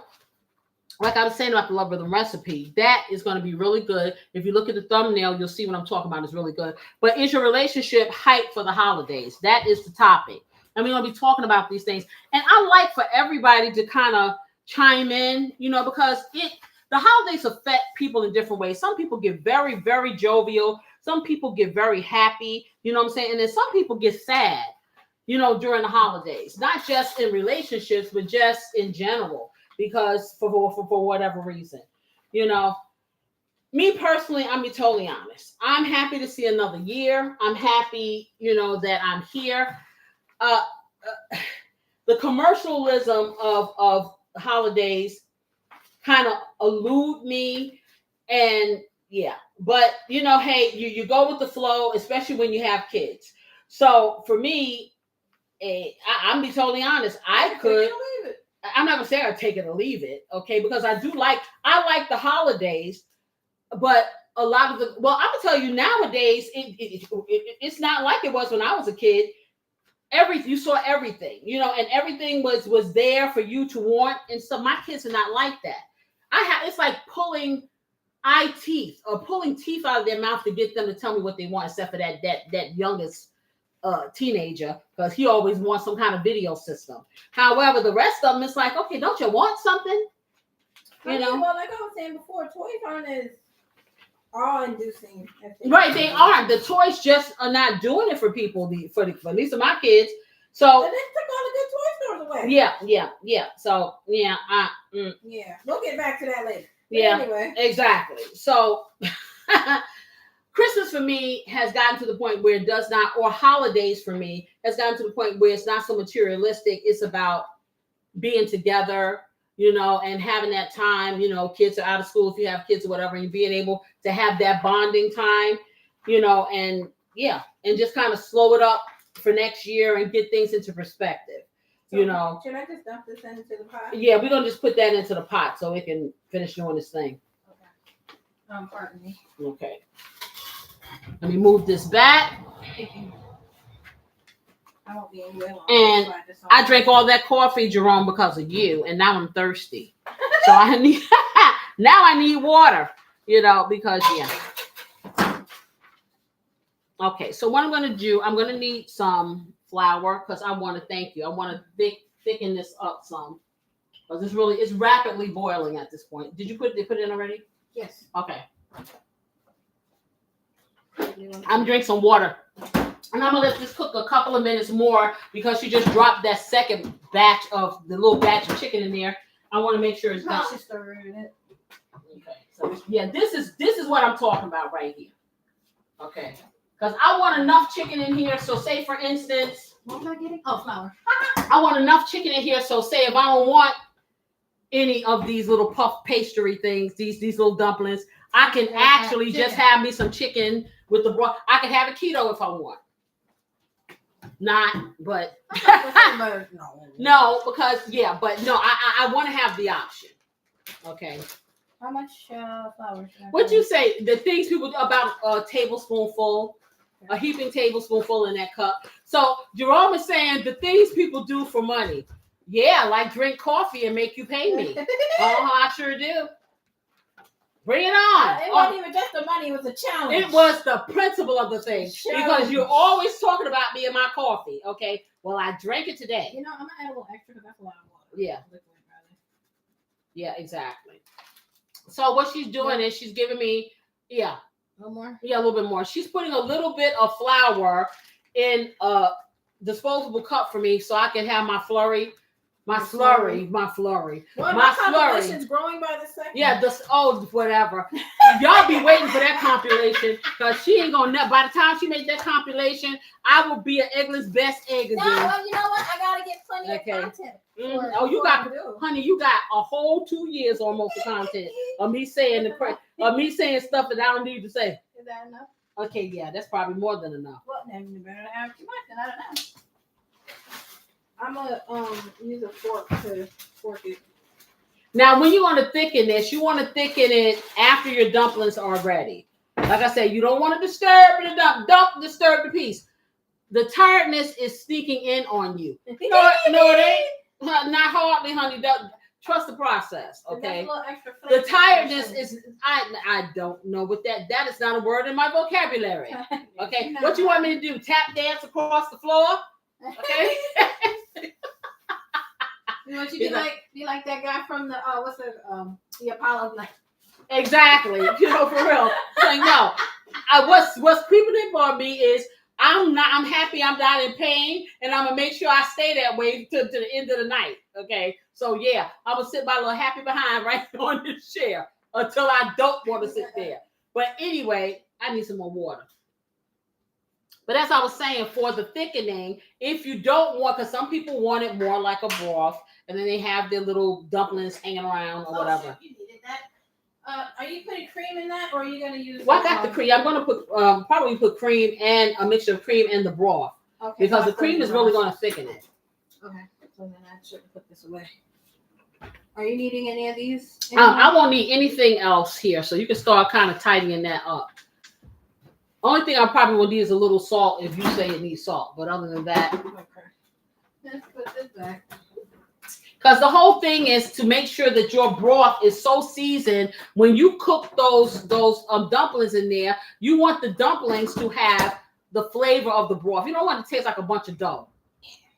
Like I was saying about the Love Rhythm Recipe, that is going to be really good. If you look at the thumbnail, you'll see what I'm talking about. It's really good. But is your relationship hyped for the holidays? That is the topic. And we're going to be talking about these things. And I like for everybody to kind of chime in, because the holidays affect people in different ways. Some people get very, very jovial. Some people get very happy. You know what I'm saying? And then some people get sad, during the holidays. Not just in relationships, but just in general. Because for whatever reason, me personally, I'm be totally honest. I'm happy to see another year. I'm happy, that I'm here. The commercialism of holidays kind of elude me, and yeah. But hey, you go with the flow, especially when you have kids. So for me, I'm be totally honest. I could. I'm not gonna say I'll take it or leave it, okay? Because I like the holidays, but a lot of the, well, I'm gonna tell you nowadays, it's not like it was when I was a kid. You saw everything, and everything was there for you to want. And so my kids are not like that. It's like pulling eye teeth or pulling teeth out of their mouth to get them to tell me what they want, except for that youngest teenager, because he always wants some kind of video system. However, the rest of them, it's like, okay, don't you want something? Well, like I was saying before, toys aren't as awe-inducing. Right, they aren't. The toys just are not doing it for people. For at least of my kids. So and they took all the good toy stores away. Yeah. So yeah, yeah, we'll get back to that later. But yeah, anyway, exactly. So Christmas for me has gotten to the point where it does not, or holidays for me has gotten to the point where it's not so materialistic. It's about being together, and having that time. Kids are out of school if you have kids or whatever, and being able to have that bonding time, and just kind of slow it up for next year and get things into perspective. So, should I just dump this into the pot? Yeah, we're gonna just put that into the pot so it can finish doing this thing. Okay. Pardon me. Okay. Let me move this back. I won't be anywhere long. And I drank all that coffee, Jerome, because of you, and now I'm thirsty. So I need now I need water, because Okay, so what I'm going to do, I'm going to need some flour because I want to thank you. I want to thicken this up some because it's rapidly boiling at this point. Did you put it in already? Yes. Okay. I'm drinking some water. And I'm going to let this cook a couple of minutes more because she just dropped that second batch of the little batch of chicken in there. I want to make sure it's done. She's stirring it. Okay. So yeah, this is what I'm talking about right here. Okay. Because I want enough chicken in here. So say, for instance, what am I getting? Oh, flour. I want enough chicken in here. So say if I don't want any of these little puff pastry things, these little dumplings, I can actually just have me some chicken with the broth. I can have a keto if I want. Not, but no, because I want to have the option. Okay. How much flour? What'd you say? The things people do about a tablespoonful, a heaping tablespoonful in that cup. So Jerome is saying the things people do for money. Yeah, like drink coffee and make you pay me. I sure do. Bring it on. It wasn't even just the money, it was a challenge. It was the principle of the thing. Because you're always talking about me and my coffee. Okay. Well, I drank it today. I'm gonna add a little extra because that's a lot of water. Yeah. Yeah, exactly. So what she's doing is she's giving me, a little more. Yeah, a little bit more. She's putting a little bit of flour in a disposable cup for me so I can have my slurry. Well, my compilation's growing by the second. Yeah, whatever. Y'all be waiting for that compilation because she ain't gonna. By the time she makes that compilation, I will be an Eggland's best egg again. No, well, you know what? I gotta get plenty of content. Oh, you got a whole 2 years almost of content of me saying stuff that I don't need to say. Is that enough? Okay, yeah, that's probably more than enough. Well, then you better have too much, and I don't know. I'm gonna use a fork to fork it. Now, when you want to thicken this, you want to thicken it after your dumplings are ready. Like I said, you don't want to disturb the don't disturb the piece. The tiredness is sneaking in on you. No, it ain't. Not hardly, honey. Trust the process, okay? The tiredness is. I don't know what that is not a word in my vocabulary. Okay, what you want me to do? Tap dance across the floor? Okay. You want you to be like that guy from the the Apollo night. Exactly. For real. Like, no. What's creeping in on me is I'm happy I'm not in pain, and I'm gonna make sure I stay that way to the end of the night. Okay. So yeah, I'm gonna sit my little happy behind right on this chair until I don't want to sit there. But anyway, I need some more water. But as I was saying, for the thickening, if you don't want, because some people want it more like a broth, and then they have their little dumplings hanging around or whatever. You needed that. Are you putting cream in that, or are you going to use? Well, I got the cream. I'm going to put probably put cream and a mixture of cream and the broth, because the cream is really going to thicken it. Okay, so then I should put this away. Are you needing any of these? I won't need anything else here, so you can start kind of tidying that up. Only thing I probably will need is a little salt if you say it needs salt, but other than that, Okay. Let's put this back. because the whole thing is to make sure that your broth is so seasoned. When you cook those dumplings in there, you want the dumplings to have the flavor of the broth. You don't want it to taste like a bunch of dough.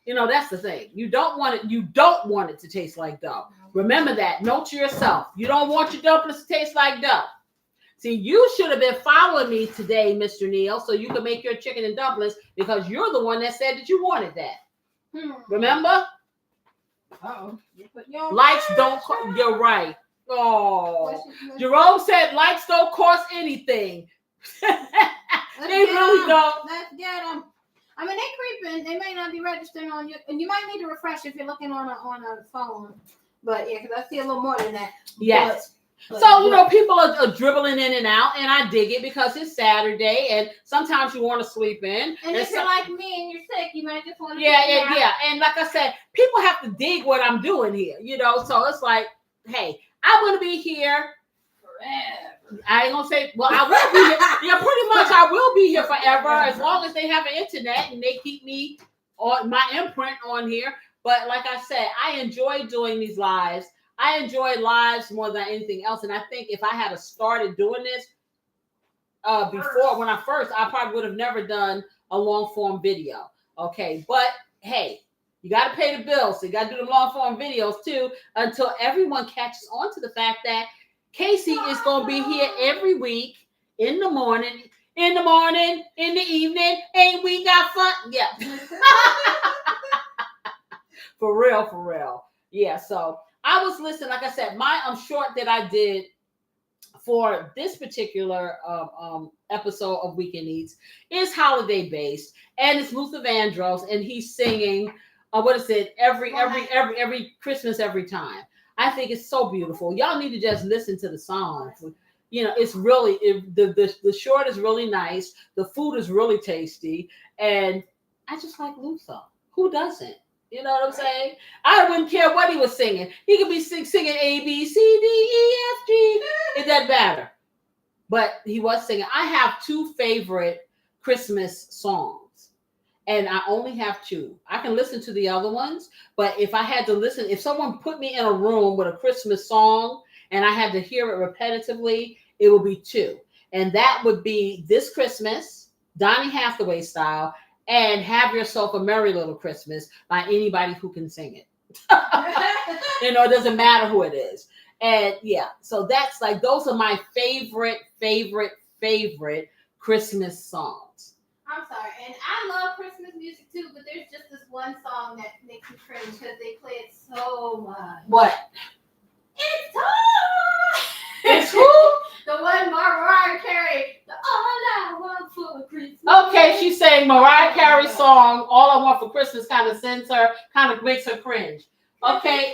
You know, that's the thing. You don't want it to taste like dough. Remember that. Note to yourself. You don't want your dumplings to taste like dough. See, you should have been following me today, Mr. Neal, so you can make your chicken and dumplings, because you're the one that said that you wanted that. Remember? Uh-oh. Lights don't cost. You're right. Oh, Jerome said lights don't cost anything. They really don't. Let's get them. I mean, they creeping. They may not be registering on you, and you might need to refresh if you're looking on a phone. But yeah, because I see a little more than that. Yes. So, you know, people are dribbling in and out, and I dig it because it's Saturday, and sometimes you want to sleep in. And if you're like me and you're sick, you might just want to. Yeah. And like I said, people have to dig what I'm doing here, you know. So it's like, hey, I'm going to be here forever. I ain't going to say, well, I will be here. Yeah, pretty much I will be here forever as long as they have an internet and they keep me on my imprint on here. But like I said, I enjoy doing these lives. I enjoy lives more than anything else. And I think if I had started doing this before, when I probably would have never done a long form video. Okay. But hey, you got to pay the bills. So you got to do the long form videos too, until everyone catches on to the fact that Casey is going to be here every week in the morning, in the evening. Ain't we got fun? Yeah. For real. Yeah. So I was listening, like I said, my short that I did for this particular episode of Weekend Eats is holiday based, and it's Luther Vandross, and he's singing every Christmas every time. I think it's so beautiful. Y'all need to just listen to the song. You know, it's really the short is really nice. The food is really tasty, and I just like Luther. Who doesn't? You know what I'm saying? I wouldn't care what he was singing. He could be singing A, B, C, D, E, F, G. It doesn't matter. But he was singing. I have two favorite Christmas songs. And I only have two. I can listen to the other ones. But if I had to listen, if someone put me in a room with a Christmas song and I had to hear it repetitively, it would be two. And that would be This Christmas, Donny Hathaway style, and Have Yourself a Merry Little Christmas by anybody who can sing it. You know, it doesn't matter who it is. And yeah, so that's like, those are my favorite Christmas songs. I'm sorry, and I love Christmas music too, but there's just this one song that makes me cringe because they play it so much. What? It's time! It's who? The one Mariah Carey, the All I Want for Christmas. Okay, she's saying Mariah Carey's song, All I Want for Christmas, kind of makes her cringe. Okay,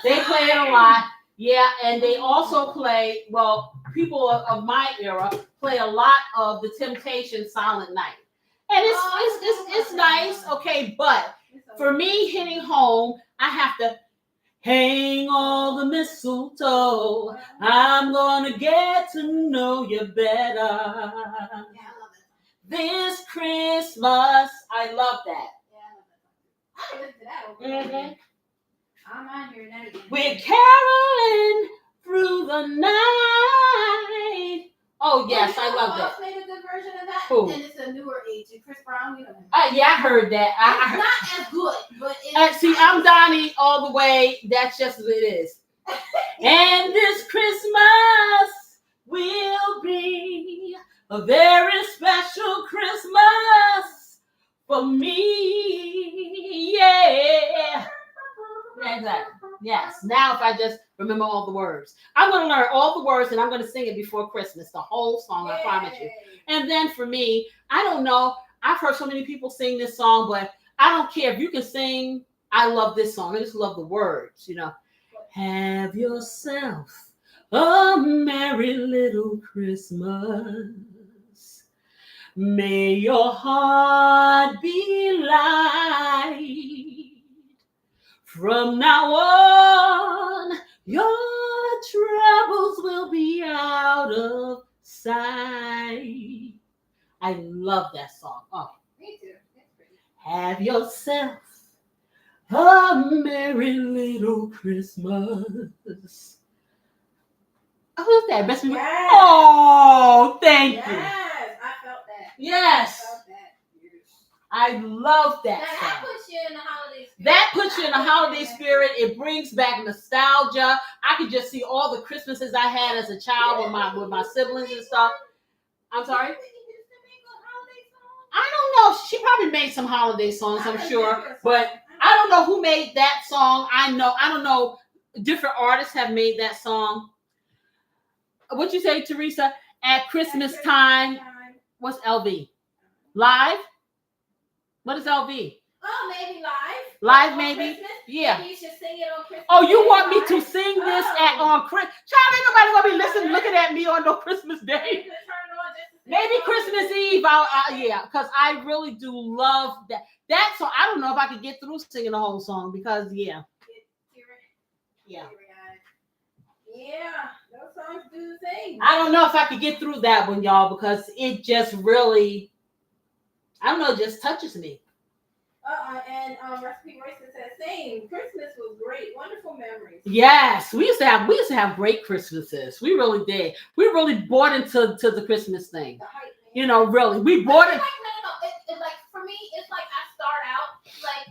they play it a lot. Yeah, and they also play, well, people of my era play a lot of The Temptations' Silent Night. And it's nice, okay, but for me hitting home, I have to hang all the mistletoe. I'm gonna get to know you better. Yeah, I love it. This Christmas. I love that. Yeah, I love that. I listened to that over I'm on here that again. We're caroling through the night. Oh, yes, I love that. Made a good version of that. Who? And it's a newer age. And Chris Brown, you know. Yeah, I heard that. It's not as good, but it's. See, I'm Donnie all the way. That's just what it is. And this Christmas will be a very special Christmas for me. Yeah. Yeah, exactly. Yes. Now, if I just remember all the words, I'm going to learn all the words and I'm going to sing it before Christmas, the whole song, I promise you. And then for me, I don't know. I've heard so many people sing this song, but I don't care if you can sing. I love this song. I just love the words, you know. Have yourself a merry little Christmas. May your heart be light. From now on, your troubles will be out of sight. I love that song. Oh, Me too. That's pretty. have yourself a merry little Christmas. Oh, who's that? Best friend? Yes. Oh, thank you. Yes, I felt that. Yes. I felt that. I love that Now that song. puts you in the holiday spirit. That puts you in the holiday spirit. It brings back nostalgia. I could just see all the Christmases I had as a child with my siblings and stuff. I'm sorry? I don't know. She probably made some holiday songs, I'm sure. But I don't know who made that song. I don't know. Different artists have made that song. What'd you say, Teresa? At Christmas time. What's LV? Live? What is LV? Oh, maybe live. Live, On maybe? Christmas? Yeah. Maybe you should sing it on Christmas. Oh, you Day want me live? to sing this Oh. on Christmas? Child, ain't nobody gonna be listening, looking at me on no Christmas Maybe day. you could turn it on just to sing Maybe it on Christmas Eve, yeah, because I really do love that. That song, I don't know if I could get through singing the whole song because, yeah. Yeah. Yeah, those songs do the thing. I don't know if I could get through that one, y'all, because it just really, I don't know, it just touches me. And Recipe Royce said same. Christmas was great, wonderful memories. Yes, we used to have great Christmases. We really did. We really bought into the Christmas thing. The hype, man. You know, really, we bought it. No. It like for me, it's like I start out like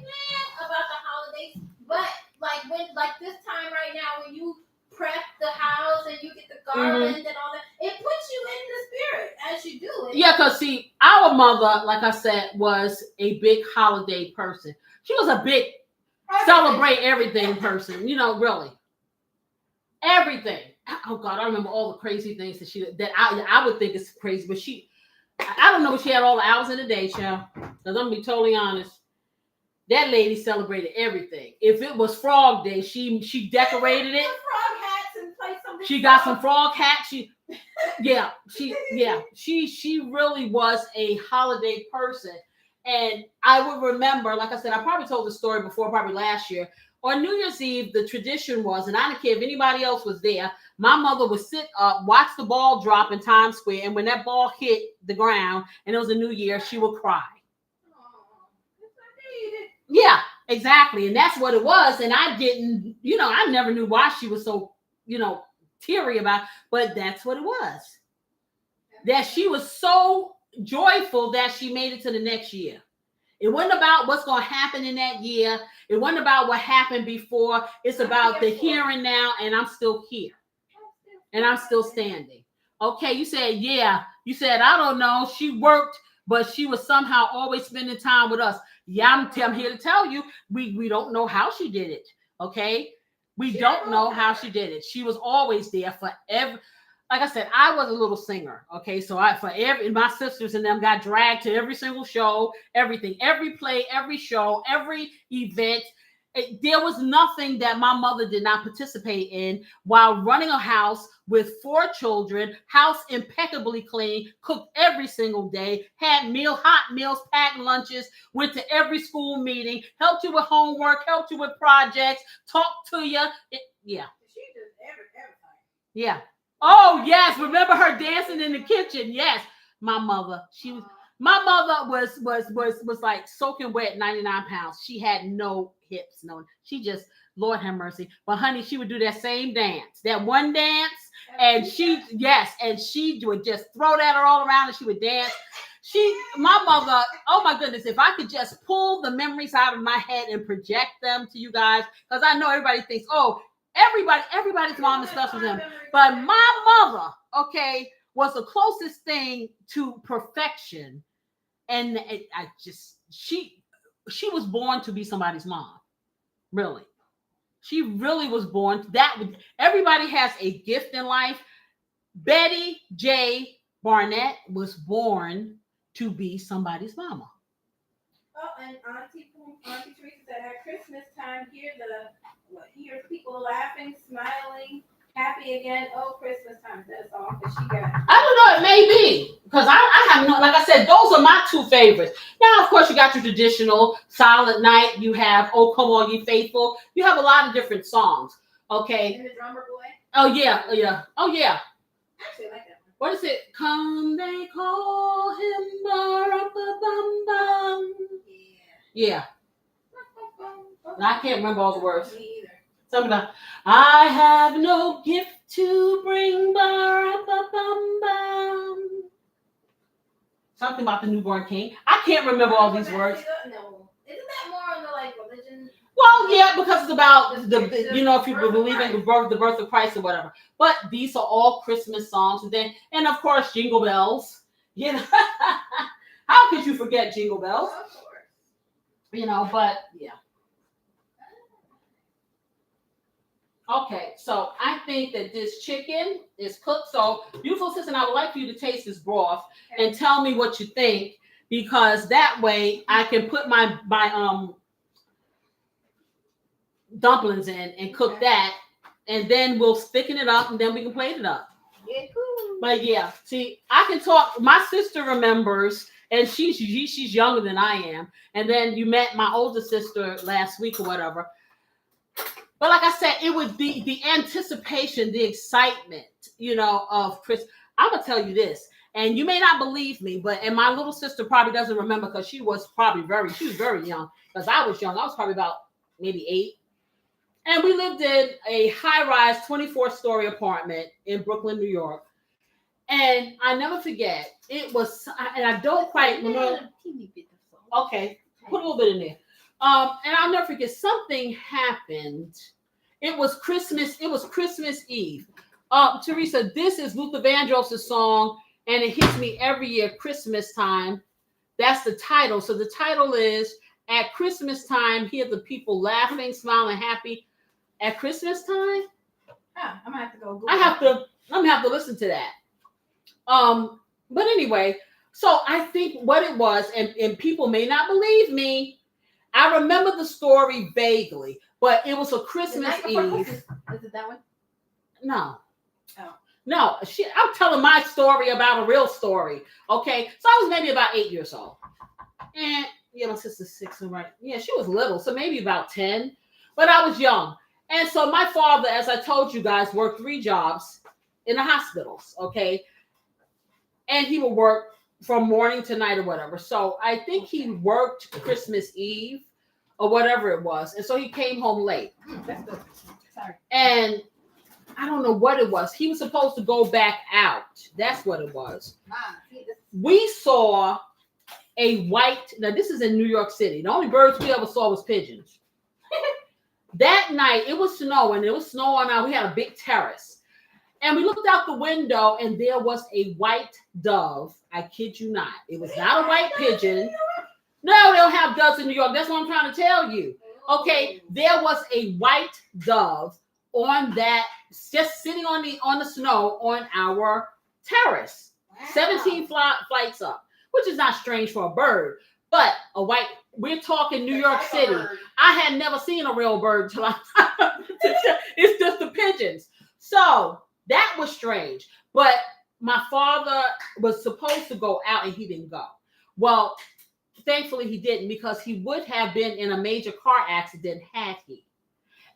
about the holidays, but like when like this time right now when you prep the house and you get the garland and all that, it puts you in the spirit as you do it. Yeah, because see, our mother, like I said, was a big holiday person. She was a big celebrate everything person, you know, really. Everything. Oh God, I remember all the crazy things that I would think is crazy, but I don't know if she had all the hours in the day, child. Because I'm gonna be totally honest. That lady celebrated everything. If it was Frog Day, she decorated it. Frog hats and play some. She got some frog hats. She really was a holiday person. And I would remember, like I said, I probably told the story before, probably last year. On New Year's Eve, the tradition was, and I don't care if anybody else was there, my mother would sit up, watch the ball drop in Times Square, and when that ball hit the ground and it was a new year, she would cry. Yeah, exactly. And that's what it was. And I didn't, I never knew why she was so, teary about it, but that's what it was. That she was so joyful that she made it to the next year. It wasn't about what's going to happen in that year. It wasn't about what happened before. It's about the here and now, and I'm still here. And I'm still standing. Okay, you said, yeah. You said, I don't know. She worked, but she was somehow always spending time with us. Yeah, I'm here to tell you, we don't know how she did it. Okay? We don't know how she did it. She was always there for every. Like I said, I was a little singer. Okay, so my sisters and them got dragged to every single show, everything, every play, every show, every event. There was nothing that my mother did not participate in while running a house with 4 children, house impeccably clean, cooked every single day, had hot meals, packed lunches, went to every school meeting, helped you with homework, helped you with projects, talked to you. Yeah. She does everything. Yeah. Oh, yes. Remember her dancing in the kitchen? Yes. My mother was like soaking wet, 99 pounds. She had no hips, she just, Lord have mercy. But honey, she would do that same dance, that one dance, and she would just throw that all around and she would dance. My mother, oh my goodness, if I could just pull the memories out of my head and project them to you guys, because I know everybody thinks, oh, everybody's mom is special to them. But my mother, okay, was the closest thing to perfection. And she was born to be somebody's mom. Really. She really was born. Everybody has a gift in life. Betty J. Barnett was born to be somebody's mama. Oh, and Auntie Teresa said at Christmas time, hears people laughing, smiling, Happy again. Oh, Christmas time. That's all. Cause she got. I don't know. It may be because I have no. Like I said, those are my two favorites. Now, of course, you got your traditional Silent Night. You have Oh Come All Ye Faithful. You have a lot of different songs. Okay. And the drummer boy. Oh yeah. Oh yeah. Oh yeah. Actually, I like that one. What is it? Come they call him Ba-ra-ba-bum-bum. Yeah. I can't remember all the words. Me either. Something about I have no gift to bring. Ba-ra-ba-bum-bum. Something about the newborn king. I can't remember all these words. No. Isn't that more on the like religion? Well, yeah, because it's about the if you believe in the birth of Christ or whatever. But these are all Christmas songs, and of course Jingle Bells. You know, how could you forget Jingle Bells? Of course. You know, but yeah. Okay, so I think that this chicken is cooked. So, beautiful sister, I would like for you to taste this broth and tell me what you think, because that way I can put my dumplings in and cook that, and then we'll thicken it up, and then we can plate it up. Yeah, cool. But yeah, see, I can talk. My sister remembers, and she's younger than I am. And then you met my older sister last week or whatever. But like I said, it would be the anticipation, the excitement, of Christmas. I'm gonna tell you this, and you may not believe me, and my little sister probably doesn't remember because she was very young. Because I was young, I was probably about maybe 8. And we lived in a high-rise 24-story apartment in Brooklyn, New York. And I never forget, it was, and I don't quite remember. Okay, put a little bit in there. And I'll never forget, something happened. It was Christmas Eve. Teresa, this is Luther Vandross' song, and it hits me every year, Christmas time. That's the title. So the title is, At Christmas Time, Hear the People Laughing, Smiling, Happy. At Christmas time? I'm gonna have to go Google. I'm gonna have to listen to that. But anyway, so I think what it was, and people may not believe me, I remember the story vaguely, but it was a Christmas Eve. Is it that one? No. Oh. No, I'm telling my story about a real story. Okay. So I was maybe about 8 years old. And yeah, my sister's 6, right? Yeah, she was little, so maybe about 10. But I was young. And so my father, as I told you guys, worked 3 jobs in the hospitals, okay? And he would work from morning to night or whatever. So I think he worked Christmas Eve or whatever it was. And so he came home late. That's good. Sorry. And I don't know what it was. He was supposed to go back out. That's what it was. We saw a white, now this is in New York City. The only birds we ever saw was pigeons. That night, it was snowing. It was snowing out. We had a big terrace. And we looked out the window, and there was a white dove. I kid you not. It was not a white pigeon. No, they don't have doves in New York. That's what I'm trying to tell you. Okay, there was a white dove on that, just sitting on the snow on our terrace. Wow. 17 flights up, which is not strange for a bird, but a white. We're talking New York City. I had never seen a real bird till it's just the pigeons. So that was strange. But my father was supposed to go out and he didn't go. Well, thankfully he didn't, because he would have been in a major car accident had he.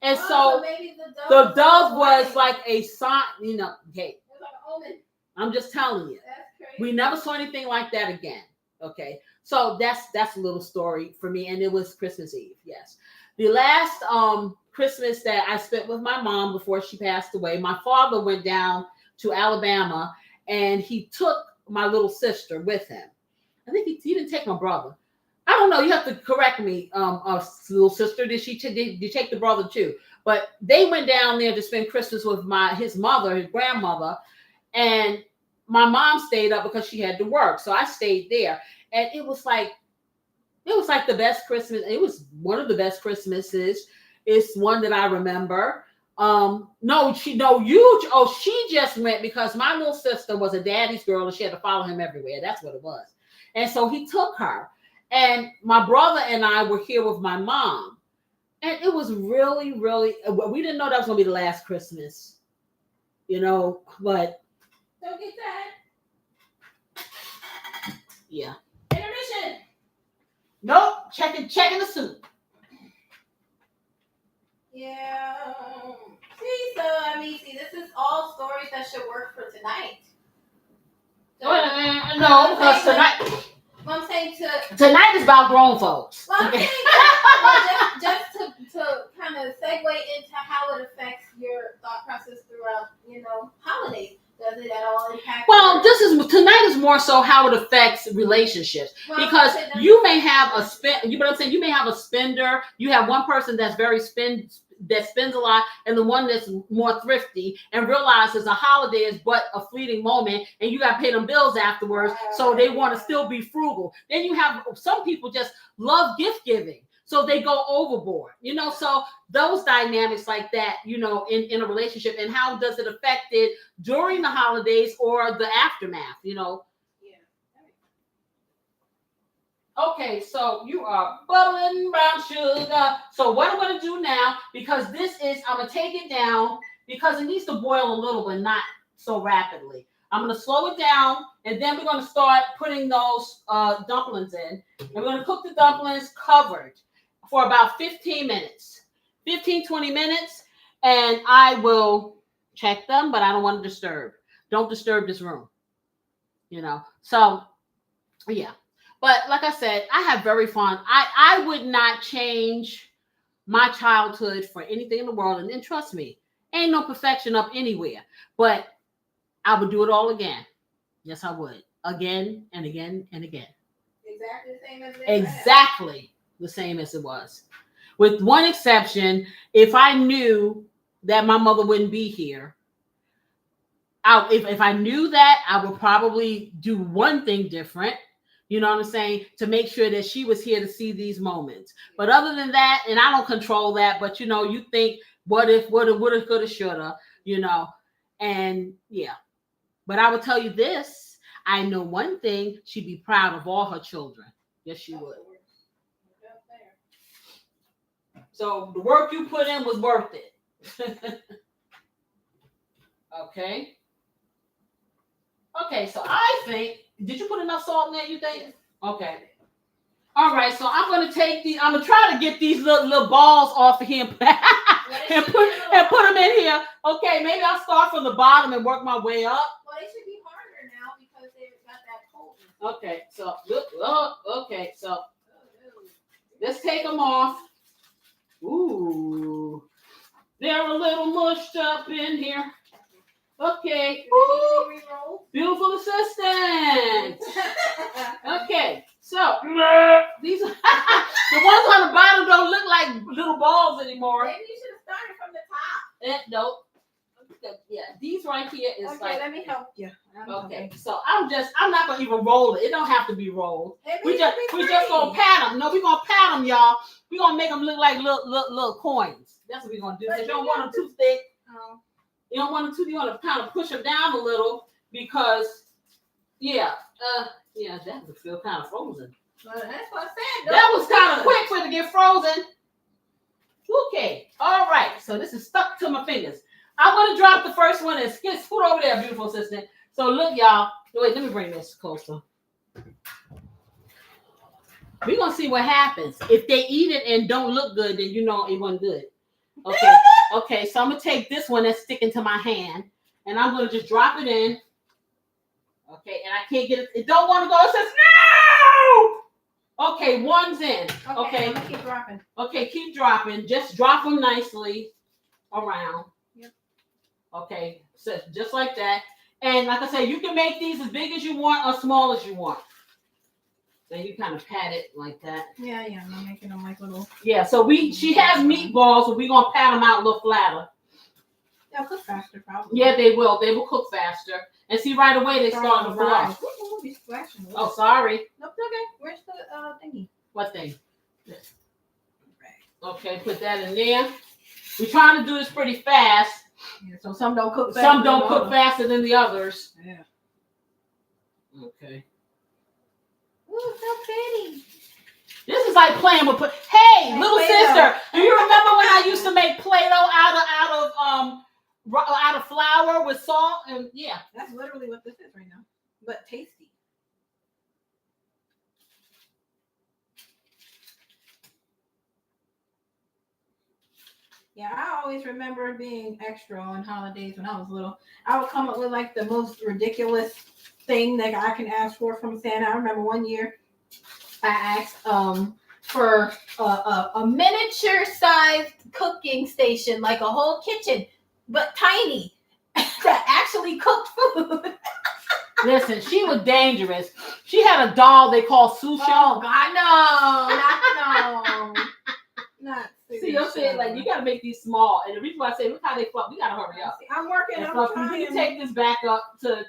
And so maybe the dove was like a sign, okay. It was like an omen. I'm just telling you. That's crazy. We never saw anything like that again. Okay. So that's a little story for me. And it was Christmas Eve. Yes. The last Christmas that I spent with my mom before she passed away, my father went down to Alabama and he took my little sister with him. I think he didn't take my brother. I don't know. You have to correct me, little sister. Did you take the brother too? But they went down there to spend Christmas with his mother, his grandmother, and my mom stayed up because she had to work. So I stayed there, and it was like the best Christmas. It was one of the best Christmases. It's one that I remember. She just went because my little sister was a daddy's girl and she had to follow him everywhere. That's what it was. And so he took her. And my brother and I were here with my mom. And it was really, really, we didn't know that was going to be the last Christmas But Don't get that. yeah. Intermission. Nope. Checking the soup. Yeah. See, this is all stories that should work for tonight. No, because I'm saying tonight is about grown folks. Well, I'm saying just to kind of segue into how it affects your thought process throughout, holidays. Does it at all impact? Well, tonight is more so how it affects relationships, because you may have a spend. You know what I'm saying? You may have a spender. You have one person that's that spends a lot, and the one that's more thrifty, and realizes a holiday is but a fleeting moment, and you got to pay them bills afterwards, so they want to still be frugal. Then you have some people just love gift giving, so they go overboard. So those dynamics like that, in a relationship, and how does it affect it during the holidays or the aftermath? Yeah. Okay, so you are bubbling brown sugar. So what I'm going to do now, because I'm going to take it down because it needs to boil a little, but not so rapidly. I'm going to slow it down, and then we're going to start putting those dumplings in. And we're going to cook the dumplings covered for about 15 minutes, 20 minutes, and I will check them, but I don't want to disturb. Don't disturb this room, So, yeah. But like I said, I have very fun. I would not change my childhood for anything in the world. And then trust me, ain't no perfection up anywhere. But I would do it all again. Yes, I would. Again and again and again. Exactly the same as it Exactly the same as it was. With one exception, if I knew that my mother wouldn't be here, if I knew that, I would probably do one thing different. You know what I'm saying? To make sure that she was here to see these moments. But other than that, and I don't control that, but you think, what if, woulda, coulda, shoulda, and yeah. But I will tell you this, I know one thing, she'd be proud of all her children. Yes, she would. So the work you put in was worth it. Okay. Okay, so I think, did you put enough salt in there, you think? Okay. All right, so I'm going to I'm going to try to get these little balls off of here and put them in here. Okay, maybe I'll start from the bottom and work my way up. Well, they should be harder now because they've got that coldness. Okay, so let's take them off. Ooh, they're a little mushed up in here. Okay. Ooh, beautiful assistant. Okay, so these the ones on the bottom don't look like little balls anymore. Maybe you should have started from the top. Nope. Yeah, these right here is okay, let me help you. Okay, so I'm not gonna even roll it. It don't have to be rolled. We just gonna pat them. No, we gonna pat them, y'all. We gonna make them look like little coins. That's what we gonna do. Because you don't want them too thick. You don't want them too. You want to kind of push them down a little because, that would feel kind of frozen. Well, that's what I said. That was kind of quick for it to get frozen. Okay, all right. So this is stuck to my fingers. I'm going to drop the first one and scoot over there, beautiful assistant. So look, y'all. Wait, let me bring this closer. We're going to see what happens. If they eat it and don't look good, then you know it wasn't good. Okay. Okay, so I'm going to take this one that's sticking to my hand, and I'm going to just drop it in. Okay, and I can't get it. It don't want to go. It says, no! Okay, one's in. Okay. I'm gonna keep dropping. Okay, keep dropping. Just drop them nicely around. Yep. Okay, so just like that. And like I said, you can make these as big as you want or small as you want. So you kind of pat it like that. Yeah, I'm making them like little. Yeah, so she has meatballs, so we're going to pat them out a little flatter. They'll cook faster, probably. Yeah, they will. They will cook faster. And see, right away, they start to flush. Ooh, be splashing. Oh, sorry. Nope, okay. Where's the thingy? What thing? This. Okay, put that in there. We're trying to do this pretty fast. Yeah, so some don't cook faster. Some don't cook faster than the others. Yeah. Okay. Ooh, so pretty. This is like playing with. Hey, little Play-Doh. sister, do you remember when I used to make Play-Doh out of out of flour with salt and yeah. That's literally what this is right now, but tasty. Yeah, I always remember being extra on holidays when I was little. I would come up with like the most ridiculous thing that I can ask for from Santa. I remember one year I asked for a miniature sized cooking station, like a whole kitchen, but tiny, that actually cooked food. Listen, she was dangerous. She had a doll they call Susha. Oh God, no, not See, I'm saying like you gotta make these small, and the reason why I say look how they fluff. We gotta hurry up. I'm working. I'm trying. You can take this back up to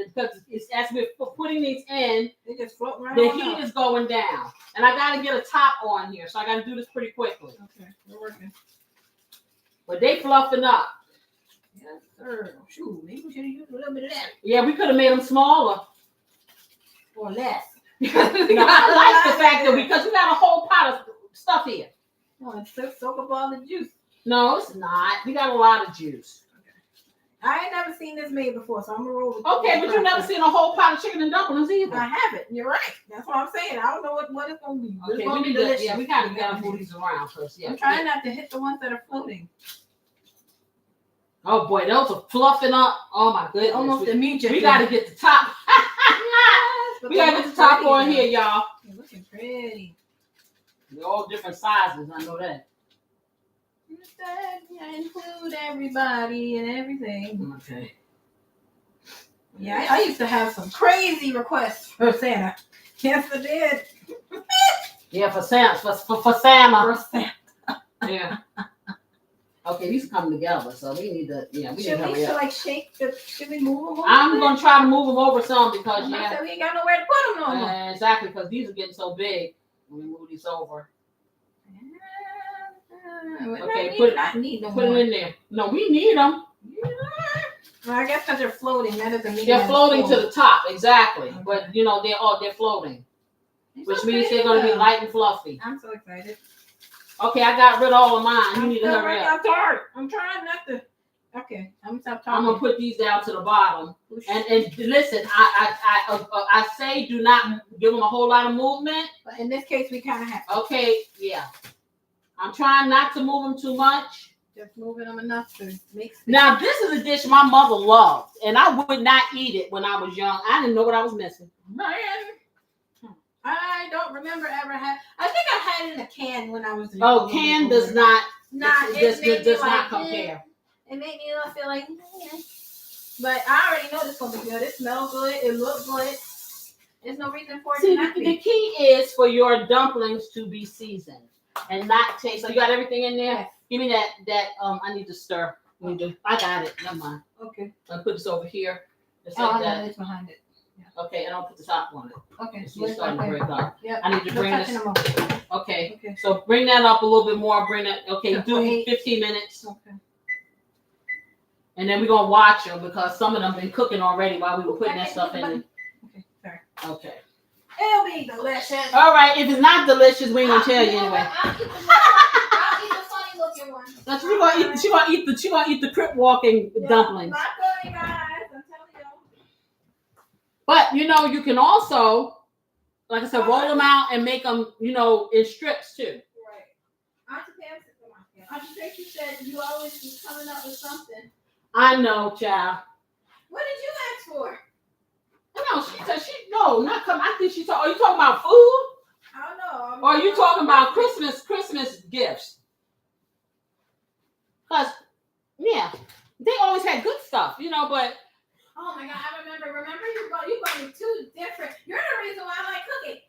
because it's as we're putting these in. They just float right The on heat up. is going down, and I gotta get a top on here, so I gotta do this pretty quickly. Okay, we're working. But they fluffing up. Yes, sir. Shoot, maybe we should have used a little bit of that Yeah, we could have made them smaller. or less. No, I like the fact that because we got a whole pot of stuff here. No, it's soak up all the juice. No, it's not. We got a lot of juice. I ain't never seen this made before, so I'm gonna roll with Okay, but you've never seen a whole pot of chicken and dumplings either. I haven't. You're right. That's what I'm saying. I don't know what it's gonna be. Okay, It's gonna we be need to, delicious. yeah, we gotta move these around first. Yeah. I'm trying not to hit the ones that are floating. Oh boy, those are fluffing up. Oh my goodness. Almost immediately. We gotta get the top. Yes, We gotta get the top on here, y'all. They're looking pretty. They're all different sizes. I know that. You said you include everybody and everything. Okay. Yeah, I used to have some crazy requests for Santa. Yes, I did. Yeah, for Santa. For Santa. For Santa. Yeah. Okay, these are coming together, so we need to. Yeah, we need to Should hurry we up. like shake the? Should we move them? I'm gonna try to move them over some because I said we ain't got nowhere to put them no more. exactly because these are getting so big. Let me move these over. Okay, put them in there. No, we need them. Well, I guess because they're floating. That doesn't mean They're floating to the top, exactly. Okay. But you know they're floating, which so means pretty, they're gonna be though. light and fluffy. I'm so excited. Okay, I got rid of all of mine. You need to hurry up. I'm tired. I'm trying not to. Okay, I'm gonna stop talking. I'm gonna put these down to the bottom. And listen, I say do not give them a whole lot of movement. But in this case, we kind of have to. Okay, yeah. I'm trying not to move them too much. Just moving them enough to make space. Now, this is a dish my mother loved, and I would not eat it when I was young. I didn't know what I was missing. Man, I don't remember ever having. I think I had it in a can when I was. Oh, can does not. It Does not compare. It made me feel like. But I already know this gonna be good. It smells good. It looks good. There's no reason for it to not The be. key is for your dumplings to be seasoned and not taste. So you got everything in there. Yes. Give me that. I need to stir. I got it. Never mind. Okay. I'll put this over here. Just Oh, like I know that. it's behind it. Okay, and I'll put the top on it. Okay. It's starting to break up. Yep. I need to bring this. Them up. Okay. Okay. So bring that up a little bit more. Bring that. Okay, Yeah, do for 8. 15 minutes. Okay. And then we're going to watch them because some of them been cooking already while we were putting that stuff in. Okay. Sorry. Okay. It'll be delicious. All right. If it's not delicious, we ain't going to tell you anyway. I'll eat the funny looking one. Now she gonna eat the crip walking dumplings. Not good, guys. I'm telling you. But you can also, like I said, roll them out and make them, in strips too. Right. Auntie Tracy said you always be coming up with something. I know, child. What did you ask for? No, she said not come. I think are you talking about food? I don't know. Or are you talking about Christmas gifts? Cause yeah, they always had good stuff, but. Oh my God, I remember you bought me 2 different. You're the reason why I like cooking.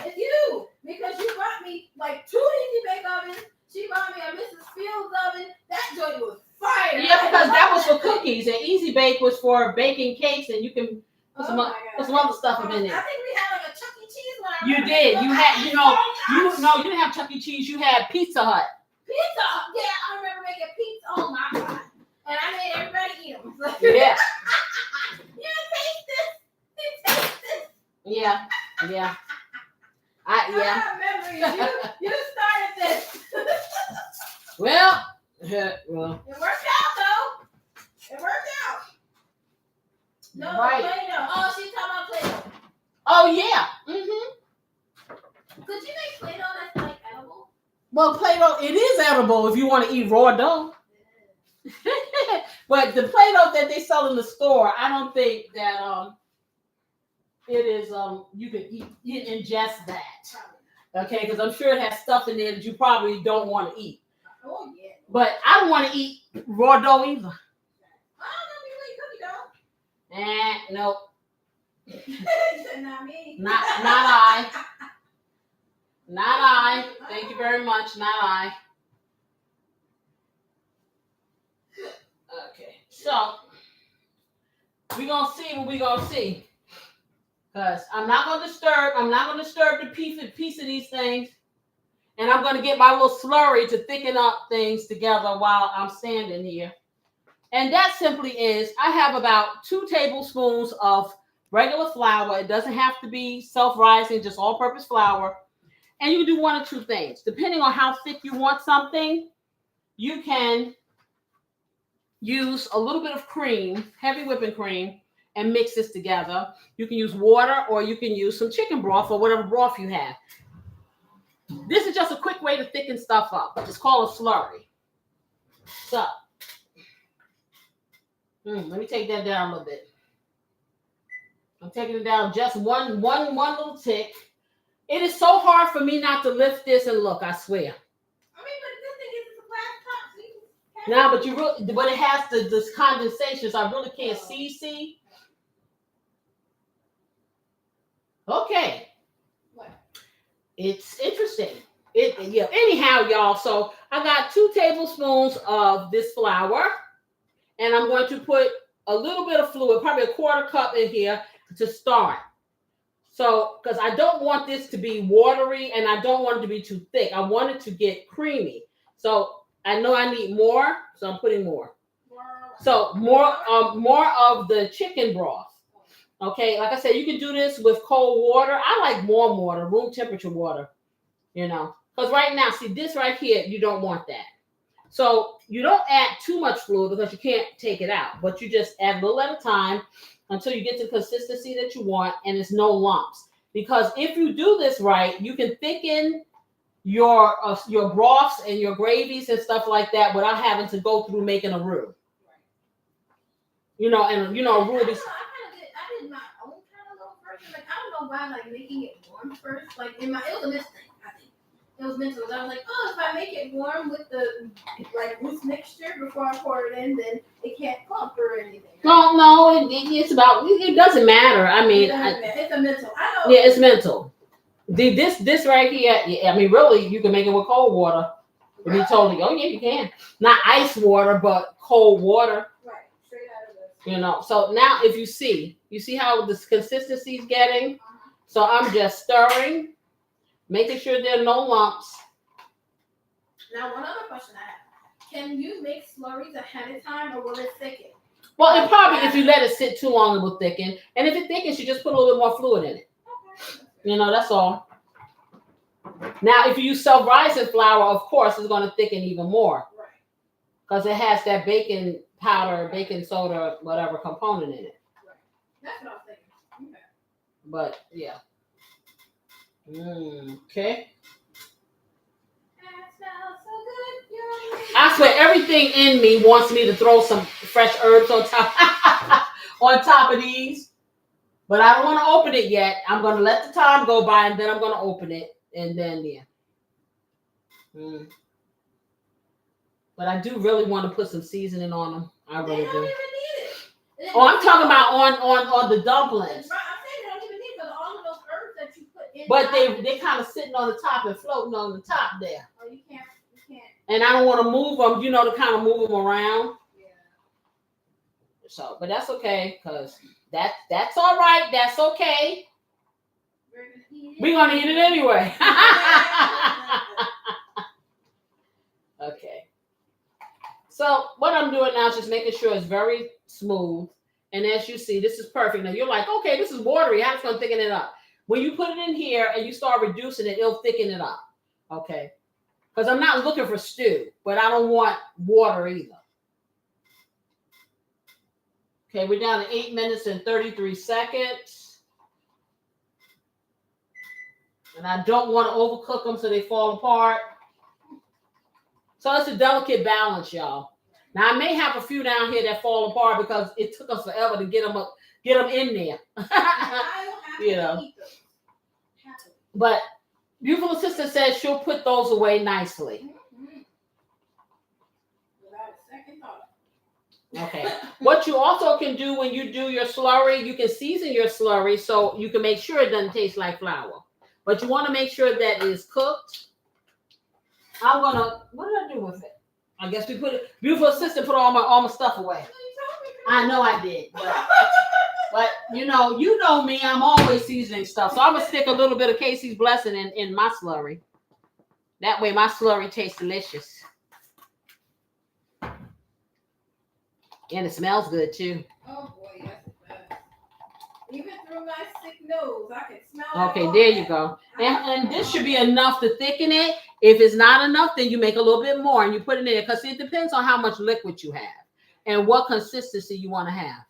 It's you. Because you bought me like 2 easy bake ovens. She bought me a Mrs. Fields oven. That joint was fire. Yeah, because that was for cookies, and Easy Bake was for baking cakes, and you can put some other stuff in there. I think we had like a Chuck E. Cheese one. You did. You had, you didn't have Chuck E. Cheese. You had Pizza Hut. Pizza. Yeah, I remember making pizza. Oh my God. And I made everybody eat them. Yeah. You taste this. You taste this. Yeah. I remember you started this. Well. It worked out though. No, Right. Play-Doh. Oh, she's talking about Play-Doh. Oh yeah. Mm-hmm. Could you make Play-Doh that's like edible? Well, Play-Doh, it is edible if you want to eat raw dough. But the Play-Doh that they sell in the store, I don't think that it is you can ingest that. Okay, because I'm sure it has stuff in there that you probably don't want to eat. Oh yeah. But I don't want to eat raw dough either. Nope. Not me. Not I. Not I. Thank you very much. Not I. Okay. So we're gonna see what we're gonna see. Because I'm not gonna disturb the piece of these things. And I'm gonna get my little slurry to thicken up things together while I'm standing here. And that simply is, I have about 2 tablespoons of regular flour. It doesn't have to be self-rising, just all-purpose flour. And you can do one or two things. Depending on how thick you want something, you can use a little bit of cream, heavy whipping cream, and mix this together. You can use water or you can use some chicken broth or whatever broth you have. This is just a quick way to thicken stuff up. It's called a slurry. So, let me take that down a little bit. I'm taking it down just one little tick. It is so hard for me not to lift this and look, I swear. I mean, but this thing is a glass top, so you can... Now, but it has this condensation, so I really can't see. Okay. What? It's interesting. Anyhow, y'all, so I got 2 tablespoons of this flour, and I'm going to put a little bit of fluid, probably a 1/4 cup in here to start. So, because I don't want this to be watery and I don't want it to be too thick. I want it to get creamy. So I know I need more, so I'm putting more. So more of the chicken broth. Okay, like I said, you can do this with cold water. I like warm water, room temperature water, because right now, see this right here, you don't want that. So you don't add too much fluid because you can't take it out, but you just add a little at a time until you get to the consistency that you want and it's no lumps. Because if you do this right, you can thicken your broths and your gravies and stuff like that without having to go through making a roux. A roux is... I did my own kind of little version. Like, I don't know why, like, making it warm first. Like, it was a mistake, I think. It was mental. I was like, if I make it warm with the, like, loose mixture before I pour it in, then it can't clump or anything. Right? No, it's about, it doesn't matter. I mean, it's a mental. I know. Yeah, it's mental. This right here, I mean, really, you can make it with cold water. Really? Be totally, yeah, you can. Not ice water, but cold water. Right, straight out of this. So now if you see how this consistency is getting? So I'm just stirring, making sure there are no lumps. Now, one other question I have. Can you make slurries ahead of time or will it thicken? Well, it probably, if you let it sit too long, it will thicken. And if it thickens, you just put a little bit more fluid in it. Okay. That's all. Now, if you use self-rising flour, of course, it's going to thicken even more. Right. Because it has that baking powder, baking soda, whatever component in it. Right. That's what I was thinking. Okay. But, yeah. Okay. I swear, everything in me wants me to throw some fresh herbs on top of these, but I don't want to open it yet. I'm going to let the time go by, and then I'm going to open it, and then But I do really want to put some seasoning on them. I really do. They don't even need it. Oh, I'm talking about on the dumplings. Right, I'm saying they don't even need it because all of those herbs that you put in. But they kind of sitting on the top and floating on the top there. Oh, you can't. And I don't want to move them, to kind of move them around. Yeah. So, but that's okay, because that's all right. That's okay. We're going to eat it anyway. Okay. So what I'm doing now is just making sure it's very smooth. And as you see, this is perfect. Now you're like, okay, this is watery. How it's going to thicken it up? When you put it in here and you start reducing it, it'll thicken it up. Okay. Because I'm not looking for stew, but I don't want water either. Okay, we're down to 8 minutes and 33 seconds. And I don't want to overcook them so they fall apart. So it's a delicate balance, y'all. Now I may have a few down here that fall apart because it took us forever to get them in there. You know. But beautiful sister says she'll put those away nicely. Without a second thought. Okay. What you also can do when you do your slurry, you can season your slurry so you can make sure it doesn't taste like flour. But you want to make sure that it is cooked. What did I do with it? I guess we put it. Beautiful assistant put all my stuff away. I know I did, but you know me. I'm always seasoning stuff, so I'm gonna stick a little bit of Casey's blessing in my slurry. That way, my slurry tastes delicious, and it smells good too. Oh boy, that's the best. Even through my sick nose, I can smell. Okay, there you go. And this should be enough to thicken it. If it's not enough, then you make a little bit more and you put it in there because it depends on how much liquid you have and what consistency you want to have.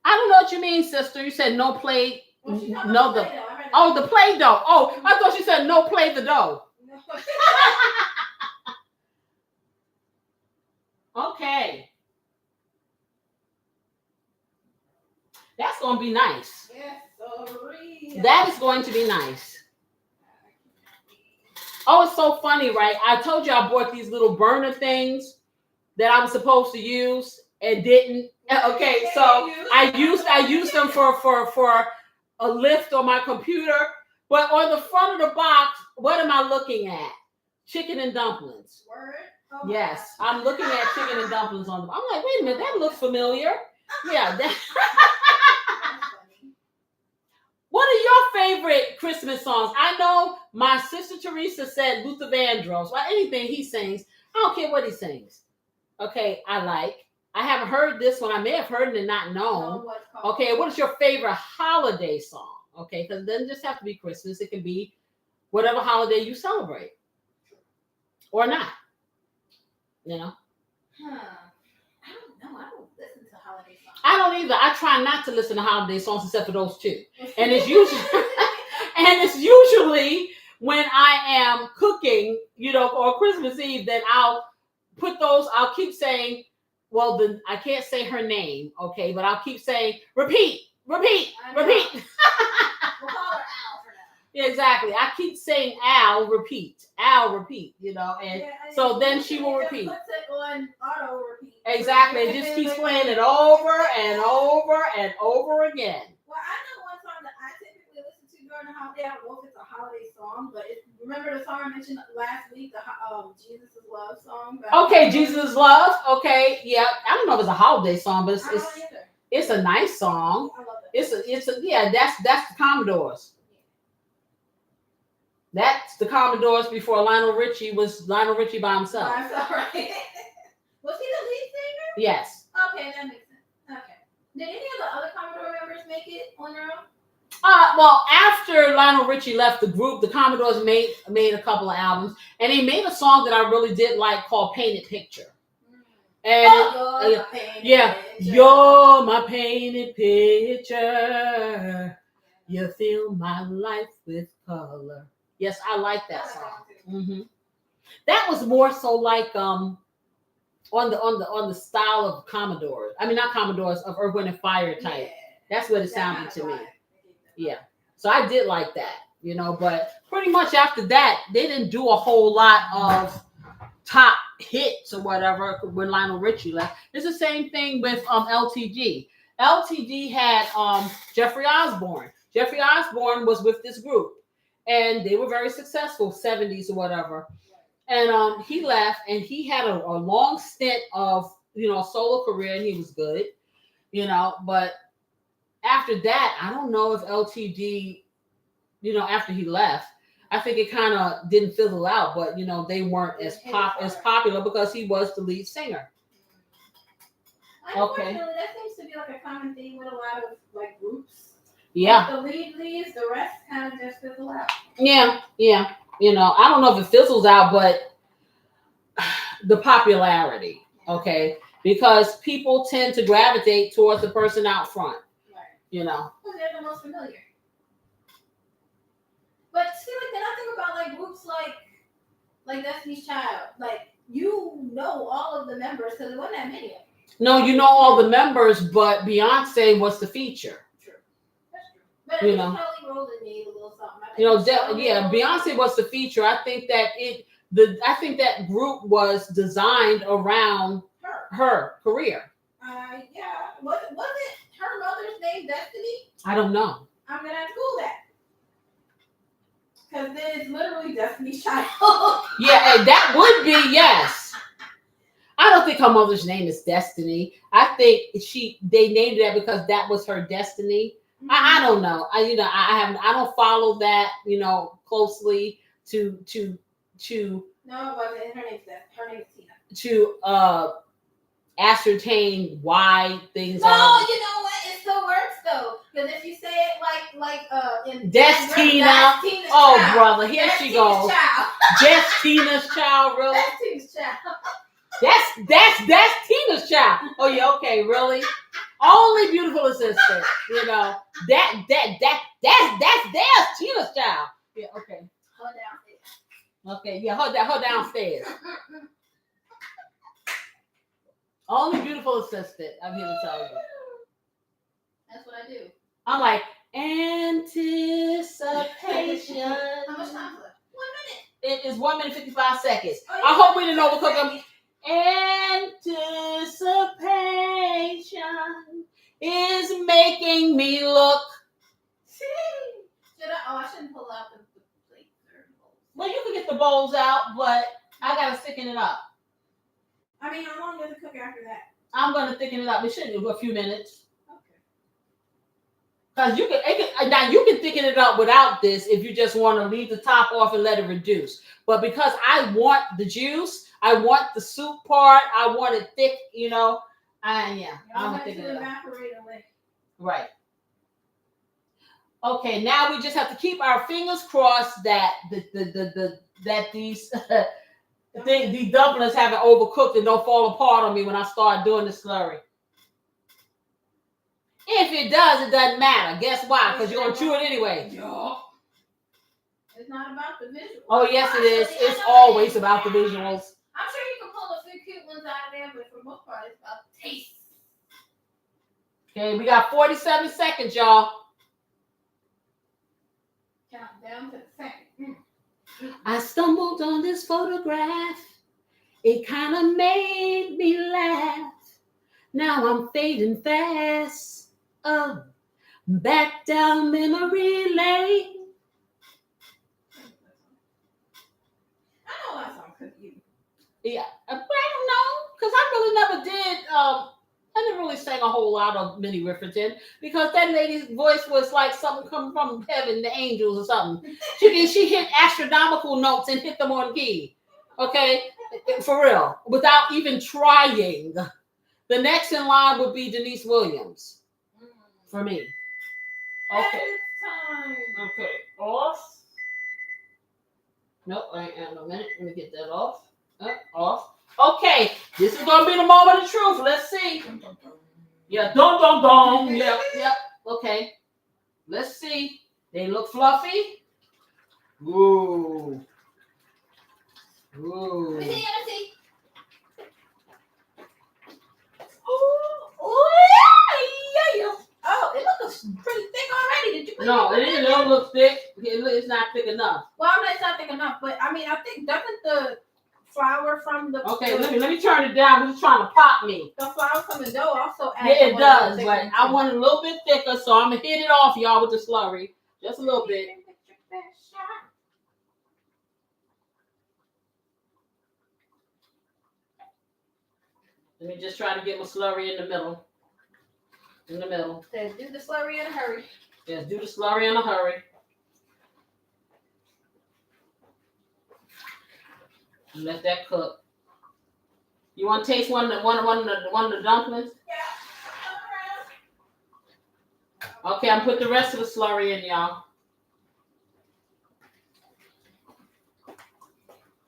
I don't know what you mean, sister. You said no play, Well, no the. Oh, the play dough. Oh, I thought you said no play the dough. Okay. That's going to be nice. Yes, sorry. That is going to be nice. Oh, it's so funny, right? I told you I bought these little burner things that I was supposed to use and didn't. Okay, so I used them for a lift on my computer. But on the front of the box, what am I looking at? Chicken and dumplings. Word? Oh, Yes, I'm looking at chicken and dumplings on them. I'm like, wait a minute, that looks familiar. Yeah. What are your favorite Christmas songs? I know my sister Teresa said Luther Vandross. Well, anything he sings, I don't care what he sings. Okay, I haven't heard this one. I may have heard it and not known. Okay, what is your favorite holiday song? Okay, because it doesn't just have to be Christmas. It can be whatever holiday you celebrate. Or not. You know? I don't know. I don't listen to holiday songs. I don't either. I try not to listen to holiday songs except for those two. And it's usually when I am cooking, or Christmas Eve, then I'll put those, I'll keep saying, I can't say her name, okay, but I'll keep saying, repeat. We'll call her Al for now. Yeah, exactly. I keep saying Al, repeat, and so then she will repeat. Puts it on auto repeat. Exactly. It just keeps playing it over and over and over again. Well, I know one song that I typically listen to during the holiday. I don't know if it's a holiday song, but remember the song I mentioned last week, the Jesus is Love song? Okay, Jesus is Love. Okay, yeah. I don't know if it's a holiday song, but it's a nice song. I love it. That's the Commodores. That's the Commodores before Lionel Richie by himself. That's all right. Was he the lead singer? Yes. Okay, that makes sense. Okay. Did any of the other Commodore members make it on their own? Well, after Lionel Richie left the group, the Commodores made a couple of albums, and they made a song that I really did like called "Painted Picture." And you're my painted picture. You fill my life with color. Yes, I like that song. Mm-hmm. That was more so like on the style of Commodores. I mean, not Commodores, of Earth, Wind and Fire type. Yeah. That's what it sounded to me. Yeah. So I did like that, but pretty much after that, they didn't do a whole lot of top hits or whatever when Lionel Richie left. It's the same thing with LTG. LTG had Jeffrey Osborne. Jeffrey Osborne was with this group, and they were very successful, 70s or whatever. And he left, and he had a long stint of a solo career, and he was good, but after that, I don't know if LTG, after he left, I think it kind of didn't fizzle out, but they weren't as popular because he was the lead singer. Okay. That seems to be like a common theme with a lot of groups. Yeah. If the lead leaves, the rest kind of just fizzle out. Yeah. I don't know if it fizzles out, but the popularity. Okay. because people tend to gravitate towards the person out front. Right. You know. Because they're the most familiar. But see, like then I think about like groups like Destiny's Child. Like you know all of the members because it wasn't that many of them. No, you know all the members, but Beyonce was the feature. True. That's true. But You know. Kelly Rowland needed a little something. You know, Beyonce was the feature. I think that group was designed around her career. Yeah. Was it her mother's name Destiny? I don't know. I'm gonna have to Google that. Because it's literally Destiny's Child. Yeah, and that would be, yes. I don't think her mother's name is Destiny. I think they named it that because that was her destiny. Mm-hmm. I don't know. I don't follow that, closely to No, but her name's Tina. To ascertain why things are. No, you know what? It still works though. Because if you say it like in Destina. Oh, child. Brother, here she goes. Destina's child, really? Destina's child. That's Tina's child. Oh yeah, okay, really? Only beautiful assistant, That's Tina's child. Yeah, okay. Her downstairs. Okay, yeah, her downstairs. Only beautiful assistant. I'm here to tell you. That's what I do. I'm like anticipation. How much time left? 1 minute. It is 1 minute 55 seconds. Oh, I hope we didn't overcook them. Anticipation is making me look. I shouldn't pull out the plate. Well, you can get the bowls out, but I gotta thicken it up. I mean, how long does it cook after that? I'm gonna thicken it up. It shouldn't be a few minutes. Okay. Because you can thicken it up without this if you just want to leave the top off and let it reduce. But because I want the juice, I want the soup part, I want it thick, I'm gonna thicken it up. Right. Okay, now we just have to keep our fingers crossed that these the dumplings haven't overcooked and don't fall apart on me when I start doing the slurry. If it does, it doesn't matter. Guess why? Because you're gonna chew it anyway. Yeah. It's not about the visuals. Oh yes, it is. It's always about the visuals. I'm sure you can pull a few cute ones out of there, but for the most part, it's about the taste. Okay, we got 47 seconds, y'all. Count down to the second. I stumbled on this photograph. It kind of made me laugh. Now I'm fading fast. Oh, back down memory lane. I know that song could you. Yeah, but I don't know because I really never did. I didn't really sing a whole lot of Minnie Riperton because that lady's voice was like something coming from heaven, the angels or something. She hit astronomical notes and hit them on key. Okay, for real, without even trying. The next in line would be Denise Williams for me. Okay. Time. Okay. Off. Nope, I ain't got no minute. Let me get that off. Off. Okay, this is gonna be the moment of truth. Let's see. Yeah, dong. Yep. Okay. Let's see. They look fluffy. Ooh. Let me see. Yeah. Oh, it looks pretty thick already. Did you put No, it don't look thick. It's not thick enough. Well, it's not thick enough, but I mean, I think doesn't the flour from the Okay, let me turn it down. It's trying to pop me. The flour from the dough also adds. Yeah, it does, but I want it a little bit thicker, so I'm gonna hit it off, y'all, with the slurry. Just a little bit. Let me just try to get my slurry in the middle. Says do the slurry in a hurry. Yes, do the slurry in a hurry. And let that cook. You want to taste one of the dumplings? Yeah. Okay, I'm putting the rest of the slurry in, y'all.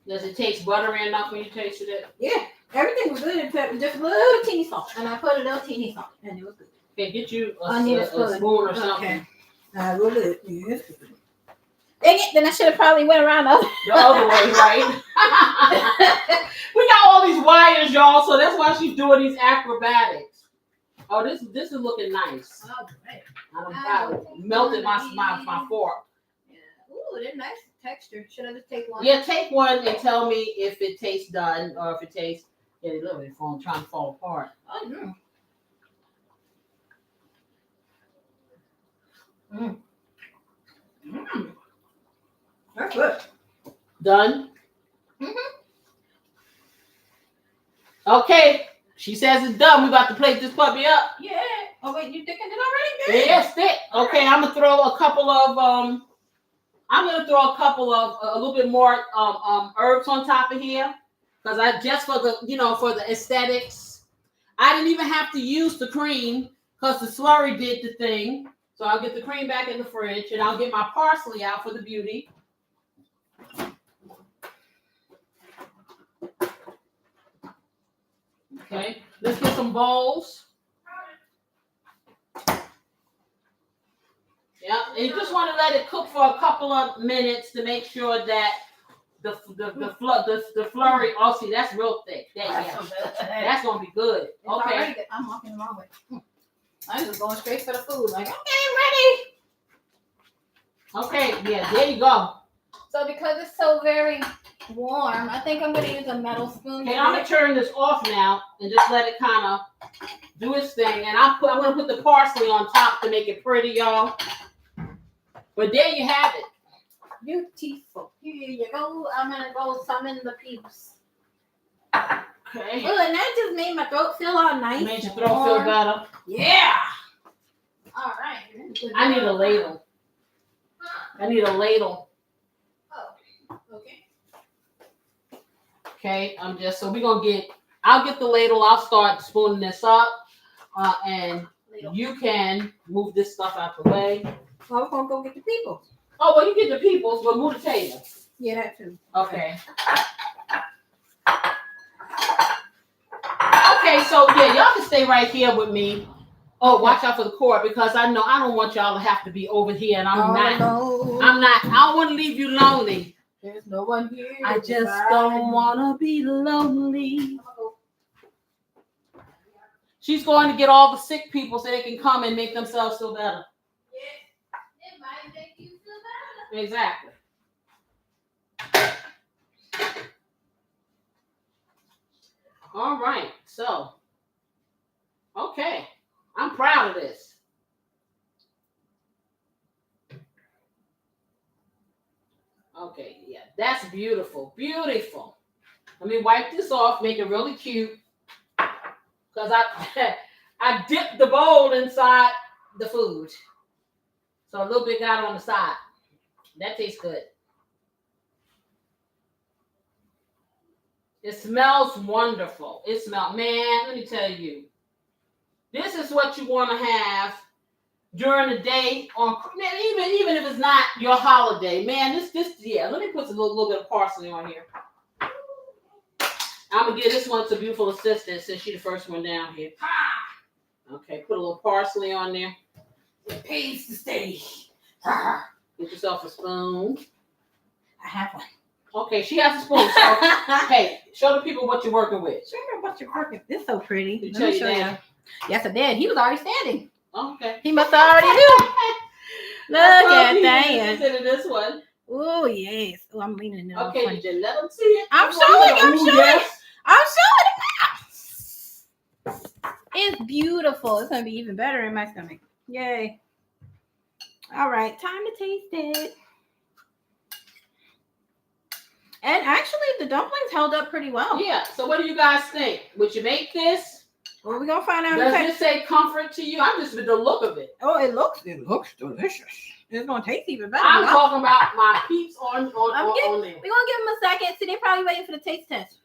Does it taste buttery enough when you tasted it? Yeah. Everything was good except just a little teeny salt. And I put a little teeny salt, and it was good. Okay, get you a Onion spoon or something. Okay. We'll do it. Yes. Dang it, then I should have probably went around The other way, right? We got all these wires, y'all, so that's why she's doing these acrobatics. Oh, this is looking nice. Oh, right. I melted my fork. Yeah. Ooh, they're nice texture. Should I just take one? Yeah, take one and tell me if it tastes done or if it tastes. Yeah, they literally trying to fall apart. Oh, no. Mm. Mm. That's good. Done? Mm-hmm. Okay. She says it's done. We about to plate this puppy up. Yeah. Oh, wait, you thickened it already? Yeah, it's thick. Okay, I'm gonna throw a couple of a little bit more herbs on top of here. Because I just for the aesthetics. I didn't even have to use the cream because the slurry did the thing. So I'll get the cream back in the fridge and I'll get my parsley out for the beauty. Okay, let's get some bowls. Yeah, and you just want to let it cook for a couple of minutes to make sure that the flurry. Oh, see, that's real thick. That's gonna be good. Okay. I'm walking the wrong way. I'm just going straight for the food. Like, okay, ready. Okay, yeah, there you go. So because it's so very warm, I think I'm gonna use a metal spoon. Okay, I'm gonna turn this off now and just let it kind of do its thing. And I'm gonna put the parsley on top to make it pretty, y'all. But there you have it. Beautiful. Here you go. I'm gonna go summon the peeps. Okay. Oh, and that just made my throat feel all nice. Made your throat feel better. Yeah. All right. I need a ladle. I need a ladle. Oh. Okay. Okay. I'll get the ladle. I'll start spooning this up. And you can move this stuff out the way. Well, we're gonna go get the people. Oh, well, you get the peoples, but move the table. Yeah, that too. Okay. Okay, so yeah, y'all can stay right here with me. Oh, watch out for the cord because I know I don't want y'all to have to be over here, and I don't want to leave you lonely. There's no one here. I just don't want to be lonely. She's going to get all the sick people so they can come and make themselves feel better. Yeah, it might make you feel better. Exactly. All right, so, okay, I'm proud of this. Okay, yeah, that's beautiful, beautiful. Let me wipe this off, make it really cute, because I dipped the bowl inside the food. So a little bit got on the side. That tastes good. It smells wonderful. Man, let me tell you. This is what you want to have during the day even if it's not your holiday. Man, yeah, let me put a little bit of parsley on here. I'm going to give this one to beautiful assistant since she's the first one down here. Okay, put a little parsley on there. It pays to stay. Get yourself a spoon. I have one. Okay, she has a spoon. So, hey, show the people what you're working with. Show me what you're working with. This is so pretty. You tell your dad. Yes, I did. He was already standing. Okay. He must have already knew. Look at that. Consider this one. Oh, yes. Oh, I'm leaning in. Okay, then let them see it. I'm showing. Yes. I'm showing it now. It's beautiful. It's going to be even better in my stomach. Yay. All right. Time to taste it. And actually, the dumplings held up pretty well. Yeah. So what do you guys think? Would you make this? Well, we're going to find out. Does this say comfort to you? I'm just with the look of it. Oh, it looks delicious. It's going to taste even better. I'm talking about my peeps on there. We're going to give them a second. See, they're probably waiting for the taste test.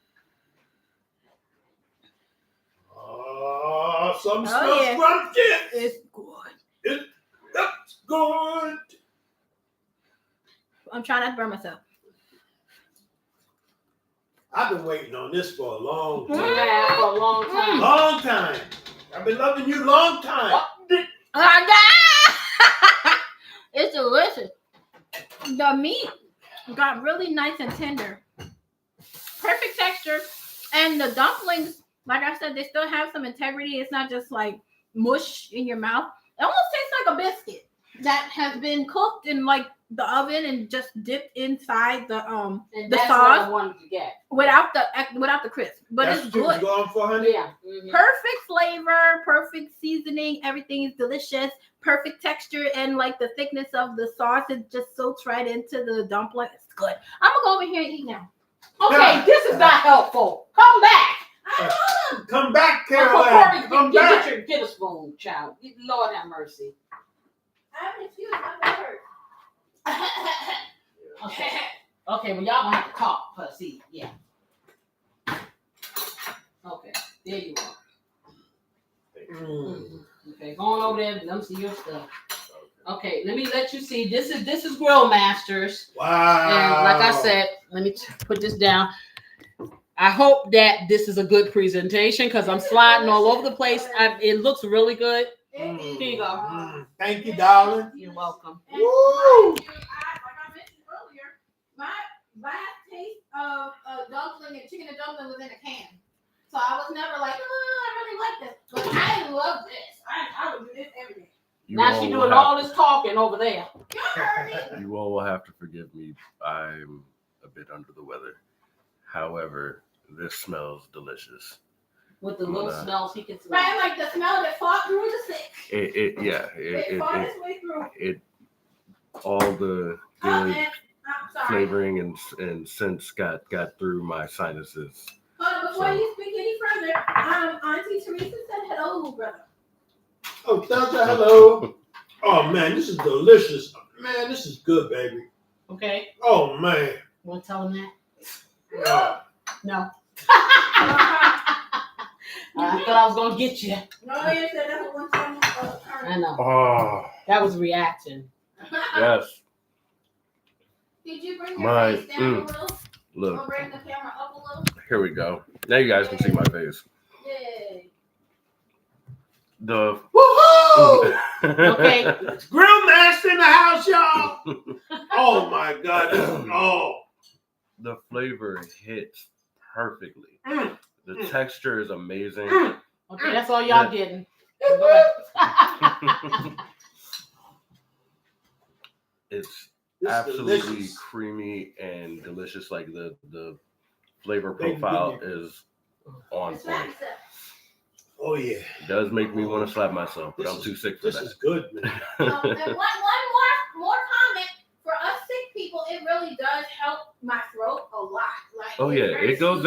Some stuff from kids. It's good. That's good. I'm trying not to burn myself. I've been waiting on this for a long You time. have for a long time. Long time. I've been loving you long time. It's delicious. The meat got really nice and tender. Perfect texture. And the dumplings, like I said, they still have some integrity. It's not just like mush in your mouth. It almost tastes like a biscuit that has been cooked in like the oven and just dipped inside the And the that's sauce what I wanted to get. without the crisp. But That's it's what you was good. going for, honey? Yeah. Mhm. Perfect flavor, perfect seasoning. Everything is delicious. Perfect texture and like the thickness of the sauce. It just soaks right into the dumpling. It's good. I'm gonna go over here and eat now. Okay, this is not helpful. Come back. Come back, Uncle Caroline. Corey, Come back. get a spoon, child. Lord have mercy. I have an excuse. I'm hurt. Okay. Okay, well, y'all gonna have to talk, see, yeah. Okay, there you are. Okay, go on over there and let me see your stuff. Okay, let me let you see. This is Grill Masters. Wow. And like I said, let me put this down. I hope that this is a good presentation because I'm sliding all over the place. It looks really good. Here you go. Thank you, darling. You're welcome. And Woo! like I mentioned earlier, my last taste of dumpling and chicken and dumpling was in a can. So I was never like, oh, I really like this. But I love this. I would do this every day. Now she's doing all this talking over there. You all will have to forgive me. I'm a bit under the weather. However, this smells delicious. With the little smells he can smell. Right, like the smell that fought through the stick. It fought its way through. All the good I'm sorry. flavoring and scents got through my sinuses. Before you speak any further, Auntie Teresa said hello, brother. Oh, Tata, hello. Oh, man, this is delicious. Man, this is good, baby. Okay. Oh, man. You want to tell him that? No. No. I thought I was going to get you. No, you said that's what one time. I know. Oh, That was reaction. yes. Did you bring your face down a little? Or Look, bring the camera up a little? here we go. Now you guys can see my face. Yay. The Woohoo! Okay. Grill Master in the house, y'all. Oh, my God. the flavor hits perfectly. Mm. The texture is amazing. Okay, that's all y'all getting. It's This absolutely delicious. creamy and delicious. Like the flavor Thank you, profile thank is on point. Oh, yeah. It does make me want to slap myself, but I'm too sick for This that. is good, man. And one more comment. For us sick people, it really does help my throat a lot. Like, Oh it's yeah, very it goes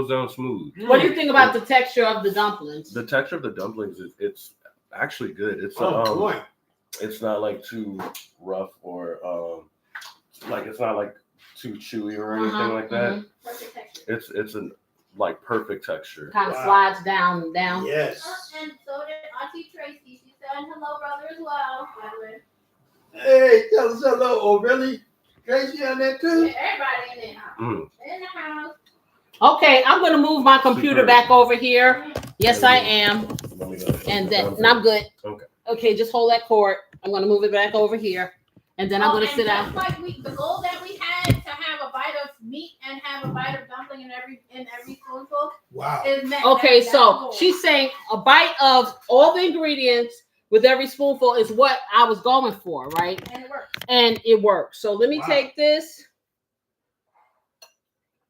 down smooth. What do you think about the texture of the dumplings? The texture of the dumplings it's actually good. It's Boy. it's not like too rough or like it's not like too chewy or anything like that. Perfect texture. It's a like perfect texture. Kind of Wow. slides down. Yes. And so did Auntie Tracy. She said hello, brother, as well. By the way. Hey, tell us hello. Oh, really? Tracy on that too? Yeah, everybody in the house. Mm. In the house. Okay, I'm going to move my computer Super. back over here. Yes, I am. Let me go. And I'm good. Okay. Okay, just hold that cord. I'm going to move it back over here. And then I'm going to sit just down. like the goal that we had to have a bite of meat and have a bite of dumpling in every spoonful Wow. is met. Okay, That's the so goal. she's saying a bite of all the ingredients with every spoonful is what I was going for, right? And it works. And it works. So let me Wow. take this.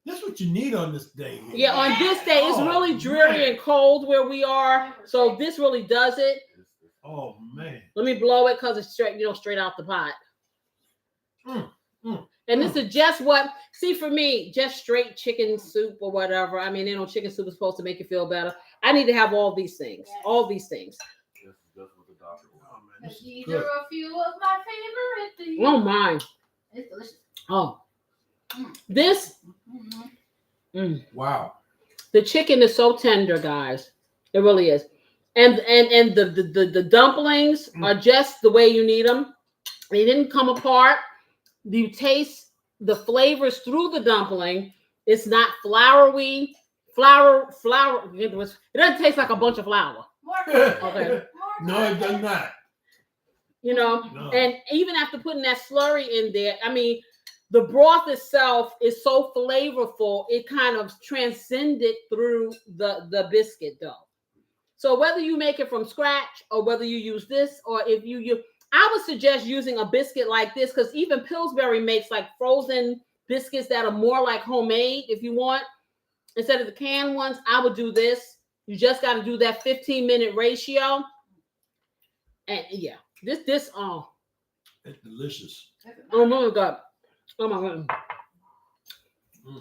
That's what you need on this day. Yeah, on this day, it's Oh, really dreary man. and cold where we are. So this really does it. Oh, man. Let me blow it because it's straight, straight out the pot. And this is just what, see, for me, just straight chicken soup or whatever. I mean, chicken soup is supposed to make you feel better. I need to have all these things. Yes. All these things. That's what the doctor wants. Oh, man. This is These good. are a few of my favorite. Oh, my. It's delicious. Oh. This, Wow. the chicken is so tender, guys. It really is. And the dumplings are just the way you need them. They didn't come apart. You taste the flavors through the dumpling, It's not floury. Flour. It doesn't taste like a bunch of flour. Okay. No, it does not. You know, No. and even after putting that slurry in there, I mean, the broth itself is so flavorful, it kind of transcended through the biscuit dough. So whether you make it from scratch or whether you use this, or if I would suggest using a biscuit like this, because even Pillsbury makes like frozen biscuits that are more like homemade. If you want, instead of the canned ones, I would do this. You just got to do that 15-minute ratio. And yeah, this it's delicious. oh my God. Oh my God.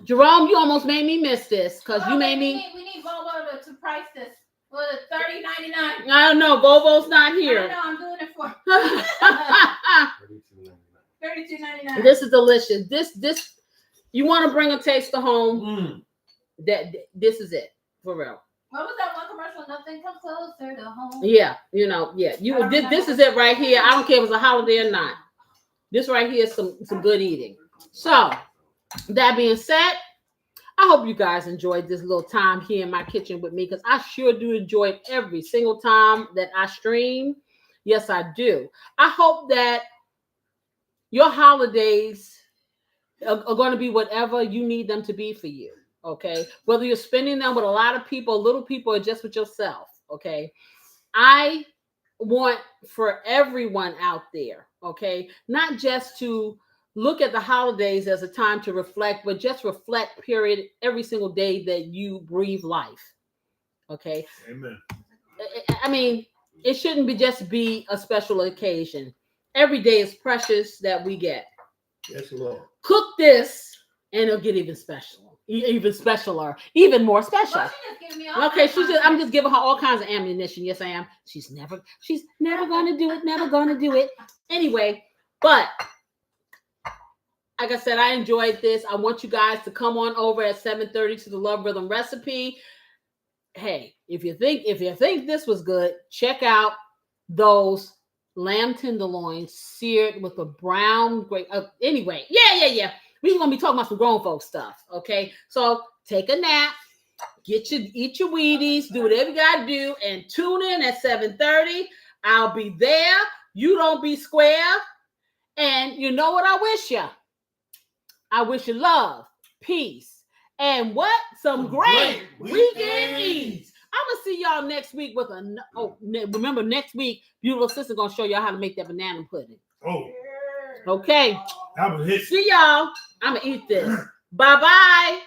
Jerome, you almost made me miss this because you made me. We need Volvo to price this. For $30.99. I don't know. Volvo's not here. I know. I'm doing it for $32.99. This is delicious. This you want to bring a taste to home. This is it for real. What was that one commercial? Nothing comes closer to home. Yeah, you know, yeah. This is it right here. I don't care if it's a holiday or not. This right here is some good eating. So that being said, I hope you guys enjoyed this little time here in my kitchen with me, because I sure do enjoy it every single time that I stream. Yes, I do. I hope that your holidays are going to be whatever you need them to be for you. Okay. Whether you're spending them with a lot of people, little people, or just with yourself. Okay. I want for everyone out there, okay, not just to look at the holidays as a time to reflect, but just reflect, period, every single day that you breathe life. Okay. Amen. I mean, it shouldn't be a special occasion. Every day is precious that we get. Yes, Lord. Cook this and it'll get even special, even specialer, even more special. Well, she just giving me all Okay, kinds of I'm just giving her all kinds of ammunition. Yes, I am. She's never gonna do it. Never gonna do it. Anyway, but like I said, I enjoyed this. I want you guys to come on over at 7:30 to the Love Rhythm Recipe. Hey, if you think this was good, check out those lamb tenderloins seared with a brown grape. Anyway, yeah. We're gonna be talking about some grown folk stuff. Okay, so take a nap, eat your Wheaties, do whatever you gotta do, and tune in at 7:30. I'll be there. You don't be square. And you know what I wish you? I wish you love, peace, and what? Some great weekend eats. I'm gonna see y'all next week with remember next week, beautiful sister gonna show y'all how to make that banana pudding. Oh, Okay. that was it. See y'all. I'm gonna eat this. Bye-bye.